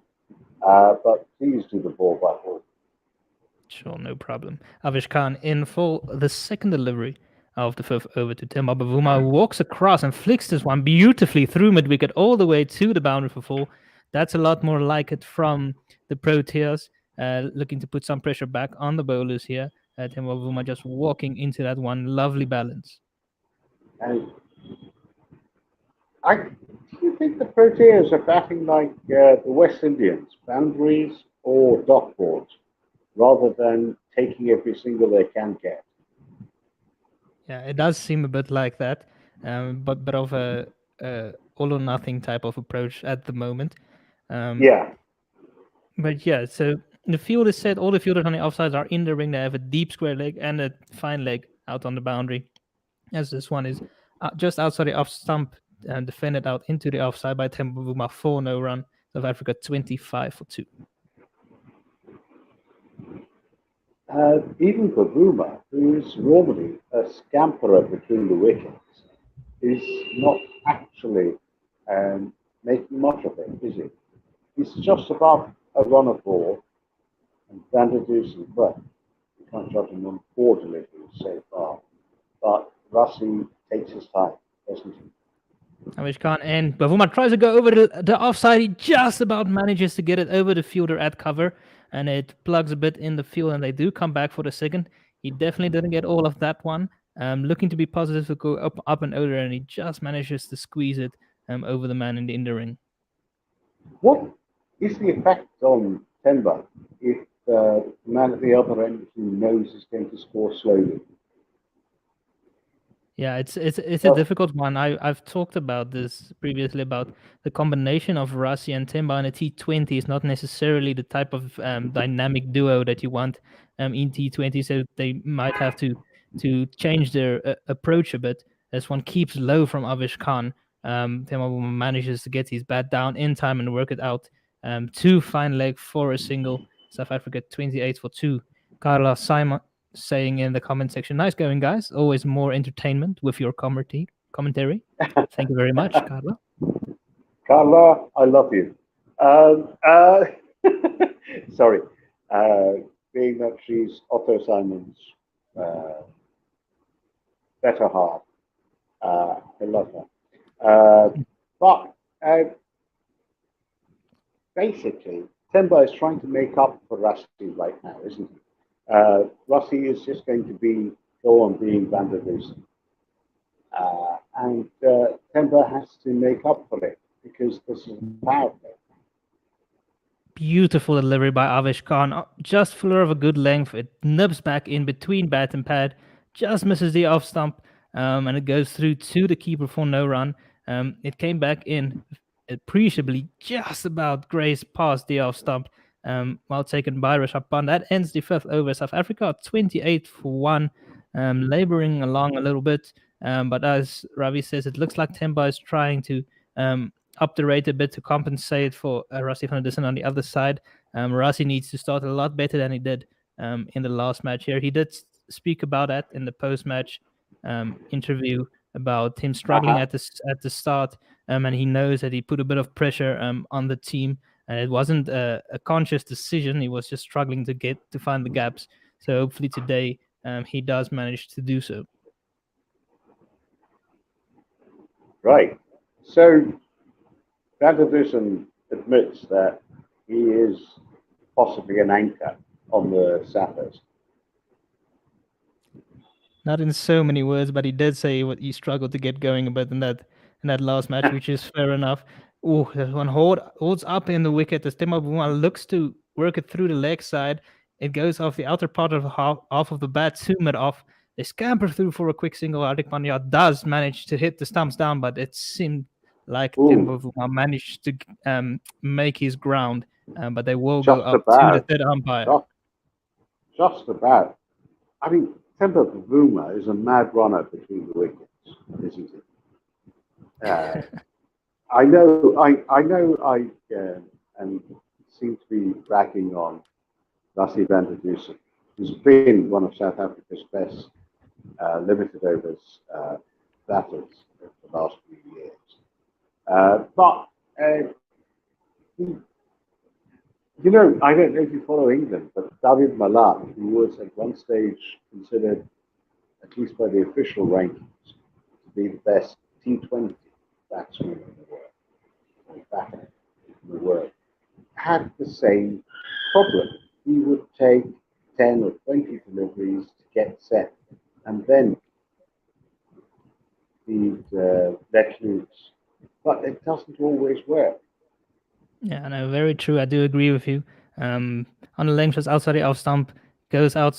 But please do the ball by ball. Sure, no problem. Avish Khan in for the second delivery of the 5th over to Temba Bavuma, who walks across and flicks this one beautifully through mid-wicket all the way to the boundary for 4. That's a lot more like it from the Proteas, looking to put some pressure back on the bowlers here. Temba Bavuma just walking into that one. Lovely balance. And do you think the Proteas are batting like the West Indians, boundaries or dot balls, rather than taking every single they can get? Yeah, it does seem a bit like that, but of a all or nothing type of approach at the moment. Yeah. But yeah, so the field is set. All the fielders on the offsides are in the ring. They have a deep square leg and a fine leg out on the boundary. As this one is just outside the off stump and defended out into the offside by Temba Bavuma for no run. South Africa 25 for 2. Even Bavuma, who is normally a scamperer between the wickets, is not actually making much of it, is he? He's just about a run of ball, and Van der Dussen, well, you can't judge him on 4 deliveries so far, but Rassie takes his time, doesn't he? Avish Khan and Bavuma tries to go over the offside. He just about manages to get it over the fielder at cover, and it plugs a bit in the field, and they do come back for the second. He definitely didn't get all of that one. Looking to be positive to go up and over, and he just manages to squeeze it over the man in the ring. What is the effect on Themba if the man at the other end who knows is going to score slowly? Yeah, it's a difficult one. I've talked about this previously about the combination of Rassie and Themba in a T20 is not necessarily the type of dynamic duo that you want in T20. So they might have to change their approach a bit. As one keeps low from Avish Khan, Temba manages to get his bat down in time and work it out. 2 fine leg for a single. South Africa 28 for 2. Carla Simon saying in the comment section, nice going, guys. Always more entertainment with your commentary. Thank you very much, Carla. Carla, I love you. Sorry. Being that she's Otto Simon's better half, I love her. But basically, Temba is trying to make up for Rassie right now, isn't he? Rassie is just going to go on being Van der Dussen. And Temba has to make up for it because this is power play. Beautiful delivery by Avish Khan. Just fuller of a good length. It nibs back in between bat and pad. Just misses the off stump. And it goes through to the keeper for no run. It came back in appreciably just about grazed past the off stump. Well taken by Rishabh Pant. That ends the 5th over. South Africa 28 for 1. Laboring along a little bit. But as Ravi says, it looks like Temba is trying to up the rate a bit to compensate for Rassie van der Dussen on the other side. Rassie needs to start a lot better than he did in the last match here. He did speak about that in the post-match interview about him struggling at the start, and he knows that he put a bit of pressure on the team, and it wasn't a conscious decision. He was just struggling to find the gaps. So hopefully today he does manage to do so. Right. So Van der Dussen admits that he is possibly an anchor on the Sappers. Not in so many words, but he did say what he struggled to get going a bit in that last match, which is fair enough. Oh, that one holds up in the wicket as Temba Bavuma looks to work it through the leg side. It goes off the outer part of half of the bat to mid-off. They scamper through for a quick single. Hardik Pandya does manage to hit the stumps down, but it seemed like Temba Bavuma managed to make his ground. But they will go up to the third umpire. Just about. I mean, Temba Bavuma is a mad runner between the wickets, isn't he? I know I seem to be bragging on Rassie van der Dussen, who's been one of South Africa's best limited overs batters of the last few years. But you know, I don't know if you follow England, but David Miller, who was at one stage considered, at least by the official rankings, to be the best T20 batsman in the world, or batter in the world, had the same problem. He would take 10 or 20 deliveries to get set, and then he'd let loose. But it doesn't always work. Yeah, no, very true. I do agree with you. On the length just outside the off stump, goes out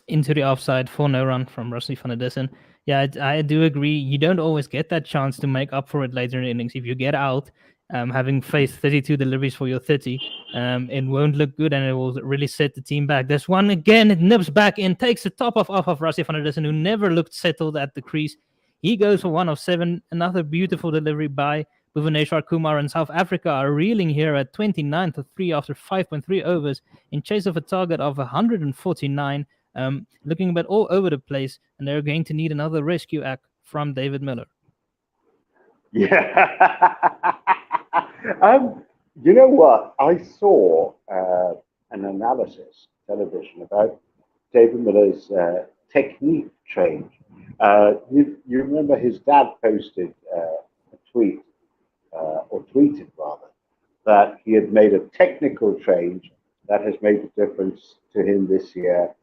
into the offside for no run from Rassie van der Dussen. Yeah, I do agree. You don't always get that chance to make up for it later in the innings. If you get out, having faced 32 deliveries for your 30, it won't look good and it will really set the team back. There's one again, it nips back in, takes the top off of Rassie van der Dussen, who never looked settled at the crease. He goes for 1 of 7. Another beautiful delivery by Bhuvaneshwar Kumar, and South Africa are reeling here at 29 to 3 after 5.3 overs in chase of a target of 149. Looking a bit all over the place, and they're going to need another rescue act from David Miller. Yeah. You know what? I saw an analysis television about David Miller's technique change. You remember his dad posted a tweet, or tweeted rather, that he had made a technical change that has made a difference to him this year.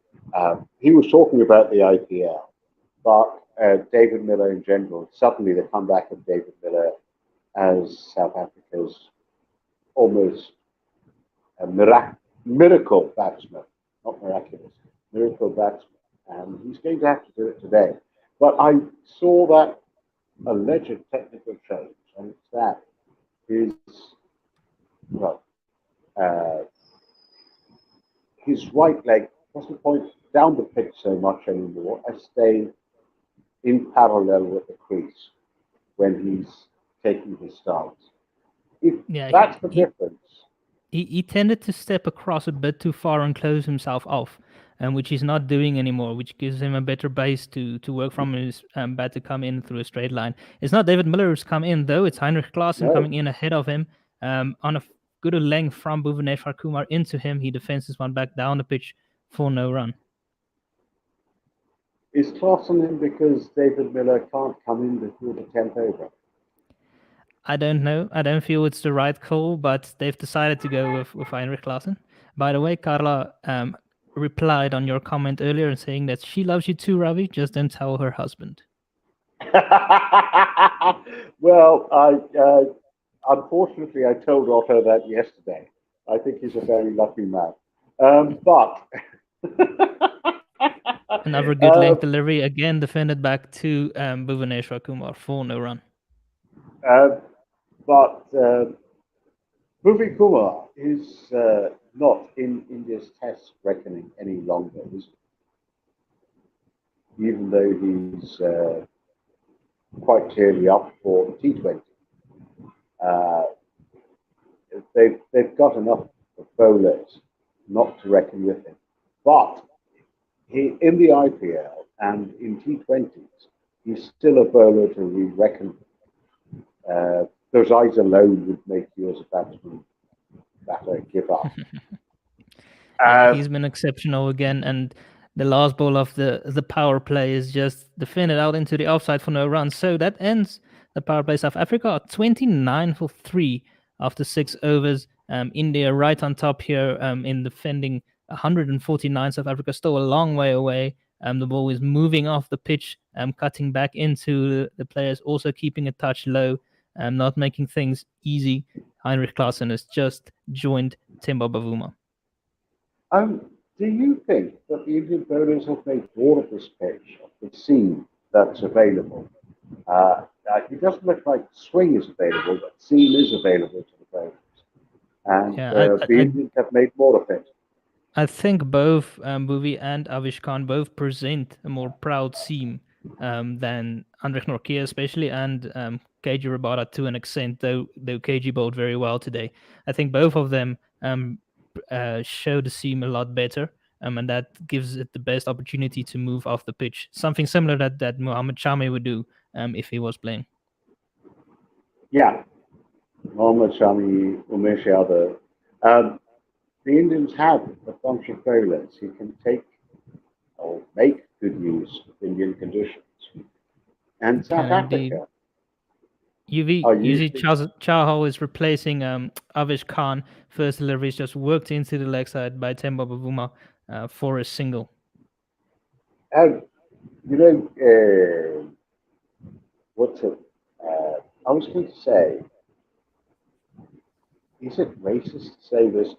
He was talking about the IPL, but David Miller in general, suddenly the comeback of David Miller as South Africa's almost a miracle batsman, not miraculous, miracle batsman. And he's going to have to do it today. But I saw that alleged technical change, and it's that his right leg doesn't point down the pitch so much anymore as staying in parallel with the crease. when he's taking his stance. If Yeah, that's the difference. He tended to step across a bit too far and close himself off, which he's not doing anymore, which gives him a better base to work from his bat to come in through a straight line. It's not David Miller who's come in, though. It's Heinrich Klaassen No. coming in ahead of him on a good length from Bhuvaneshwar Kumar into him. He defends this one back down the pitch for no run. Is Klaassen in because David Miller can't come in before the 10th over? I don't know. I don't feel it's the right call, but they've decided to go with Heinrich Klaassen. By the way, Carla replied on your comment earlier saying that she loves you too, Ravi. Just don't tell her husband. Well, unfortunately, I told Otto that yesterday. I think he's a very lucky man. But another good length delivery, again defended back to Bhuvaneshwar Kumar for no run. But Bhuvi Kumar is not in India's test reckoning any longer, is he? Even though he's quite clearly up for T20. They've got enough bowlers not to reckon with him. But in the IPL and in T20s, he's still a bowler to be reckoned with. Those eyes alone would make you as a batsman give up. He's been exceptional again, and the last ball of the power play is just defended out into the offside for no run. So that ends the power play. South Africa are 29 for 3 after 6 overs. India right on top here in defending 149. South Africa still a long way away. The ball is moving off the pitch, cutting back into the players, also keeping a touch low, not making things easy. Heinrich Klaassen has just joined Temba Bavuma. Do you think that the Indian bowlers have made more of this pitch, of the seam that's available? It doesn't look like swing is available, but seam is available to the bowlers. And the Indians have made more of it. I think both Bhuvi and Avish Khan both present a more proud seam than Andrich Nortje especially, and KG Rabada to an extent, though KG bowled very well today. I think both of them show the seam a lot better, and that gives it the best opportunity to move off the pitch. Something similar that Mohammad Shami would do if he was playing. Yeah, Mohammad Shami, Umesh Yadav. The Indians have a bunch of bowlers who can take or make good use of Indian conditions. And South Africa. Usually Chahal is replacing Avish Khan. First delivery is just worked into the leg side by Temba Bavuma for a single. I was going to say, is it racist to say this?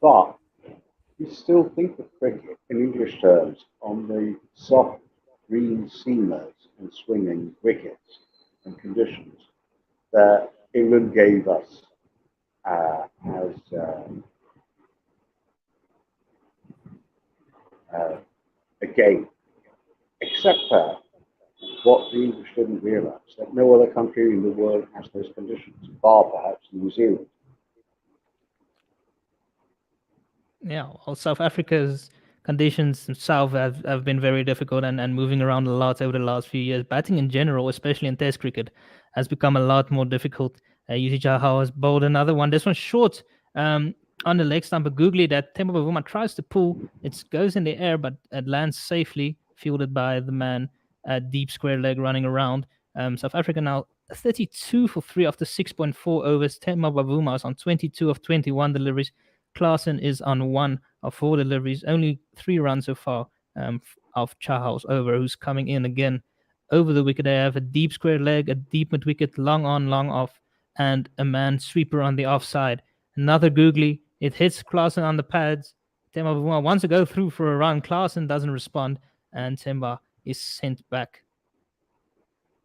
But we still think of cricket in English terms on the soft green seamers and swinging wickets and conditions that England gave us as a game, except what the English didn't realise, that no other country in the world has those conditions, bar perhaps New Zealand. Yeah, well, South Africa's conditions themselves have been very difficult and moving around a lot over the last few years. Batting in general, especially in Test cricket, has become a lot more difficult. Yuzi Chahal has bowled another one. This one's short on the leg stump, but googly that Temba Bavuma tries to pull. It goes in the air, but it lands safely, fielded by the man deep square leg running around. South Africa now 32 for 3 after 6.4 overs. Temba Bavuma is on 22 of 21 deliveries. Klaassen is on 1 of 4 deliveries, only 3 runs so far of Chahal's over, who's coming in again over the wicket. They have a deep square leg, a deep mid wicket, long on, long off, and a man sweeper on the offside. Another googly, it hits Klaassen on the pads. Temba Bavuma wants to go through for a run. Klaassen doesn't respond, and Temba is sent back.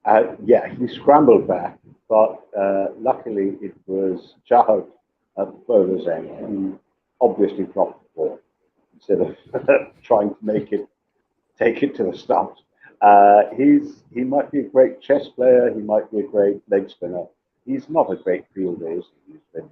He scrambled back, but luckily it was Chahal at the bowler's end who obviously dropped the ball instead of trying to take it to the stumps. He might be a great chess player. He might be a great leg spinner. He's not a great fielder, is he? He's been,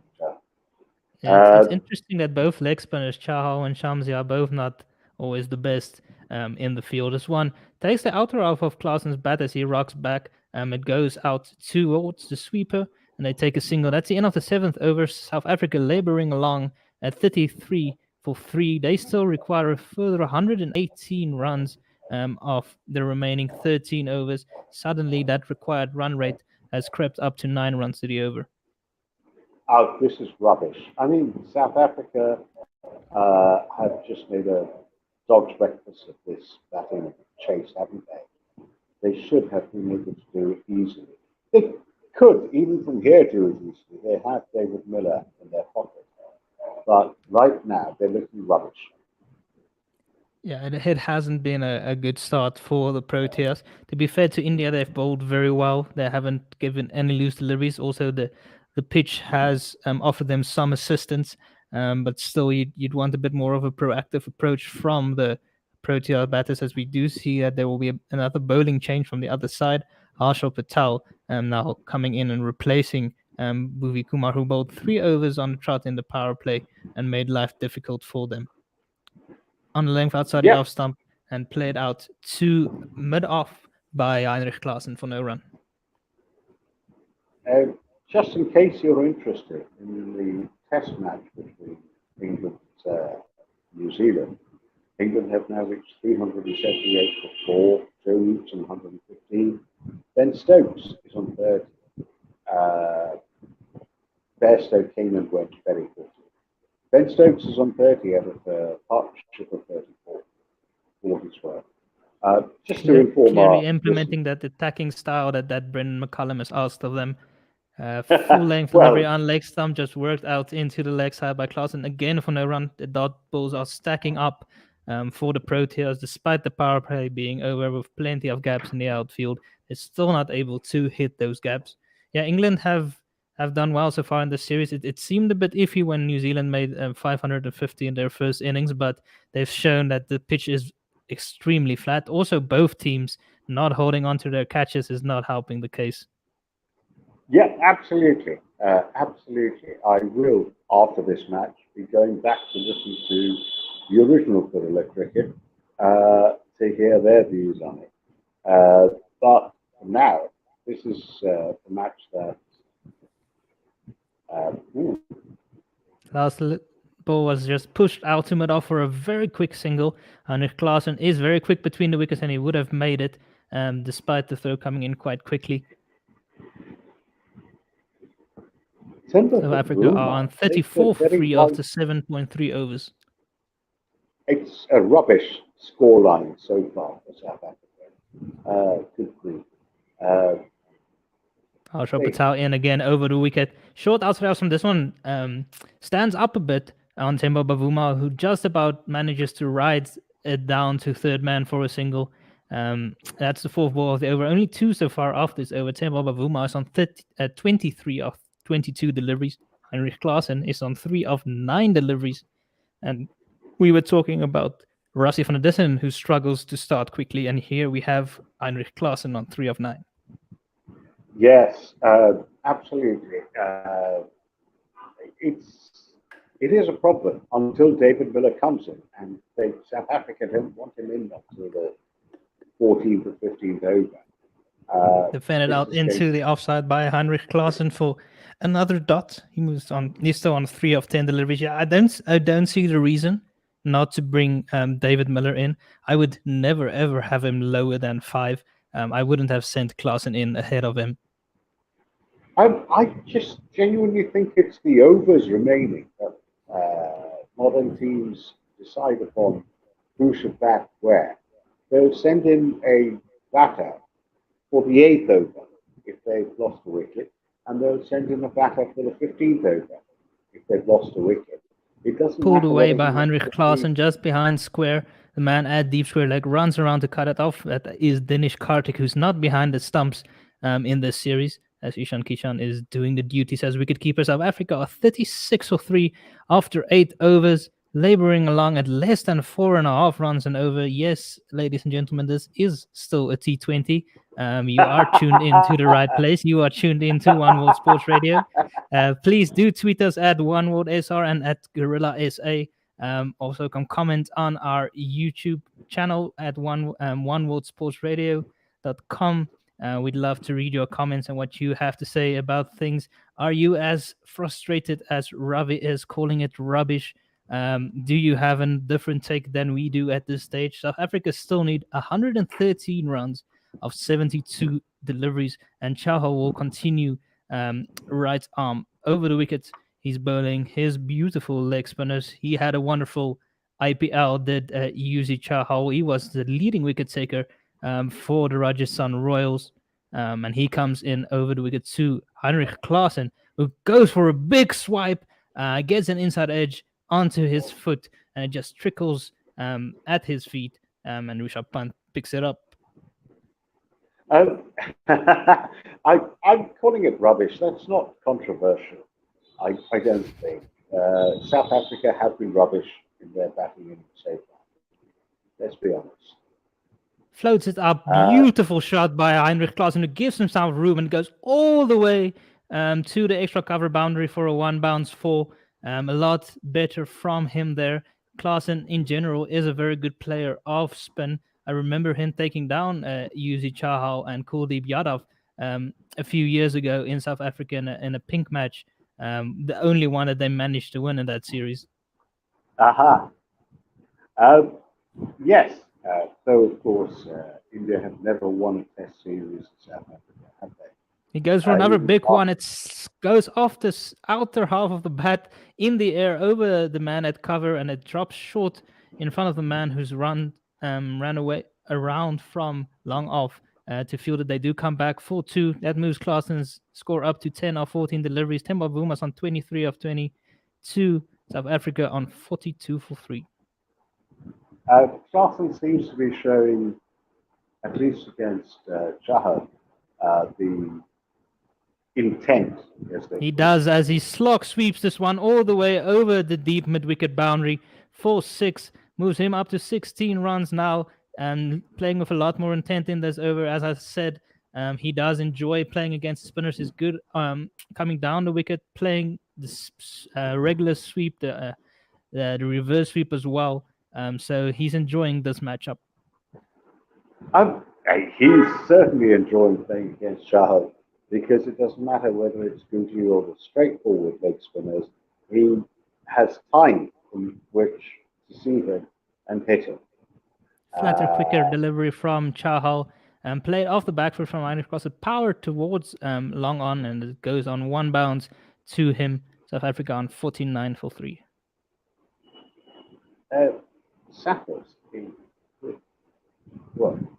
Yeah, it's interesting that both leg spinners, Chahal and Shamsi, are both not always the best in the field. This one takes the outer half of Klaasen's bat as he rocks back. It goes out towards the sweeper, and they take a single. That's the end of the 7th over. South Africa laboring along at 33 for 3. They still require a further 118 runs of the remaining 13 overs. Suddenly, that required run rate has crept up to 9 runs to the over. Oh, this is rubbish. I mean, South Africa have just made a dog's breakfast of this batting chase, haven't they? They should have been able to do it easily. They could, even from here, do it easily. They have David Miller in their pocket. But right now, they're looking rubbish. Yeah, it hasn't been a good start for the Proteas. To be fair to India, they've bowled very well. They haven't given any loose deliveries. Also, the pitch has offered them some assistance, but still you'd want a bit more of a proactive approach from the Protea batters, as we do see that there will be another bowling change from the other side. Harshal Patel now coming in and replacing Bhuvi Kumar, who bowled 3 overs on the trot in the power play and made life difficult for them. On the length outside the off stump and played out to mid-off by Heinrich Klaasen for no run. Just in case you're interested in the test match between England and New Zealand, England have now reached 378 for 4, Joe Root's on 115, Ben Stokes is on 30. Bairstow came and went very quickly. Ben Stokes is on 30 out of a partnership of 34 for his work. Just to inform clearly implementing that attacking style that Brendan McCullum has asked of them. Full length delivery on leg stump just worked out into the leg side by Klaasen again for no run. The dot balls are stacking up for the Proteas, despite the power play being over with plenty of gaps in the outfield. They're still not able to hit those gaps. Yeah, England have done well so far in this series. It seemed a bit iffy when New Zealand made 550 in their first innings, but they've shown that the pitch is extremely flat. Also, both teams not holding on to their catches is not helping the case. Yeah, absolutely. Absolutely. I will, after this match, be going back to listen to the original Gorilla Cricket to hear their views on it. But for now, this is the match that last ball was just pushed out to mid-off for a very quick single. Heinrich Klaasen is very quick between the wickets, and he would have made it despite the throw coming in quite quickly. South Africa are on 34 for 3 after 7.3 overs. It's a rubbish scoreline so far for South Africa. Good grief. Harshal Patel in again over the wicket. Short outside from this one stands up a bit on Temba Bavuma, who just about manages to ride it down to third man for a single. That's the 4th ball of the over. Only 2 so far off this over. Temba Bavuma is on 23 of 22 deliveries. Heinrich Klaasen is on 3 of 9 deliveries. And we were talking about Rassie van der Dussen, who struggles to start quickly. And here we have Heinrich Klaasen on 3 of 9. Yes, absolutely. It is a problem until David Miller comes in, and South Africa don't want him in until the 14th or 15th over. Defended out into the offside by Heinrich Klaasen for another dot. He's still on 3 of 10 deliveries. Yeah, I don't see the reason not to bring David Miller in. I would never ever have him lower than 5. I wouldn't have sent Klaasen in ahead of him. I just genuinely think it's the overs remaining that modern teams decide upon who should bat where. They'll send in a batter for the 8th over if they've lost a wicket, and they'll send in a batter for the 15th over if they've lost a wicket. It doesn't pulled away by Heinrich Klaasen just behind square. The man at deep square leg runs around to cut it off. That is Dinesh Karthik, who's not behind the stumps in this series, as Ishan Kishan is doing the duties as wicketkeeper. South Africa are 36 for 3 after 8 overs. laboring along at less than 4.5 runs and over. Yes, ladies and gentlemen, this is still a T20. You are tuned into the right place. You are tuned into One World Sports Radio. Please do tweet us at One World SR and at Gorilla SA. Also, can comment on our YouTube channel at One World Sports Radio.com. We'd love to read your comments and what you have to say about things. Are you as frustrated as Ravi is, calling it rubbish? Do you have a different take than we do at this stage? South Africa still need 113 runs of 72 deliveries, and Chaha will continue right arm over the wicket. He's bowling his beautiful leg spinners. He had a wonderful IPL, did Yuzi Chahal. He was the leading wicket taker for the Rajasthan Royals. And he comes in over the wicket to Heinrich Klaasen, who goes for a big swipe, gets an inside edge onto his foot, and it just trickles at his feet, and Rishabh Pant picks it up. I'm calling it rubbish. That's not controversial. I don't think. South Africa have been rubbish in their batting in so far. Let's be honest. Floats it up. Beautiful shot by Heinrich Klaasen, who gives himself room and goes all the way to the extra cover boundary for a one bounce four. A lot better from him there. Klaasen, in general, is a very good player of spin. I remember him taking down Yuzi Chahal and Kuldeep Yadav a few years ago in South Africa in a pink match. The only one that they managed to win in that series. Yes. Though, of course, India have never won a test series in South Africa, have they? He goes for another big one. It goes off this outer half of the bat in the air over the man at cover, and it drops short in front of the man who's ran away around from long off to field it. They do come back 4-2. That moves Klaasen's score up to 10 of 14 deliveries. Temba Buma's on 23 of 22. South Africa on 42 for 3. Klaasen seems to be showing, at least against Chahal, the intent. He does, as he slog sweeps this one all the way over the deep mid-wicket boundary. 4-6 moves him up to 16 runs now, and playing with a lot more intent in this over. As I said, he does enjoy playing against spinners. He's good coming down the wicket, playing the regular sweep, the reverse sweep as well. So he's enjoying this matchup. He's certainly enjoying playing against Chahal, because it doesn't matter whether it's Guti or the straightforward leg spinners. He has time from which to see him and hit him. Flatter, quicker delivery from Chahal, and played off the back foot from Heinrich Klaasen, power towards long on, and it goes on one bounce to him. South Africa on 49 for 3. Sappers,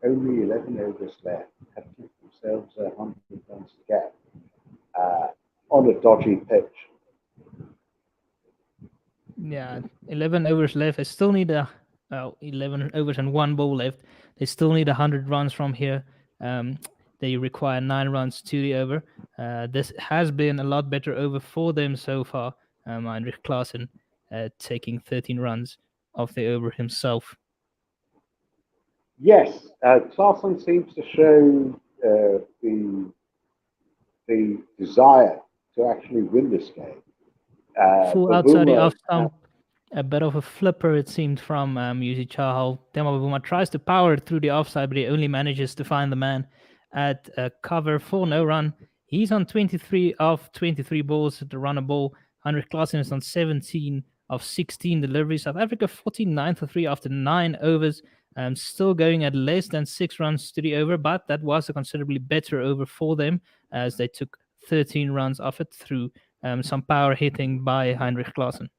only 11 overs left, have given themselves 100 runs to get on a dodgy pitch. Yeah, 11 overs left. They still need 11 overs and 1 ball left. They still need 100 runs from here. They require 9 runs to the over. This has been a lot better over for them so far. Heinrich Klaasen taking 13 runs off the over himself. Yes, Klaasen seems to show the desire to actually win this game. Full outside the off stump, a bit of a flipper it seemed from Yuzi Chahal. Temba Bavuma tries to power it through the offside, but he only manages to find the man at cover for no run. He's on 23 of 23 balls at the runner ball. Heinrich Klaasen is on 17 of 16 deliveries. South Africa 49 for 3 after 9 overs. Still going at less than 6 runs to the over, but that was a considerably better over for them, as they took 13 runs off it through some power hitting by Heinrich Klaasen.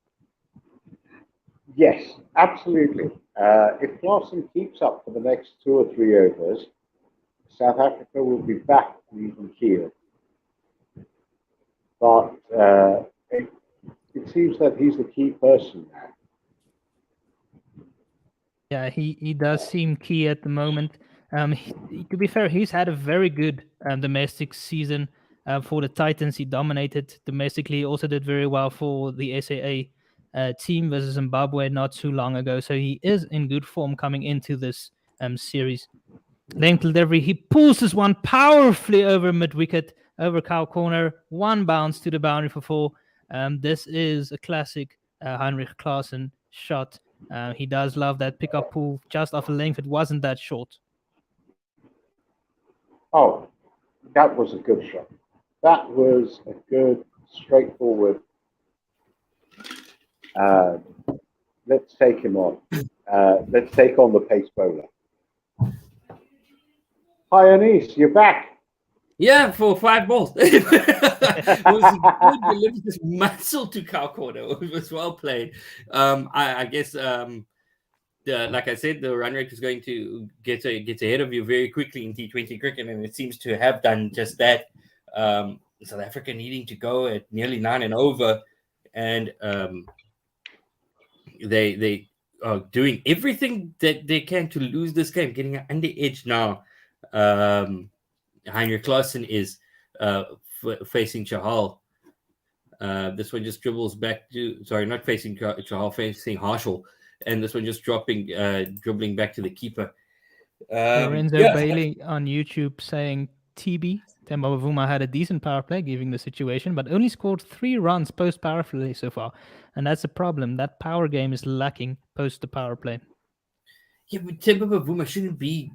Yes, absolutely. If Klaasen keeps up for the next 2 or 3 overs, South Africa will be back to even keel. But it seems that he's the key person now. Yeah, he does seem key at the moment. To be fair, he's had a very good domestic season for the Titans. He dominated domestically. He also did very well for the SAA team versus Zimbabwe not too long ago. So he is in good form coming into this series. Length delivery, he pulls this one powerfully over mid-wicket, over cow corner, one bounce to the boundary for 4. This is a classic Heinrich Klaasen shot. He does love that pickup pull just off a length. It wasn't that short. Oh, that was a good shot. That was a good, straightforward. Let's take him on. Let's take on the pace bowler. Hi, Anis, you're back. Yeah, for 5 balls. It was good delivery, this muscle to cow corner. It was well played. I guess, like I said, the run rate is going to get ahead of you very quickly in T20 cricket, and it seems to have done just that. South Africa needing to go at nearly 9 and over, and they are doing everything that they can to lose this game, getting an under edge now. Heinrich Klaasen is facing Chahal. This one just dribbles back to, sorry, not facing Chahal, facing Harshal. And this one just dribbling back to the keeper. Lorenzo Bailey on YouTube saying TB, Temba Bavuma had a decent power play given the situation, but only scored 3 runs post power play so far. And that's a problem. That power game is lacking post the power play. Yeah, but Temba Bavuma shouldn't be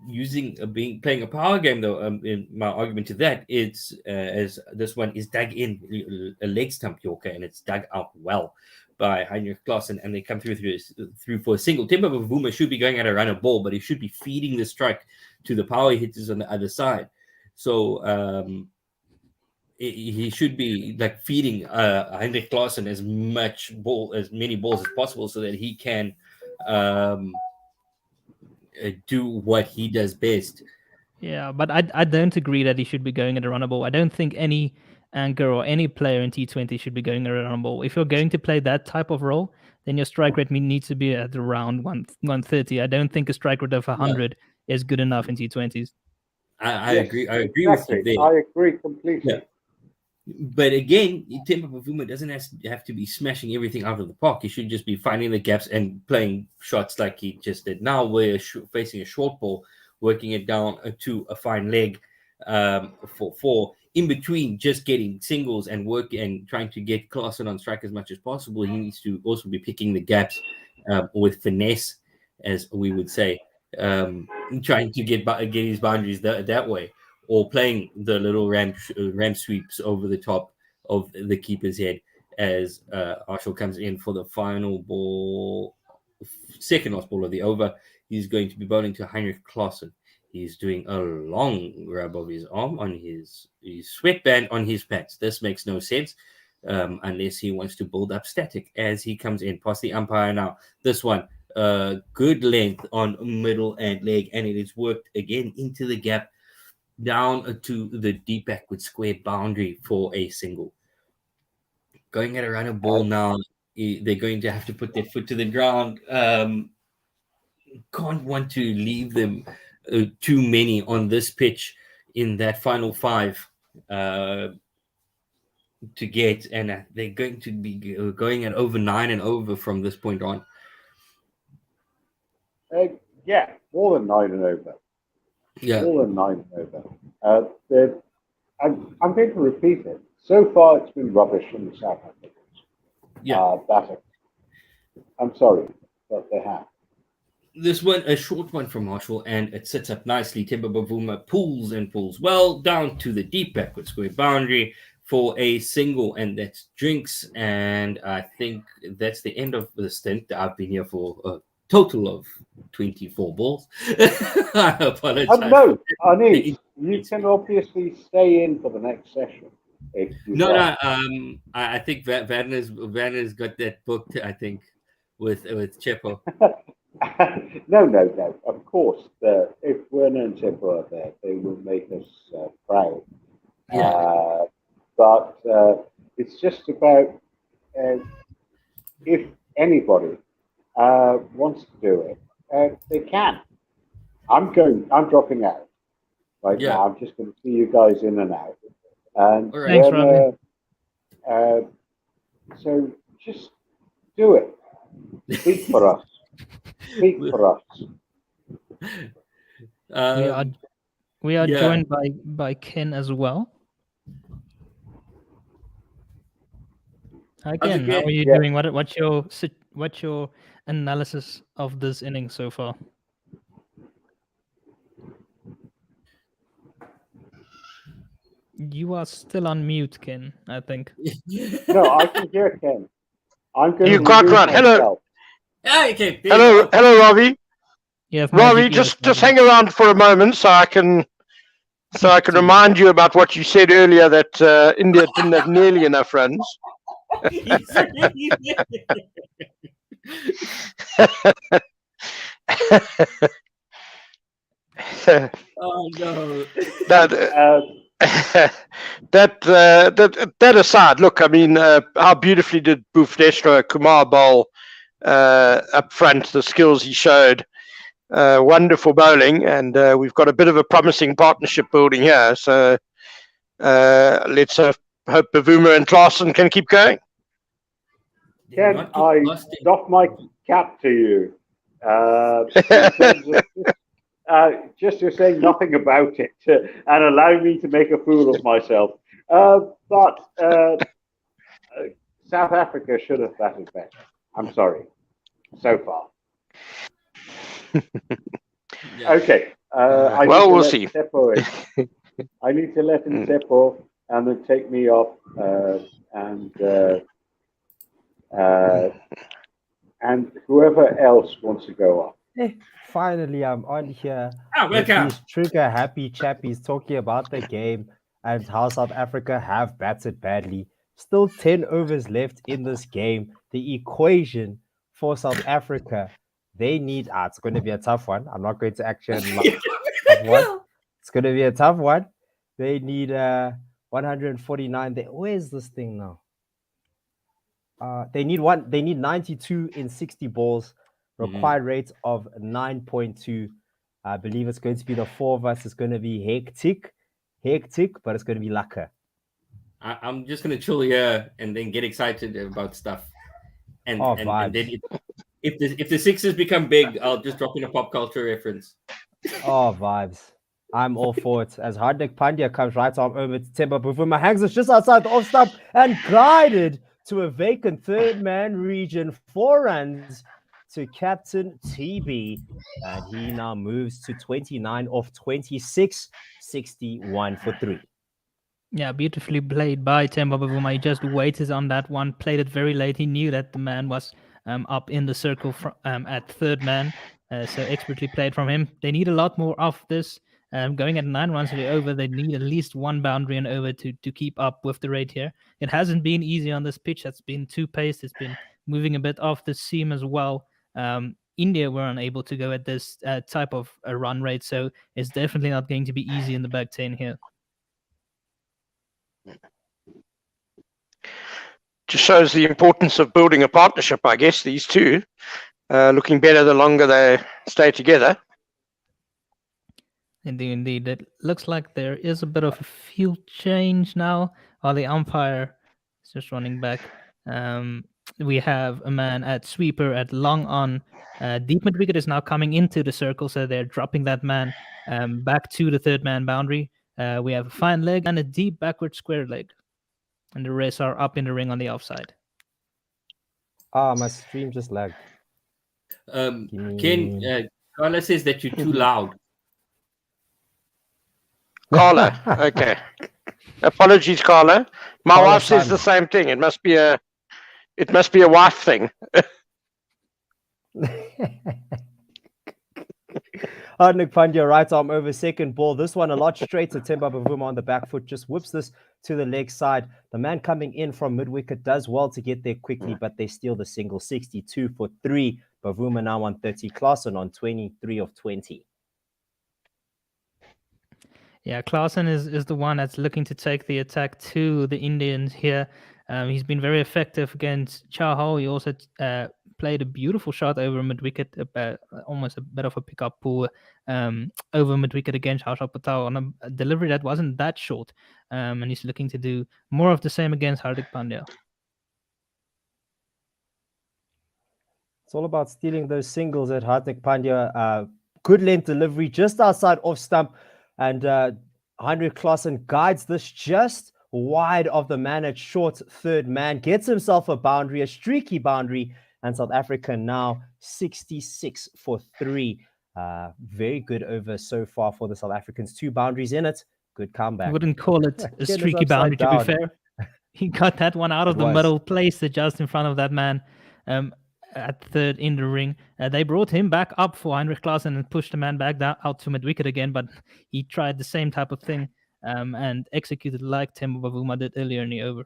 playing a power game, though. In my argument to that, it's as this one is dug in a leg stump Yorker, and it's dug out well by Heinrich Klaasen, and they come through for a single. Temba Bavuma should be going at a run of ball, but he should be feeding the strike to the power hitters on the other side. So he should be like feeding Heinrich Klaasen as many balls as possible, so that he can do what he does best. Yeah, but I don't agree that he should be going at a runner ball. I don't think any anchor or any player in T20 should be going at a runner ball. If you're going to play that type of role, then your strike rate needs to be at around 130. I don't think a strike rate of 100 is good enough in T20s. I agree. I agree exactly. with you there. I agree completely. Yeah. But again, Temba Bavuma doesn't have to be smashing everything out of the park. He should just be finding the gaps and playing shots like he just did. Now we're facing a short ball, working it down to a fine leg for in between just getting singles and work and trying to get Klaasen on strike as much as possible. He needs to also be picking the gaps with finesse, as we would say, trying to get his boundaries that way. Or playing the little ram sweeps over the top of the keeper's head as Arshall comes in for the final ball, second last ball of the over. He's going to be bowling to Heinrich Klaasen. He's doing a long rub of his arm on his sweatband on his pants. This makes no sense unless he wants to build up static as he comes in past the umpire now. This one, good length on middle and leg, and it is worked again into the gap, down to the deep backward square boundary for a single. Going at a runner ball now, they're going to have to put their foot to the ground. Can't want to leave them too many on this pitch in that final 5 to get, and they're going to be going at over 9 and over from this point on. Yeah, more than 9 and over. Yeah. More than 9 and over. I'm going to repeat it. So far, it's been rubbish from the South Africans. Batting. I'm sorry, but they have. This one, a short one from Marshall, and it sits up nicely. Temba Bavuma pulls and pulls well down to the deep backward square boundary for a single, and that's drinks. And I think that's the end of the stint. I've been here for a total of 24 balls. I apologize. No, Anis, you can obviously stay in for the next session. No. I think Vanner's got that booked. I think with Chepo. No. Of course, if Werner and Chepo are there, they will make us proud. Yeah. But it's just about if anybody wants to do it, they can. I'm dropping out now. I'm just going to see you guys in and out. And Thanks, Robbie. so just Do it. Speak for us. Speak for us. We are yeah. joined by Ken as well. Again, how are you Yeah. doing? What's your analysis of this inning so far? You are still on mute, Ken, I think. No, I can hear Ken. I'm going You're to quite remove right. myself. Okay, there you go. Hello, Ravi. You have Ravi, magic ears, just Ravi. hang around for a moment so I can remind you about what you said earlier that India didn't have nearly enough runs. Oh no. That aside, look, I mean, how beautifully did Bhuvneshwar Kumar bowl up front? The skills he showed, wonderful bowling, and we've got a bit of a promising partnership building here. So let's hope Bavuma and Klaasen can keep going. They're Ken, not I busting. doff my cap to you. In terms of just you're saying nothing about it and allow me to make a fool of myself. But South Africa should have batted better. I'm sorry. So far. Yeah. Okay. I need Well, to we'll let see. Seppo in. I need to let him step off and then take me off and whoever else wants to go up. Finally, I'm on here with welcome. these trigger happy chappies talking about the game and how South Africa have batted badly. Still 10 overs left in this game. The equation for South Africa, they need. It's going to be a tough one. I'm not going to actually tough one. It's going to be a tough one. They need 149. Where's this thing now? They need 92 in 60 balls. Required rate of 9.2. I believe it's going to be the four of us. It's going to be hectic, but it's going to be lacquer. I'm just gonna chill here and then get excited about stuff. And then if the Sixers become big, I'll just drop in a pop culture reference. Oh, vibes. I'm all for it. As Hardik Pandya comes right arm over to Themba Bavuma, hangs it just outside the off stump and guided to a vacant third man region. 4 runs to Captain TB. And he now moves to 29 off 26, 61 for 3. Yeah, beautifully played by Themba Bavuma. He just waited on that one, played it very late. He knew that the man was up in the circle at third man. So expertly played from him. They need a lot more of this. Going at 9 runs to the over, they need at least 1 boundary and over to keep up with the rate here. It hasn't been easy on this pitch. It's been too paced. It's been moving a bit off the seam as well. India were unable to go at this type of a run rate, so it's definitely not going to be easy in the back 10 here. Just shows the importance of building a partnership, I guess, these two. Looking better the longer they stay together. Indeed. It looks like there is a bit of a field change now. While the umpire is just running back. We have a man at sweeper at long on. Deep mid wicket is now coming into the circle, so they're dropping that man back to the third man boundary. We have a fine leg and a deep backward square leg. And the rest are up in the ring on the offside. My stream just lagged. Ken, Carla says that you're too loud. Carla, okay. Apologies, Carla. My Carla wife says Simon. the same thing. It must be a wife thing. Hardik Pandya, right arm over second ball. This one a lot straighter. Themba Bavuma on the back foot just whips this to the leg side. The man coming in from mid wicket does well to get there quickly, but they steal the single. 62 for 3. Bavuma now on 30. Klaasen on 23 of 20. Yeah, Klaasen is the one that's looking to take the attack to the Indians here. He's been very effective against Chahal. He also played a beautiful shot over mid-wicket, almost a bit of a pick-up pull over mid-wicket against Harshal Patel on a delivery that wasn't that short. And he's looking to do more of the same against Hardik Pandya. It's all about stealing those singles at Hardik Pandya. Good length delivery just outside off stump. And Heinrich Klaassen guides this just wide of the man at short third man. Gets himself a boundary, a streaky boundary. And South Africa now 66 for 3. Very good over so far for the South Africans. 2 boundaries in it. Good comeback. I wouldn't call it a streaky boundary, to be fair. He got that one out of the middle, placed it just in front of that man at third in the ring. They brought him back up for Heinrich Klaassen and pushed the man back down, out to mid-wicket again, but he tried the same type of thing and executed like Temba Bavuma did earlier in the over.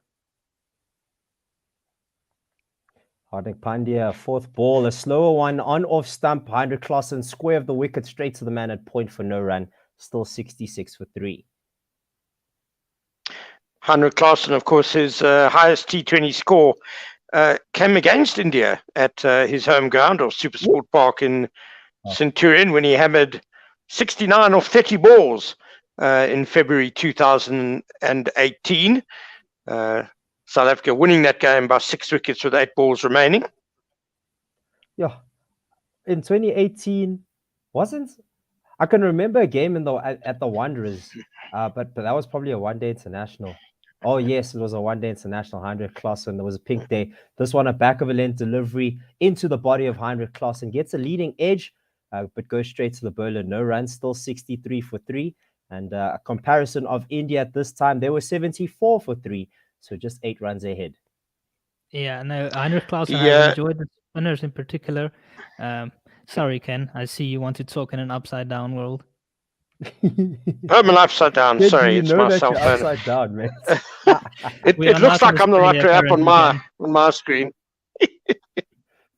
Hardik Pandya, 4th ball, a slower one on off stump. Heinrich Klaassen square of the wicket straight to the man at point for no run. Still 66 for 3. Heinrich Klaassen, of course, his highest T20 score came against India at his home ground of Supersport Park in Centurion when he hammered 69 off 30 balls in February 2018. South Africa winning that game by 6 wickets with 8 balls remaining. Yeah. In 2018, I can remember a game at the Wanderers, but that was probably a one-day international. Oh, yes, it was a one-day international. Heinrich Klaassen. There was a pink day. This one, a back of a length delivery into the body of Heinrich Klaassen. Gets a leading edge, but goes straight to the bowler. No runs, still 63 for 3. And a comparison of India at this time, they were 74 for 3. So just 8 runs ahead. Yeah, no, Heinrich Klaassen, I enjoyed the spinners in particular. Sorry, Ken, I see you want to talk in an upside-down world. I'm an upside down. Sorry, it's my cell phone. Upside down, man. It looks like I'm the right way up on my screen.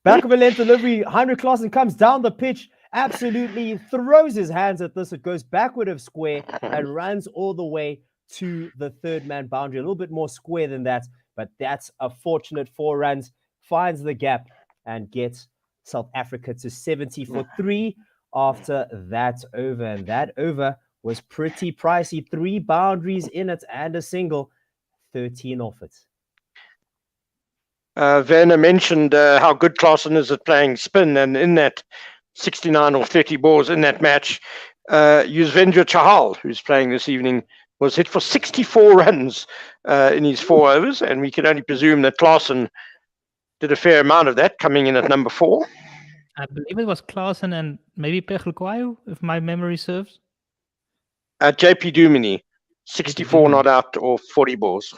Back of a length delivery. Heinrich Klaassen comes down the pitch, absolutely throws his hands at this. It goes backward of square and runs all the way to the third man boundary. A little bit more square than that, but that's a fortunate 4 runs. Finds the gap and gets South Africa to 70 for 3 after that over. And that over was pretty pricey. 3 boundaries in it and a single, 13 off it. Werner mentioned how good Klaassen is at playing spin, and in that 69 or 30 balls in that match, Yuzvendra Chahal, who's playing this evening, was hit for 64 runs in his 4 overs, and we can only presume that Klaassen did a fair amount of that, coming in at number 4. I believe it was Klaassen and maybe Pechelquayo, if my memory serves. JP Duminy, 64 not out or 40 balls.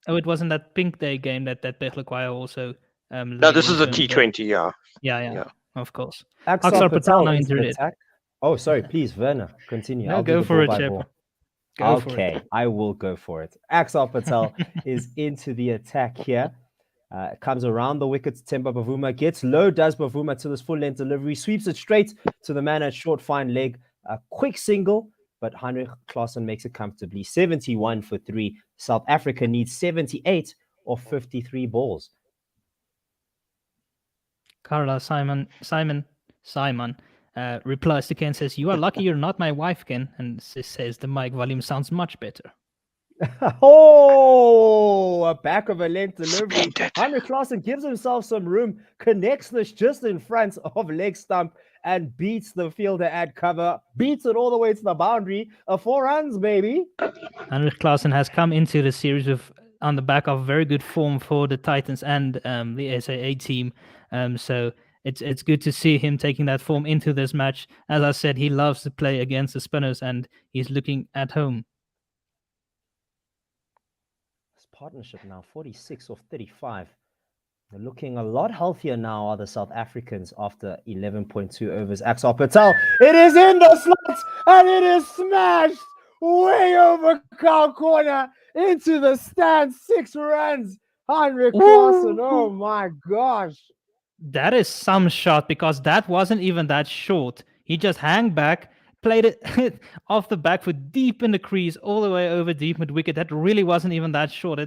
Oh, it wasn't that Pink Day game that Pechelquayo also... no, this is a T20, Yeah, of course. Axel Patel now injured it. Oh, sorry, please, Werner, continue. No, go for it, Chip. Okay, I will go for it. Axel Patel is into the attack here. Comes around the wickets. Temba Bavuma gets low, does Bavuma to this full length delivery, sweeps it straight to the man at short fine leg. A quick single, but Heinrich Klaassen makes it comfortably. 71 for 3. South Africa needs 78 or 53 balls. Carla Simon replies to Ken, says, "You are lucky you're not my wife, Ken." And says the mic volume sounds much better. Oh, a back of a length delivery. Heinrich Klaassen gives himself some room, connects this just in front of leg stump and beats the fielder at cover, beats it all the way to the boundary. 4 runs, baby. Heinrich Klaassen has come into the series on the back of very good form for the Titans and the SAA team. So it's good to see him taking that form into this match. As I said, he loves to play against the spinners and he's looking at home. Partnership now 46 of 35. They're looking a lot healthier now, are the South Africans, after 11.2 overs. Axel Patel, it is in the slots and it is smashed way over cow corner into the stand. 6 runs. Heinrich Klaassen, oh my gosh. That is some shot, because that wasn't even that short. He just hang back, played it off the back foot deep in the crease, all the way over deep mid wicket. That really wasn't even that short.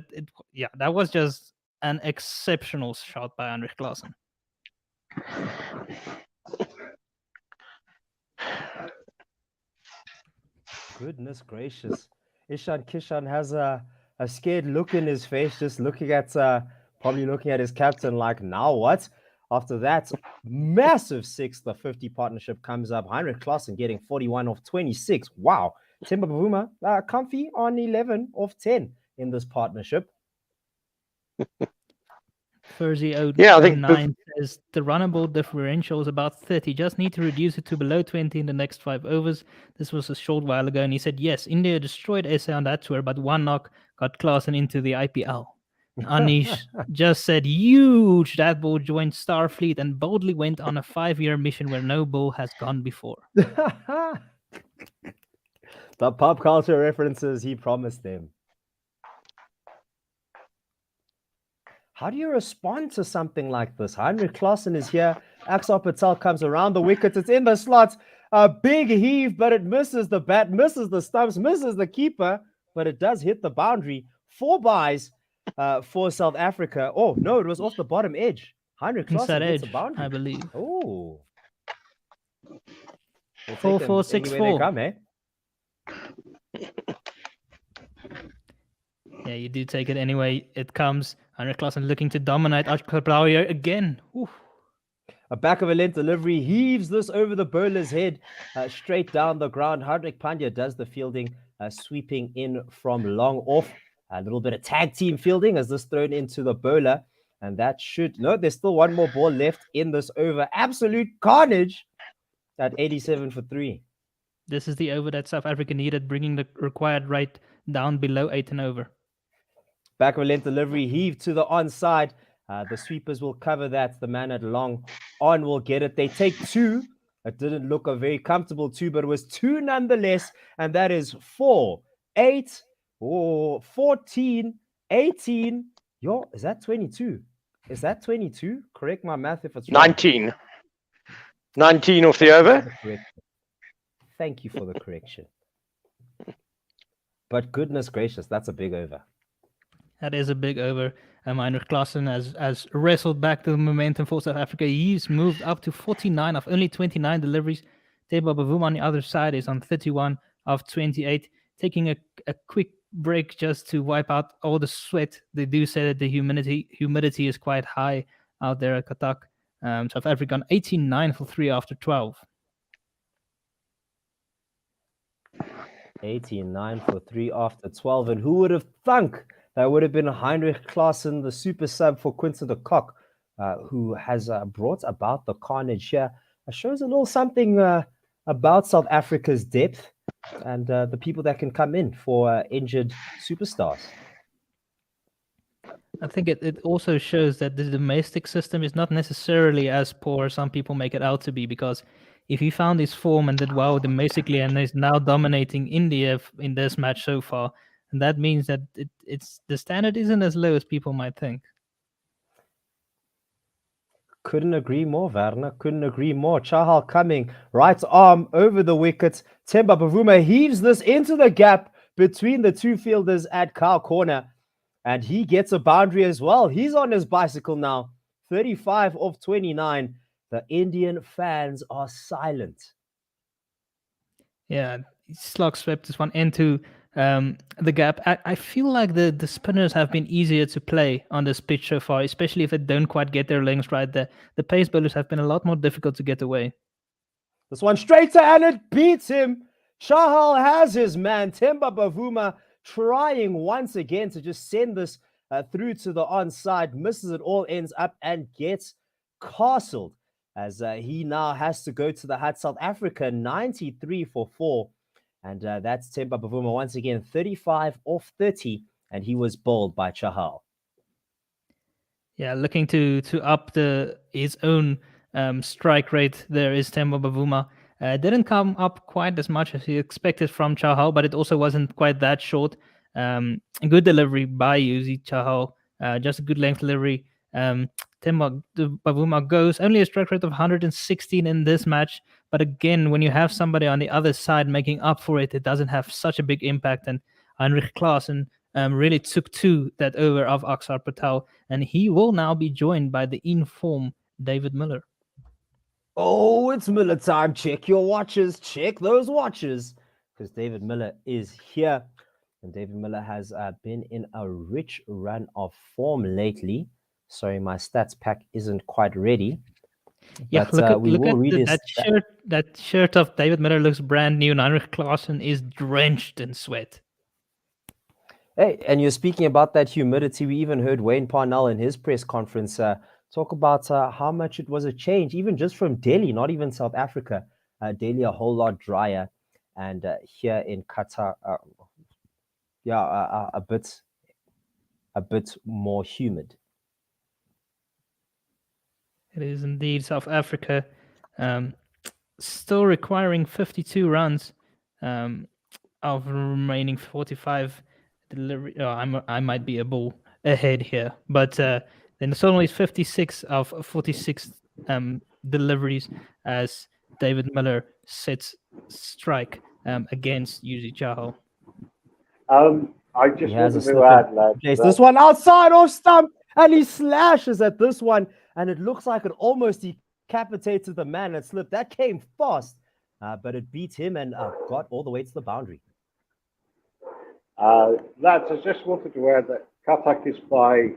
That was just an exceptional shot by Heinrich Klaassen. Goodness gracious. Ishan Kishan has a scared look in his face, just looking at probably looking at his captain like, now what? After that massive 6, the 50 partnership comes up. Heinrich Klaassen getting 41 off 26. Wow. Themba Bavuma, comfy on 11 off 10 in this partnership. Furzy Yeah, I think 09 says the runnable differential is about 30. Just need to reduce it to below 20 in the next 5 overs. This was a short while ago, and he said, yes, India destroyed SA on that tour, but one knock got Klaassen into the IPL. Anish just said, huge, that ball joined Starfleet and boldly went on a 5-year mission where no ball has gone before. The pop culture references he promised them. How do you respond to something like this? Heinrich Klaassen is here. Axar Patel comes around the wicket. It's in the slots. A big heave, but it misses the bat, misses the stumps, misses the keeper, but it does hit the boundary. 4 byes for South Africa. Oh, no, it was off the bottom edge. Heinrich Klaassen hits the boundary. I believe. Oh. 4-4-6-4. Come, eh? Yeah, you do take it anyway. It comes. Heinrich Klaassen looking to dominate Ashkar again. Oof. A back of a length delivery heaves this over the bowler's head, straight down the ground. Hardik Pandya does the fielding, sweeping in from long off. A little bit of tag team fielding as this thrown into the bowler. And that should... No, there's still one more ball left in this over. Absolute carnage at 87 for 3. This is the over that South Africa needed, bringing the required rate down below 8 and over. Back of a length delivery, heave to the onside. The sweepers will cover that. The man at long on will get it. They take 2. It didn't look a very comfortable 2, but it was 2 nonetheless. And that is 4, 8, 14, 18. Yo, is that 22? Is that 22? Correct my math if it's wrong. 19. 19 off the over. Thank you for the correction. But goodness gracious, that's a big over. That is a big over. Heinrich Klaassen has wrestled back the momentum for South Africa. He's moved up to 49 of only 29 deliveries. Themba Bavuma on the other side is on 31 of 28. Taking a quick break just to wipe out all the sweat. They do say that the humidity is quite high out there at Katak. South Africa on 89 for 3 after 12. 89 for 3 after 12. And who would have thunk that would have been Heinrich Klaassen, the super sub for Quinton de Kock, who has brought about the carnage here. It shows a little something about South Africa's depth and the people that can come in for injured superstars. I think it also shows that the domestic system is not necessarily as poor as some people make it out to be, because if he found his form and did well domestically and is now dominating India in this match so far, and that means that it's the standard isn't as low as people might think. Couldn't agree more, Werner. Couldn't agree more. Chahal coming, right arm over the wicket. Themba Bavuma heaves this into the gap between the 2 fielders at Cow Corner. And he gets a boundary as well. He's on his bicycle now. 35 off 29. The Indian fans are silent. Yeah, slog swept this one into the gap. I feel like the spinners have been easier to play on this pitch so far, especially if they don't quite get their lengths right. The pace bowlers have been a lot more difficult to get away. This one straighter and it beats him. Chahal has his man. Themba Bavuma trying once again to just send this through to the onside. Misses it all, ends up and gets castled as he now has to go to the hut. South Africa 93 for 4. And that's Themba Bavuma once again, 35 off 30. And he was bowled by Chahal. Yeah, looking to up his own strike rate. There is Themba Bavuma. Didn't come up quite as much as he expected from Chahal, but it also wasn't quite that short. Good delivery by Yuzi Chahal. Just a good length delivery. Themba Bavuma goes only a strike rate of 116 in this match. But again, when you have somebody on the other side making up for it, it doesn't have such a big impact. And Heinrich Klaassen really took to that over of Axar Patel. And he will now be joined by the in-form David Miller. Oh, it's Miller time. Check your watches. Check those watches. Because David Miller is here. And David Miller has been in a rich run of form lately. Sorry, my stats pack isn't quite ready. Yeah, But we look will at read his that shirt. That shirt of David Miller looks brand new. And Heinrich Klaassen is drenched in sweat. Hey, and you're speaking about that humidity. We even heard Wayne Parnell in his press conference talk about how much it was a change, even just from Delhi, not even South Africa. Delhi a whole lot drier, and here in Qatar, a bit more humid. It is indeed South Africa, still requiring 52 runs of remaining 45 delivery. Oh, I might be a ball ahead here, but then it's only 56 of 46 deliveries as David Miller sets strike against Yuzi Chahal. I just He has wanted a to add, lads. Place this one outside off stump, and he slashes at this one, and it looks like it almost decapitated the man that slipped. That came fast, but it beat him and got all the way to the boundary. Lads, I just wanted to add that Cuttack is by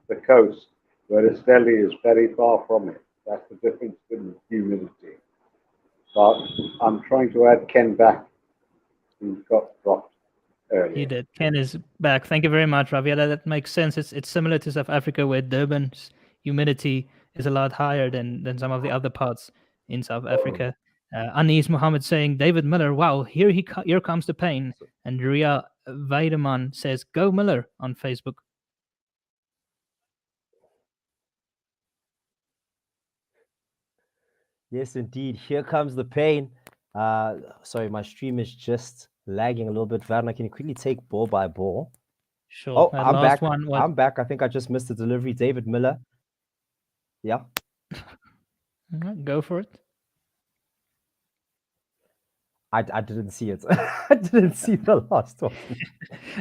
the coast, whereas Delhi is very far from it. That's the difference in humidity. But I'm trying to add Ken back, who got dropped earlier. He did. Ken is back. Thank you very much, Ravi. That makes sense. It's similar to South Africa, where Durban's humidity is a lot higher than some of the other parts in South Africa. Anis Muhammad saying, David Miller, wow, here comes the pain. And Ria Weideman says, go Miller on Facebook. Yes, indeed. Here comes the pain. Sorry, my stream is just lagging a little bit. Werner, can you quickly take ball by ball? Sure. Oh, That I'm last back. one was... I'm back. I think I just missed the delivery. David Miller. Yeah. Go for it. I didn't see it. I didn't see the last one.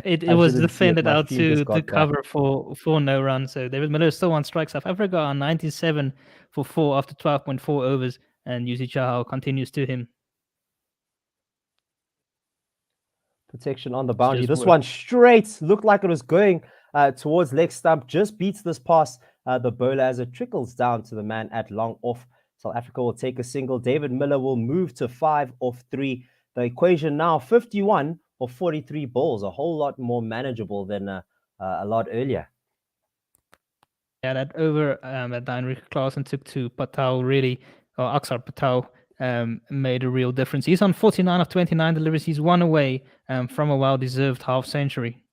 It was didn't see it. defended My out stream just to got back. cover for no run. So David Miller still on strike. South Africa on 97 for 4 after 12.4 overs, and Yuzi Chahal continues to him. Protection on the boundary. just This one straight looked like it was going towards leg stump. Just beats this pass. The bowler as it trickles down to the man at long off. South Africa will take a single. David Miller will move to 5 off 3. The equation now 51 of 43 balls, a whole lot more manageable than a lot earlier. Yeah, that over that Heinrich Klaassen took to Patel really, or Axar Patel, made a real difference. He's on 49 of 29 deliveries. He's 1 away from a well-deserved half century.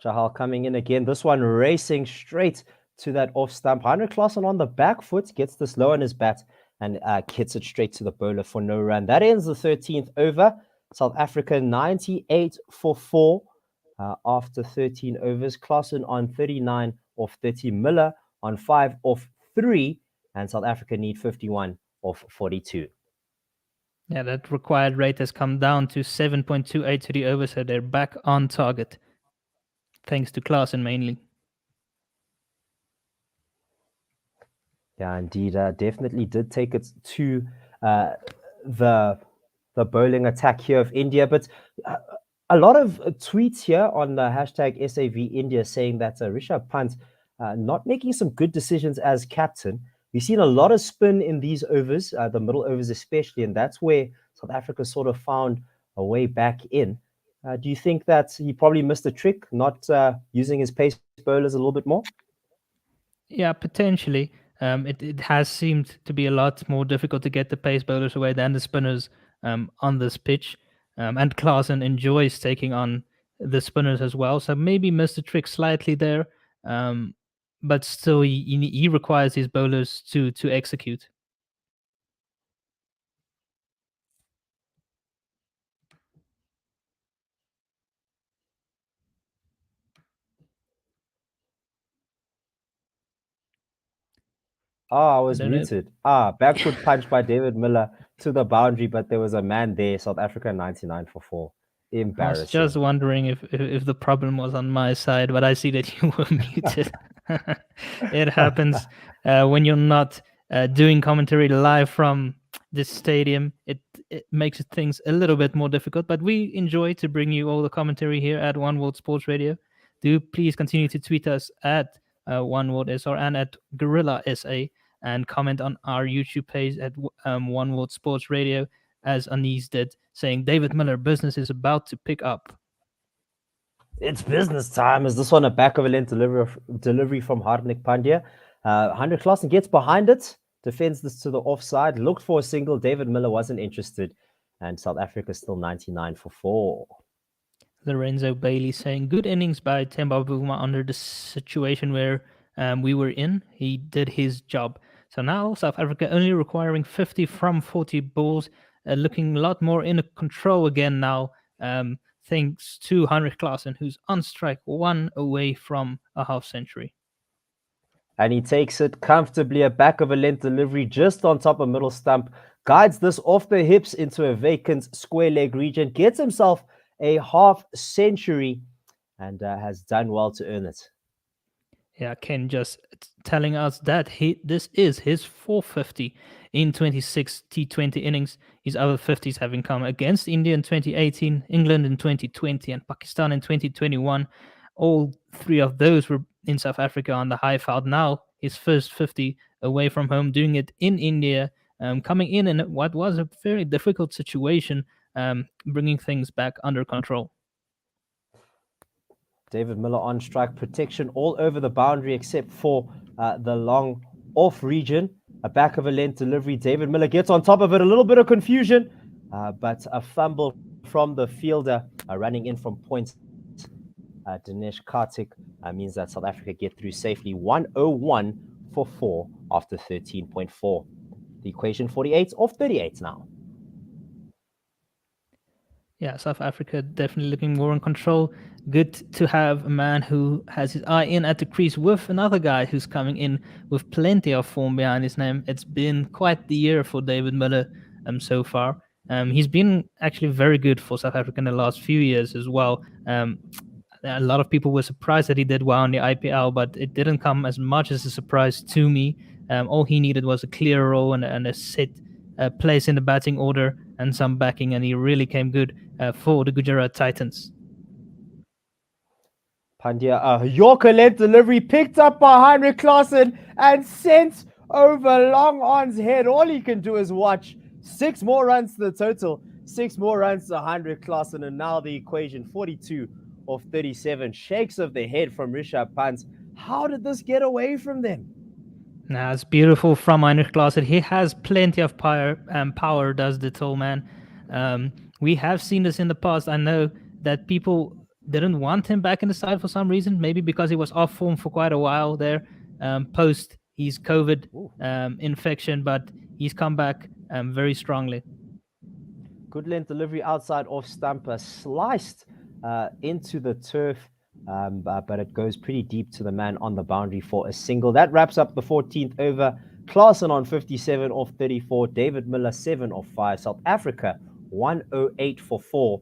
Chahal coming in again. This one racing straight to that off stump. Heinrich Klaassen on the back foot gets this low on his bat and hits it straight to the bowler for no run. That ends the 13th over. South Africa 98 for 4 after 13 overs. Klaassen on 39 off 30. Miller on 5 off 3. And South Africa need 51 off 42. Yeah, that required rate has come down to 7.28 to the over, so they're back on target. Thanks to Klaassen mainly. Yeah, indeed. Definitely did take it to the bowling attack here of India. But a lot of tweets here on the hashtag #SAVIndia saying that Rishabh Pant not making some good decisions as captain. We've seen a lot of spin in these overs, the middle overs especially, and that's where South Africa sort of found a way back in. Do you think that he probably missed a trick, not using his pace bowlers a little bit more? Yeah, potentially. It has seemed to be a lot more difficult to get the pace bowlers away than the spinners on this pitch. And Klaassen enjoys taking on the spinners as well. So maybe missed the trick slightly there. But still, he requires his bowlers to execute. I was muted. Back foot punch by David Miller to the boundary, but there was a man there. South Africa 99 for 4. Embarrassing. I was just wondering if the problem was on my side, but I see that you were muted. It happens when you're not doing commentary live from this stadium, it makes things a little bit more difficult. But we enjoy to bring you all the commentary here at One World Sports Radio. Do please continue to tweet us at One World SR and at Gorilla SA, and comment on our YouTube page at One World Sports Radio, as Anis did, saying David Miller business is about to pick up. It's business time. Is this one a back of a length delivery from Hardik Pandya? Heinrich Klaasen gets behind it, defends this to the offside, looked for a single. David Miller wasn't interested, and South Africa still 99 for 4. Lorenzo Bailey saying good innings by Themba Bavuma under the situation where we were in. He did his job. So now South Africa only requiring 50 from 40 balls, looking a lot more in control again now, thanks to Heinrich Klaasen, who's on strike, 1 away from a half century. And he takes it comfortably, a back of a length delivery just on top of middle stump, guides this off the hips into a vacant square leg region, gets himself a half century, and has done well to earn it. Yeah, Ken just telling us that this is his 450 in 26 T20 innings. His other 50s having come against India in 2018, England in 2020, and Pakistan in 2021. All 3 of those were in South Africa on the high field. Now his first 50 away from home, doing it in India, coming in what was a very difficult situation, bringing things back under control. David Miller on strike, protection all over the boundary except for the long off region. A back of a length delivery. David Miller gets on top of it. A little bit of confusion, but a fumble from the fielder running in from points. Dinesh Karthik means that South Africa get through safely. 101 for 4 after 13.4. The equation 48 of 38 now. Yeah, South Africa definitely looking more in control. Good to have a man who has his eye in at the crease with another guy who's coming in with plenty of form behind his name. It's been quite the year for David Miller so far. He's been actually very good for South Africa in the last few years as well. A lot of people were surprised that he did well in the IPL, but it didn't come as much as a surprise to me. All he needed was a clear role and a set place in the batting order and some backing, and he really came good for the Gujarat Titans. Pandya, a Yorker length delivery picked up by Heinrich Klaasen and sent over Long On's head. All he can do is watch. 6 more runs to the total, 6 more runs to Heinrich Klaasen, and now the equation 42 of 37. Shakes of the head from Rishabh Pant. How did this get away from them? Nah, it's beautiful from Heinrich Klaasen. He has plenty of power, does the tall man. We have seen this in the past. I know that people didn't want him back in the side for some reason, maybe because he was off form for quite a while there, post his COVID infection, but he's come back very strongly. Good length delivery outside off stumper, sliced into the turf, but it goes pretty deep to the man on the boundary for a single. That wraps up the 14th over. Klaasen on 57 off 34. David Miller 7 off 5. South Africa 108 for 4.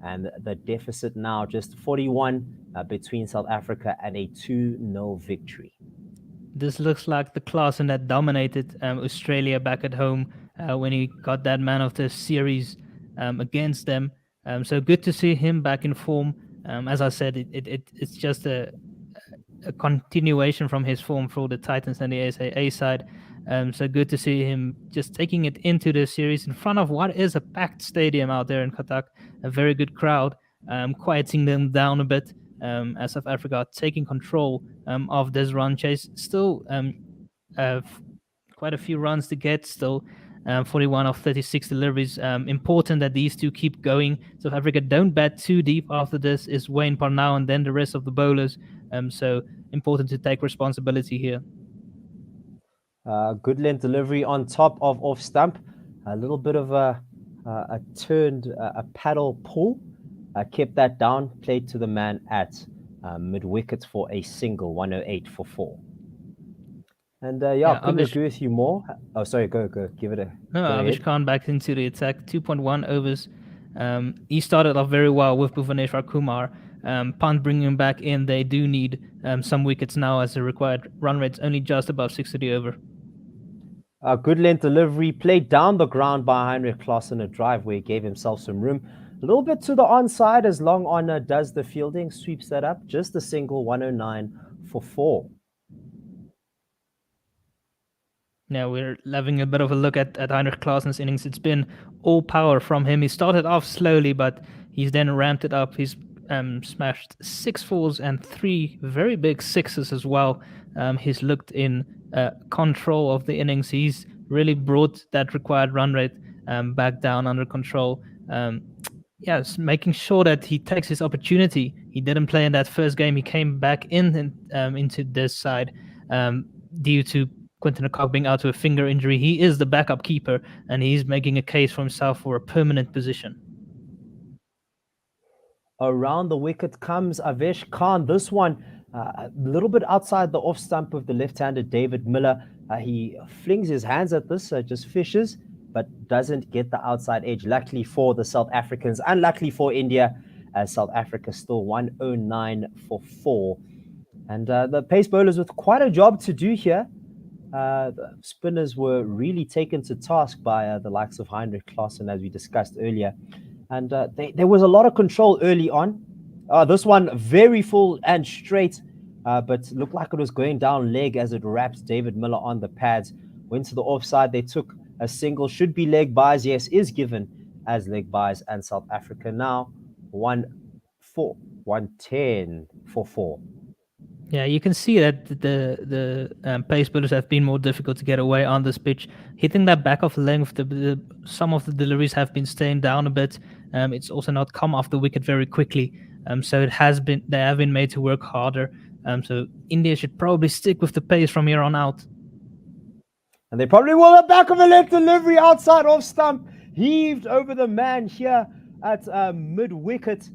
And the deficit now just 41 between South Africa and a 2-0 victory. This looks like the Klaasen that dominated Australia back at home when he got that man of the series against them. So good to see him back in form. As I said, it's just a continuation from his form for the Titans and the SAA side. So good to see him just taking it into the series in front of what is a packed stadium out there in Qatar, a very good crowd, quieting them down a bit as South Africa are taking control of this run chase. Still quite a few runs to get still. 41 of 36 deliveries. Important that these two keep going. South Africa don't bat too deep after this. Is Wayne Parnell and then the rest of the bowlers. So important to take responsibility here. Good length delivery on top of off stump. A little bit of a turned a paddle pull. Kept that down. Played to the man at mid wicket for a single. 108 for 4. And couldn't agree with you more. Oh, sorry, go. Give it a. No, Avish Khan back into the attack. 2.1 overs. He started off very well with Bhuvaneshwar Kumar. Pant bringing him back in. They do need some wickets now as the required run rate's only just above 6 to the over. A good length delivery, played down the ground by Heinrich Klaassen, a drive where he gave himself some room. A little bit to the onside as Long On does the fielding, sweeps that up. Just a single, 109 for 4. Now we're having a bit of a look at Heinrich Klaassen's innings. It's been all power from him. He started off slowly, but he's then ramped it up. He's smashed 6 fours and 3 very big sixes as well. He's looked in control of the innings. He's really brought that required run rate back down under control. Yes, making sure that he takes his opportunity. He didn't play in that first game. He came back into this side due to Quinton de Kock being out with a finger injury. He is the backup keeper, and he's making a case for himself for a permanent position. Around the wicket comes Avesh Khan. This one a little bit outside the off stump of the left-handed David Miller. He flings his hands at this, just fishes, but doesn't get the outside edge. Luckily for the South Africans, unluckily for India, as South Africa still 109 for 4. And the pace bowlers with quite a job to do here. The spinners were really taken to task by the likes of Heinrich Klaassen, as we discussed earlier. And there was a lot of control early on. This one very full and straight, but looked like it was going down leg as it wrapped David Miller on the pads. Went to the offside. They took a single. Should be leg buys. Yes, is given as leg buys. And South Africa now 110 for 4. Yeah, you can see that the pace bowlers have been more difficult to get away on this pitch. Hitting that back off length, some of the deliveries have been staying down a bit. It's also not come off the wicket very quickly. So they have been made to work harder. So India should probably stick with the pace from here on out. And they probably will. The back of a left delivery outside off stump, heaved over the man here at mid-wicket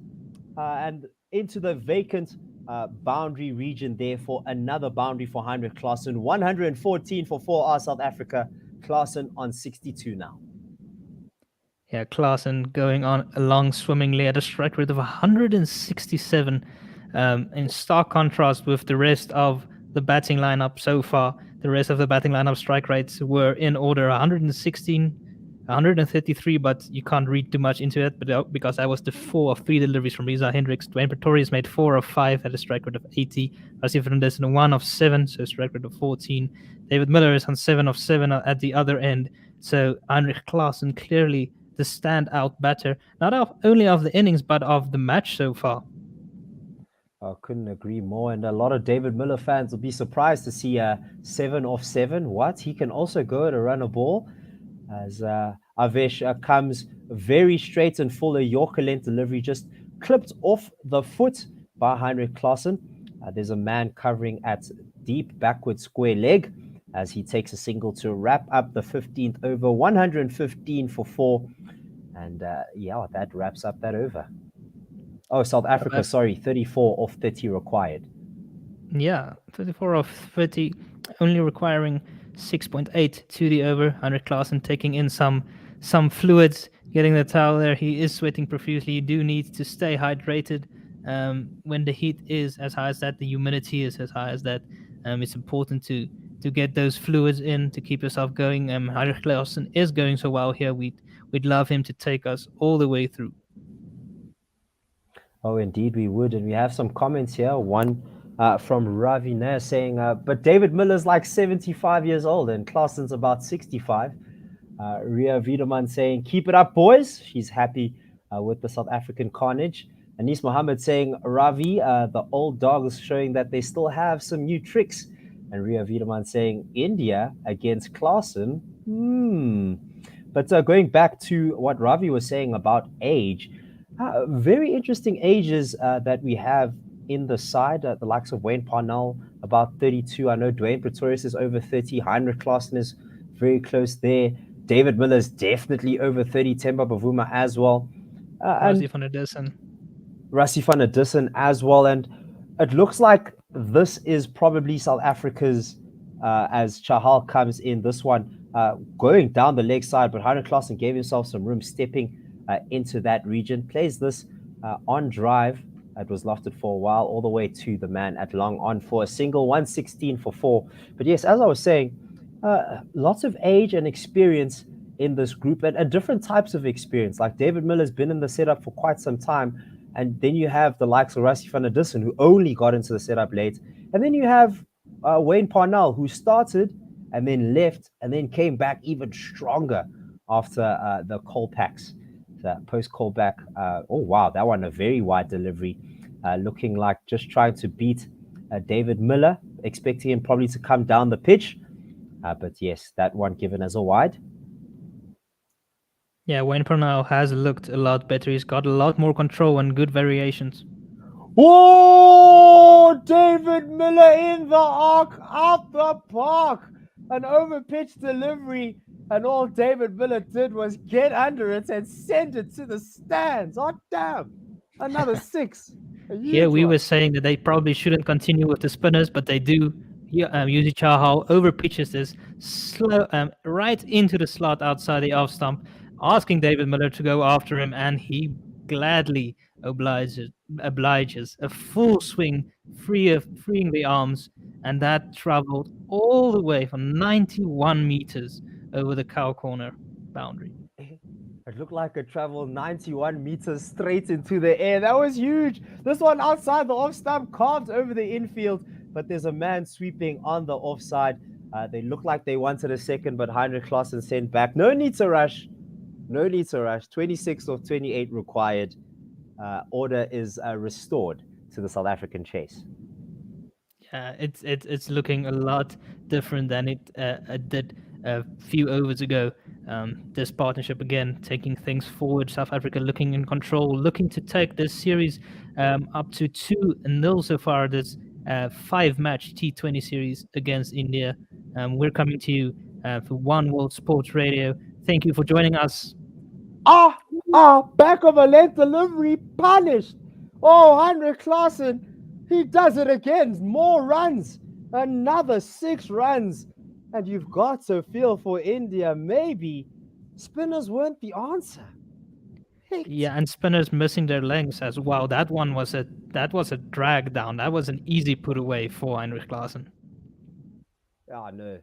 and into the vacant boundary region there for another boundary for Heinrich Klaassen. 114 for 4 South Africa. Klaassen on 62 now. Yeah, Klaassen going on along swimmingly at a strike rate of 167. In stark contrast with the rest of the batting lineup so far. The rest of the batting lineup strike rates were in order 116, 133, but you can't read too much into it because that was the 4 of 3 deliveries from Reza Hendricks. Dwayne Pretorius made 4 of 5 at a strike rate of 80. Rassie van der Dussen 1 of 7, so a strike rate of 14. David Miller is on 7 of 7 at the other end. So Heinrich Klaassen clearly the standout batter, not only of the innings, but of the match so far. I couldn't agree more. And a lot of David Miller fans will be surprised to see 7 of 7. What? He can also go to run a ball. As Avesh comes very straight and full, a Yorker length delivery just clipped off the foot by Heinrich Klaassen. There's a man covering at deep backward square leg as he takes a single to wrap up the 15th over. 115 for 4. And yeah, that wraps up that over. Oh, South Africa, sorry, 34 off 30 required. Yeah, 34 off 30, only requiring 6.8 to the over. Heinrich Klaassen taking in some fluids, getting the towel there. He is sweating profusely. You do need to stay hydrated when the heat is as high as that, the humidity is as high as that. It's important to get those fluids in to keep yourself going. Heinrich Klaassen is going so well here. We'd love him to take us all the way through. Oh, indeed we would. And we have some comments here. One from Ravi Nair saying, but David Miller's like 75 years old and Klaassen's about 65. Ria Wiedemann saying, keep it up, boys. She's happy with the South African carnage. Anis Mohammed saying, Ravi, the old dogs showing that they still have some new tricks. And Ria Wiedemann saying, India against Klaassen. But going back to what Ravi was saying about age, very interesting ages that we have in the side. The likes of Wayne Parnell, about 32. I know Dwayne Pretorius is over 30. Heinrich Klaassen is very close there. David Miller is definitely over 30. Temba Bavuma as well. Rassie van der Dussen. Rassie van der Dussen as well. And it looks like this is probably South Africa's, as Chahal comes in, this one going down the leg side. But Heinrich Klaassen gave himself some room, stepping into that region, plays this on drive. It was lofted for a while, all the way to the man at long on for a single. 116 for 4. But yes, as I was saying, lots of age and experience in this group, and different types of experience. Like David Miller's been in the setup for quite some time, and then you have the likes of Rassie van der Dussen, who only got into the setup late, and then you have Wayne Parnell, who started and then left and then came back even stronger after the Colpacks, the post Colback. Oh wow, that one a very wide delivery, looking like just trying to beat David Miller, expecting him probably to come down the pitch. But yes, that one given as a wide. Yeah, Wayne Parnell has looked a lot better. He's got a lot more control and good variations. Whoa! David Miller in the arc, out the park. An over-pitch delivery, and all David Miller did was get under it and send it to the stands. Oh, damn. Another 6. Here we were saying that they probably shouldn't continue with the spinners, but they do. Here, Yuzi Chahal over pitches this slow, right into the slot outside the off stump, asking David Miller to go after him, and he gladly obliges a full swing, freeing the arms, and that traveled all the way from 91 meters over the cow corner boundary. It looked like it traveled 91 meters straight into the air. That was huge. This one outside the off stump, carved over the infield, but there's a man sweeping on the offside. They look like they wanted a second, but Heinrich Klaassen sent back. No need to rush. 26 of 28 required. Order is restored to the South African chase. Yeah, it's looking a lot different than it did a few overs ago. This partnership again taking things forward. South Africa looking in control, looking to take this series up to 2-0 so far. This 5-match T20 series against India. We're coming to you for One World Sports Radio. Thank you for joining us. Back of a length delivery, punished. Oh, Heinrich Klaassen, he does it again. More runs, another 6 runs. And you've got to feel for India, maybe spinners weren't the answer. Yeah, and spinners missing their lengths as well. That was a drag down. That was an easy put away for Heinrich Klaassen. No,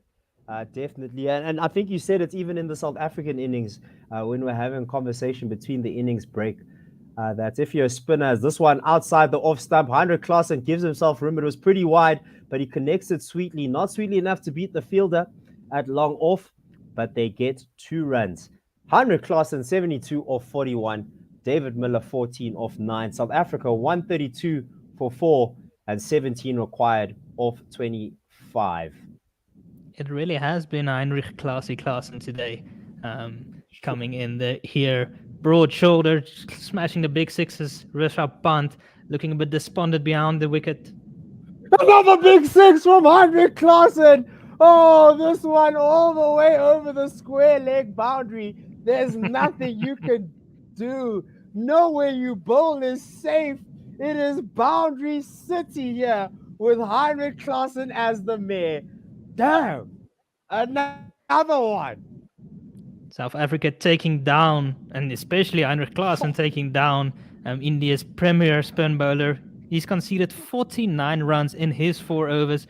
definitely. And I think you said it even in the South African innings when we're having a conversation between the innings break, that if you're a spinner, as this one outside the off stump, Heinrich Klaassen gives himself room. It was pretty wide, but he connects it sweetly, not sweetly enough to beat the fielder at long off, but they get 2 runs. Heinrich Klaassen, 72 off 41. David Miller, 14 off 9. South Africa, 132 for 4 and 17 required off 25. It really has been Heinrich Klaassen today, coming in here, broad shouldered, smashing the big sixes, Rishabh Pant, looking a bit despondent behind the wicket. Another big 6 from Heinrich Klaassen. Oh, this one all the way over the square leg boundary. There's nothing you can do. Nowhere you bowl is safe. It is boundary city here with Heinrich Klaassen as the mayor. Damn, another one. South Africa taking down, and especially Heinrich Klaassen taking down India's premier spin bowler. He's conceded 49 runs in his 4 overs.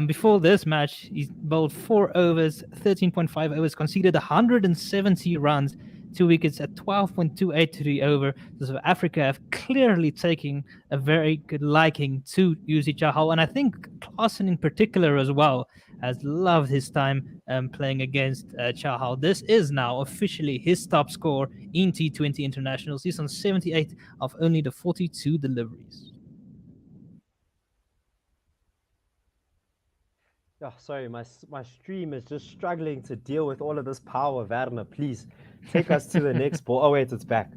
Before this match, he's bowled 4 overs, 13.5 overs, conceded 170 runs, 2 wickets at 12.28 to the over. So South Africa have clearly taken a very good liking to Yuzi Chahal, and I think Klaassen in particular as well has loved his time playing against Chahal. This is now officially his top score in T20 Internationals. He's on 78 of only the 42 deliveries. Oh, sorry, my stream is just struggling to deal with all of this power. Werner, please take us to the next ball. Oh, wait, it's back.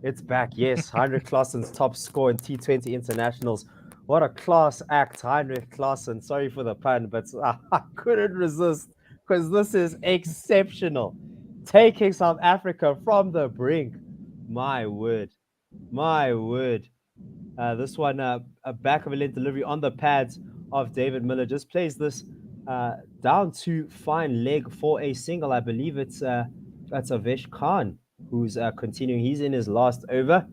It's back, yes. Heinrich Klaassen's top score in T20 Internationals. What a class act, Heinrich Klaassen. Sorry for the pun, but I couldn't resist because this is exceptional. Taking South Africa from the brink. My word. My word. This one, a back of a length delivery on the pads of David Miller. Just plays this down to fine leg for a single. I believe it's Avesh Khan who's continuing. He's in his last over.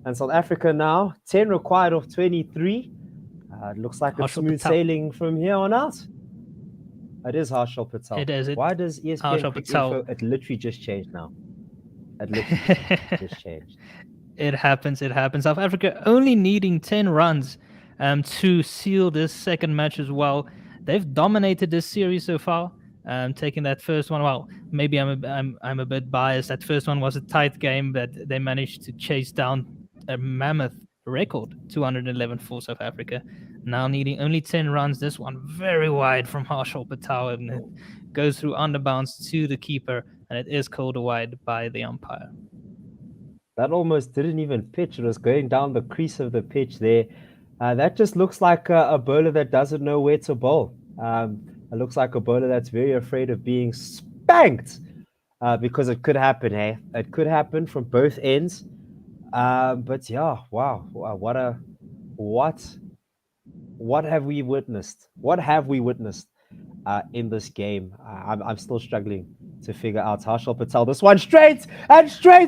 And South Africa now, 10 required off 23. It looks like it's smooth sailing from here on out. It is Harshal Patel. It is. Why does ESPN Harshal Quick Patel. Info? It literally just changed now. It literally just changed. It happens. It happens. South Africa only needing 10 runs to seal this second match as well. They've dominated this series so far. Taking that first one, well, maybe I'm a bit biased. That first one was a tight game, but they managed to chase down a mammoth record, 211 for South Africa. Now needing only 10 runs. This one very wide from Harshal Patel, and it goes through underbounds to the keeper, and it is called wide by the umpire. That almost didn't even pitch. It was going down the crease of the pitch there. That just looks like a bowler that doesn't know where to bowl. It looks like a bowler that's very afraid of being spanked because it could happen, hey? It could happen from both ends. But yeah, wow. What have we witnessed? What have we witnessed in this game? I'm still struggling to figure out. Harshal Patel, this one straight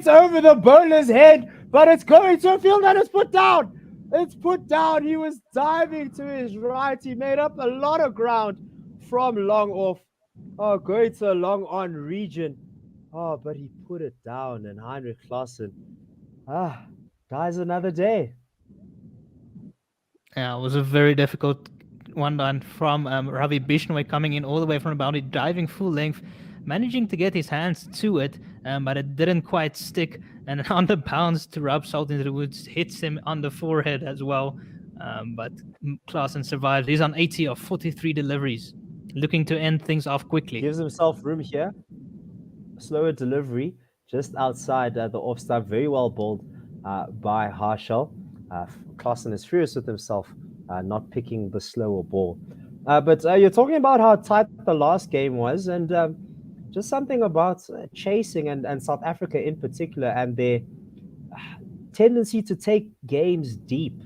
over the bowler's head, but it's going to a field and it's put down. It's put down. He was diving to his right. He made up a lot of ground from long off. Oh, going to a long on region. Oh, but he put it down, and Heinrich Klaassen dies another day. Yeah, it was a very difficult one done from Ravi Bishnoi, coming in all the way from the boundary, diving full length, managing to get his hands to it, but it didn't quite stick. And on the bounce to rub salt into the woods, hits him on the forehead as well. But Klaassen survives. He's on 80 of 43 deliveries, looking to end things off quickly. Gives himself room here. Slower delivery just outside the off stump. Very well bowled by Harshal. Klaassen is furious with himself not picking the slower ball. But you're talking about how tight the last game was, and just something about chasing and South Africa in particular, and their tendency to take games deep.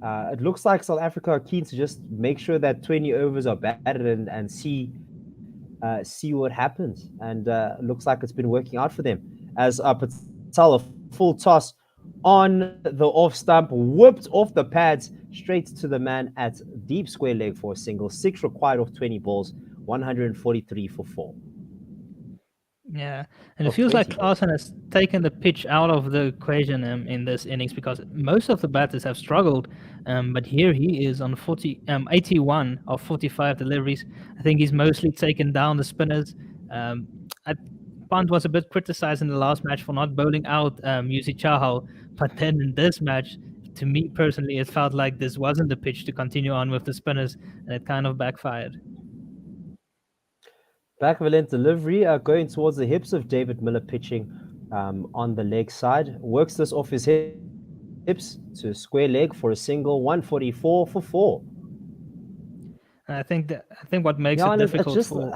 It looks like South Africa are keen to just make sure that 20 overs are batted and see what happens. And looks like it's been working out for them. As Patel, a full toss on the off stump, whipped off the pads straight to the man at deep square leg for a single. 6 required off 20 balls, 143 for 4. Yeah, and it feels like Klaassen has taken the pitch out of the equation in this innings, because most of the batters have struggled, but here he is on 81 of 45 deliveries. I think he's mostly taken down the spinners. Pant was a bit criticized in the last match for not bowling out Yusi Chahal, but then in this match, to me personally, it felt like this wasn't the pitch to continue on with the spinners, and it kind of backfired. Back of a length delivery going towards the hips of David Miller, pitching on the leg side. Works this off his hips to a square leg for a single, 144 for 4. And I think what makes it difficult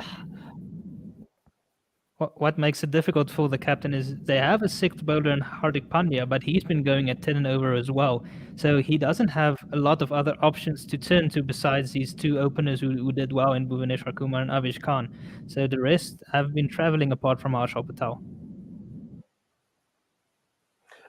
what makes it difficult for the captain is they have a sixth bowler in Hardik Pandya, but he's been going at 10 and over as well. So he doesn't have a lot of other options to turn to besides these two openers who did well in Bhuvaneshwar Kumar and Avish Khan. So the rest have been traveling apart from Harshal Patel.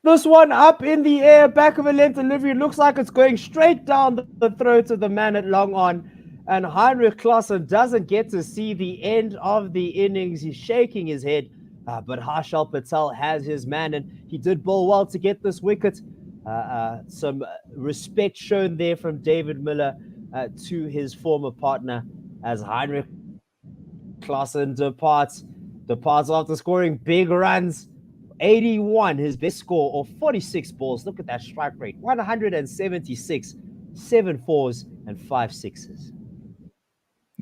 This one up in the air, back of a length delivery. It looks like it's going straight down the throat of the man at long on. And Heinrich Klaassen doesn't get to see the end of the innings. He's shaking his head, but Harshal Patel has his man, and he did bowl well to get this wicket. Some respect shown there from David Miller to his former partner as Heinrich Klaassen departs after scoring big runs. 81, his best score of 46 balls. Look at that strike rate, 176, 7 fours and 5 sixes.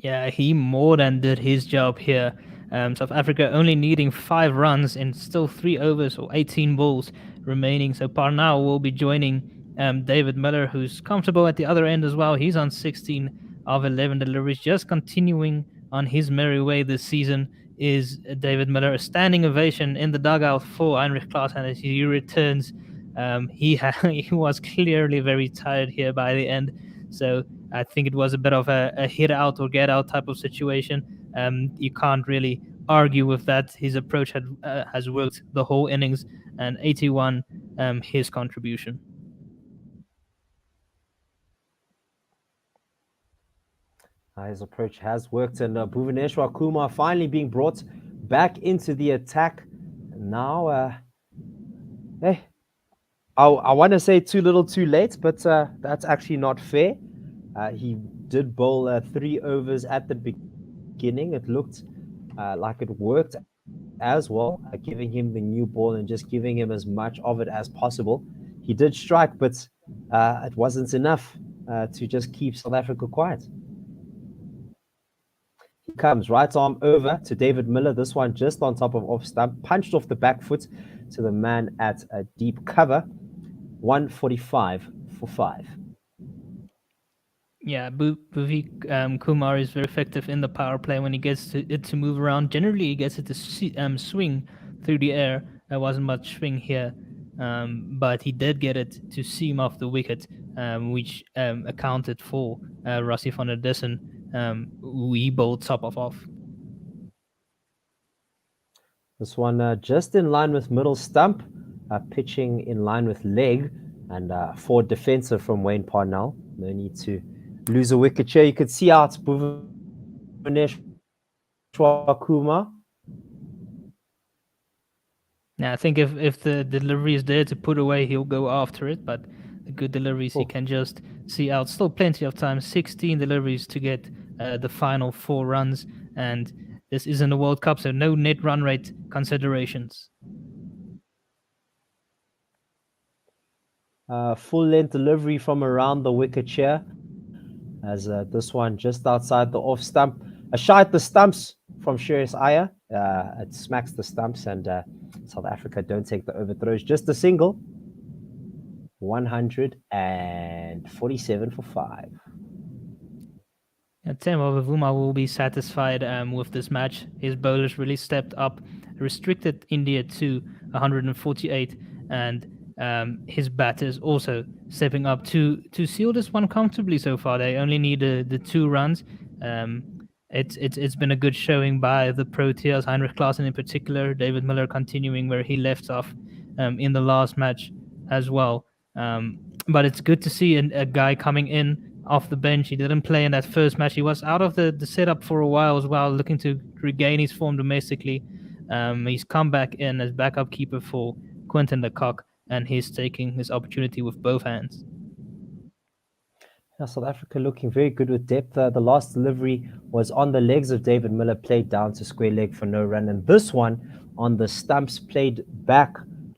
Yeah, he more than did his job here. South Africa only needing 5 runs in still 3 overs or 18 balls remaining. So Parnau will be joining David Miller, who's comfortable at the other end as well. He's on 16 of 11 deliveries, just continuing on his merry way this season. Is David Miller. A standing ovation in the dugout for Heinrich Klaassen as he returns. He was clearly very tired here by the end. So I think it was a bit of a hit out or get out type of situation. You can't really argue with that. His approach has worked the whole innings, and 81 his contribution. His approach has worked, and Bhuvaneshwar Kumar finally being brought back into the attack. Now, hey, I want to say too little too late, but that's actually not fair. He did bowl 3 overs at the beginning. It looked like it worked as well, giving him the new ball and just giving him as much of it as possible. He did strike, but it wasn't enough to just keep South Africa quiet. He comes right arm over to David Miller. This one just on top of off stump, punched off the back foot to the man at a deep cover. 145 for 5. Yeah, Bhuvi Kumar is very effective in the power play when he gets it to move around. Generally, he gets it to swing through the air. There wasn't much swing here, but he did get it to seam off the wicket, which accounted for Rassie van der Dussen, who he bowled top of off. This one just in line with middle stump, pitching in line with leg, and forward defensive from Wayne Parnell. No need to lose a wicket here. You could see out Bhuvaneshwar Kumar. Yeah, I think if the delivery is there to put away, he'll go after it. But the good deliveries, he can just see out. Still plenty of time. 16 deliveries to get the final 4 runs. And this isn't a World Cup, so no net run rate considerations. Full length delivery from around the wicket here, as this one just outside the off stump. A shot at the stumps from Shreyas Iyer. It smacks the stumps, and South Africa don't take the overthrows. Just a single. 147 for 5. Temo Bavuma will be satisfied with this match. His bowlers really stepped up, restricted India to 148, and his batters also stepping up to seal this one comfortably so far. They only need the 2 runs. It's been a good showing by the Proteas, Heinrich Klaasen in particular, David Miller continuing where he left off in the last match as well. But it's good to see a guy coming in off the bench. He didn't play in that first match. He was out of the setup for a while as well, looking to regain his form domestically. He's come back in as backup keeper for Quinton de Kock, and he's taking his opportunity with both hands. Now, South Africa looking very good with depth. The last delivery was on the legs of David Miller, played down to square leg for no run. And this one on the stumps, played back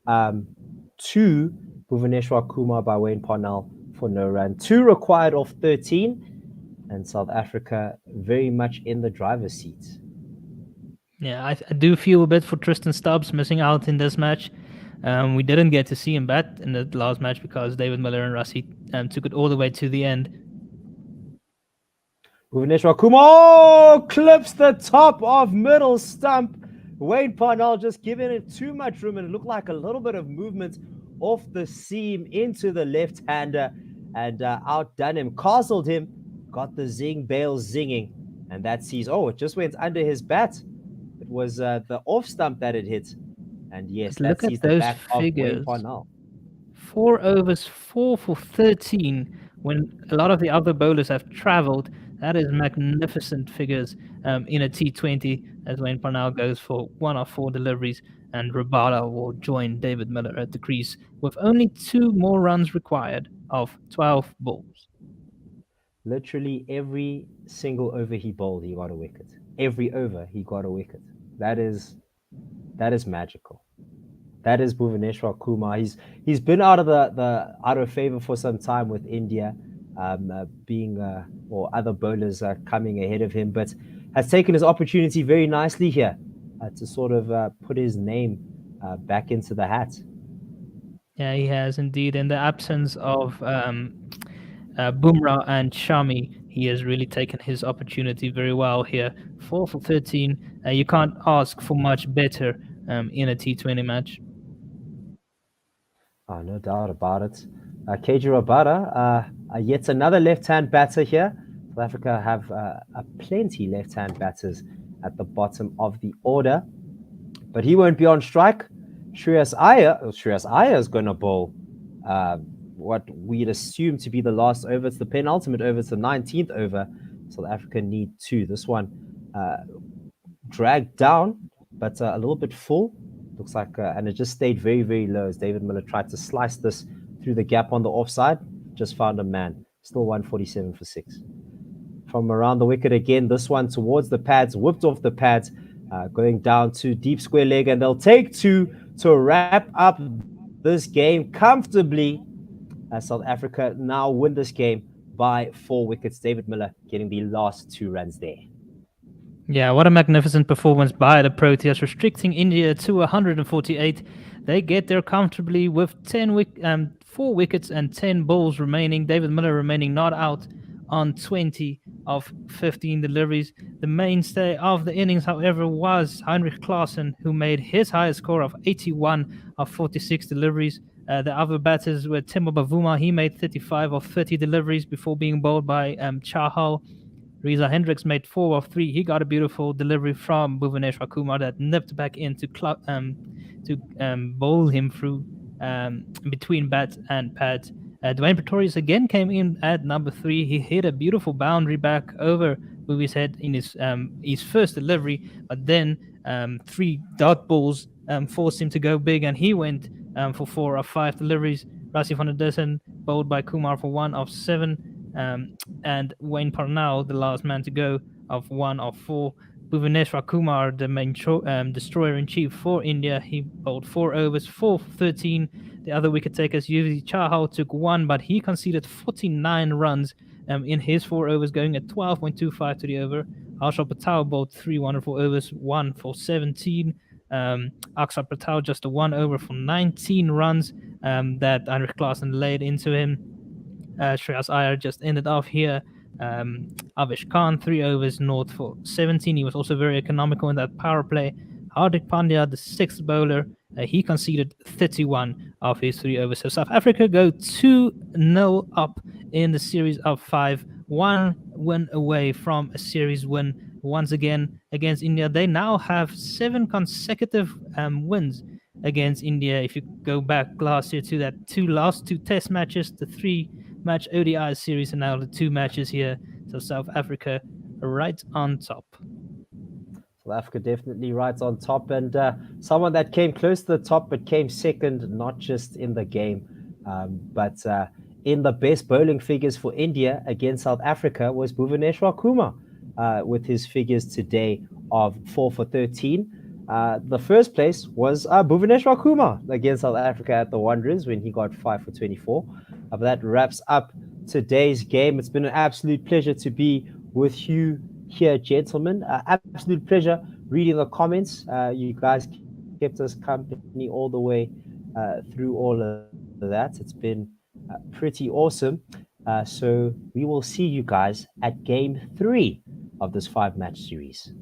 to Bhuvaneshwar Kumar by Wayne Parnell for no run. 2 required off 13, and South Africa very much in the driver's seat. Yeah, I do feel a bit for Tristan Stubbs missing out in this match. We didn't get to see him bat in the last match because David Miller and Rassie took it all the way to the end. Bhuvaneshwar Kumar clips the top of middle stump. Wayne Parnell just giving it too much room, and it looked like a little bit of movement off the seam into the left-hander, and outdone him, castled him, got the zing bail zinging, and that sees, it just went under his bat. It was the off stump that it hit. And yes, that sees the back of Wayne Parnell. 4 overs, 4 for 13. When a lot of the other bowlers have travelled, that is magnificent figures in a T20. As Wayne Parnell goes for 1 of 4 deliveries, and Rabada will join David Miller at the crease with only 2 more runs required of 12 balls. Literally every single over he bowled, he got a wicket. Every over he got a wicket. That is magical. That is Bhuvaneshwar Kumar. He's been out of favor for some time with India, or other bowlers coming ahead of him, but has taken his opportunity very nicely here to sort of put his name back into the hat. Yeah, he has indeed. In the absence of Bumrah and Shami, he has really taken his opportunity very well here. 4 for 13. You can't ask for much better in a T20 match. Oh, no doubt about it. KJ Rabada, yet another left-hand batter here. South Africa have plenty left-hand batters at the bottom of the order, but he won't be on strike. Shreyas Iyer is going to bowl what we'd assume to be the last over. It's the penultimate over. It's the 19th over. South Africa need 2. This one dragged down, but a little bit full. Looks like, and it just stayed very, very low as David Miller tried to slice this through the gap on the offside. Just found a man. Still 147 for 6. From around the wicket again, this one towards the pads, whipped off the pads, going down to deep square leg, and they'll take 2 to wrap up this game comfortably. South Africa now win this game by 4 wickets. David Miller getting the last 2 runs there. Yeah, what a magnificent performance by the Proteas, restricting India to 148. They get there comfortably with 4 wickets and 10 balls remaining. David Miller remaining not out on 20 of 15 deliveries. The mainstay of the innings, however, was Heinrich Klaasen, who made his highest score of 81 of 46 deliveries. The other batters were Timo Bavuma. He made 35 of 30 deliveries before being bowled by Chahal. Reza Hendricks made 4 of 3. He got a beautiful delivery from Bhuvaneshwar Kumar that nipped back in to bowl him through between bat and pad. Dwayne Pretorius again came in at number 3. He hit a beautiful boundary back over Bhuvi's head in his first delivery, but then 3 dot balls forced him to go big, and he went for 4 of 5 deliveries. Rassie van der Dussen bowled by Kumar for 1 of 7. And Wayne Parnell, the last man to go, of 1 of 4. Bhuvaneshwar Kumar, the main destroyer-in-chief for India, he bowled 4 overs, 4 for 13. The other wicket takers, Yuvi Chahal, took 1, but he conceded 49 runs in his 4 overs, going at 12.25 to the over. Harshal Patel bowled 3 wonderful overs, 1 for 17. Akshar Patel just a 1 over for 19 runs that Heinrich Klaasen laid into him. Shreyas Iyer just ended off here. Avish Khan, 3 overs, north for 17. He was also very economical in that power play. Hardik Pandya, the 6th bowler, he conceded 31 of his 3 overs. So South Africa go 2-0 up in the series of 5. 1 win away from a series win once again against India. They now have 7 consecutive wins against India. If you go back last year to that last two test matches, the 3-match ODI series, and now the 2 matches here. So South Africa right on top. South Africa definitely right on top, and someone that came close to the top but came second, not just in the game, but in the best bowling figures for India against South Africa was Bhuvaneshwar Kumar with his figures today of 4 for 13. The first place was Bhuvaneshwar Kumar against South Africa at the Wanderers when he got 5 for 24. But that wraps up today's game. It's been an absolute pleasure to be with you here, gentlemen. Absolute pleasure reading the comments. You guys kept us company all the way through all of that. It's been pretty awesome. So we will see you guys at game 3 of this 5-match series.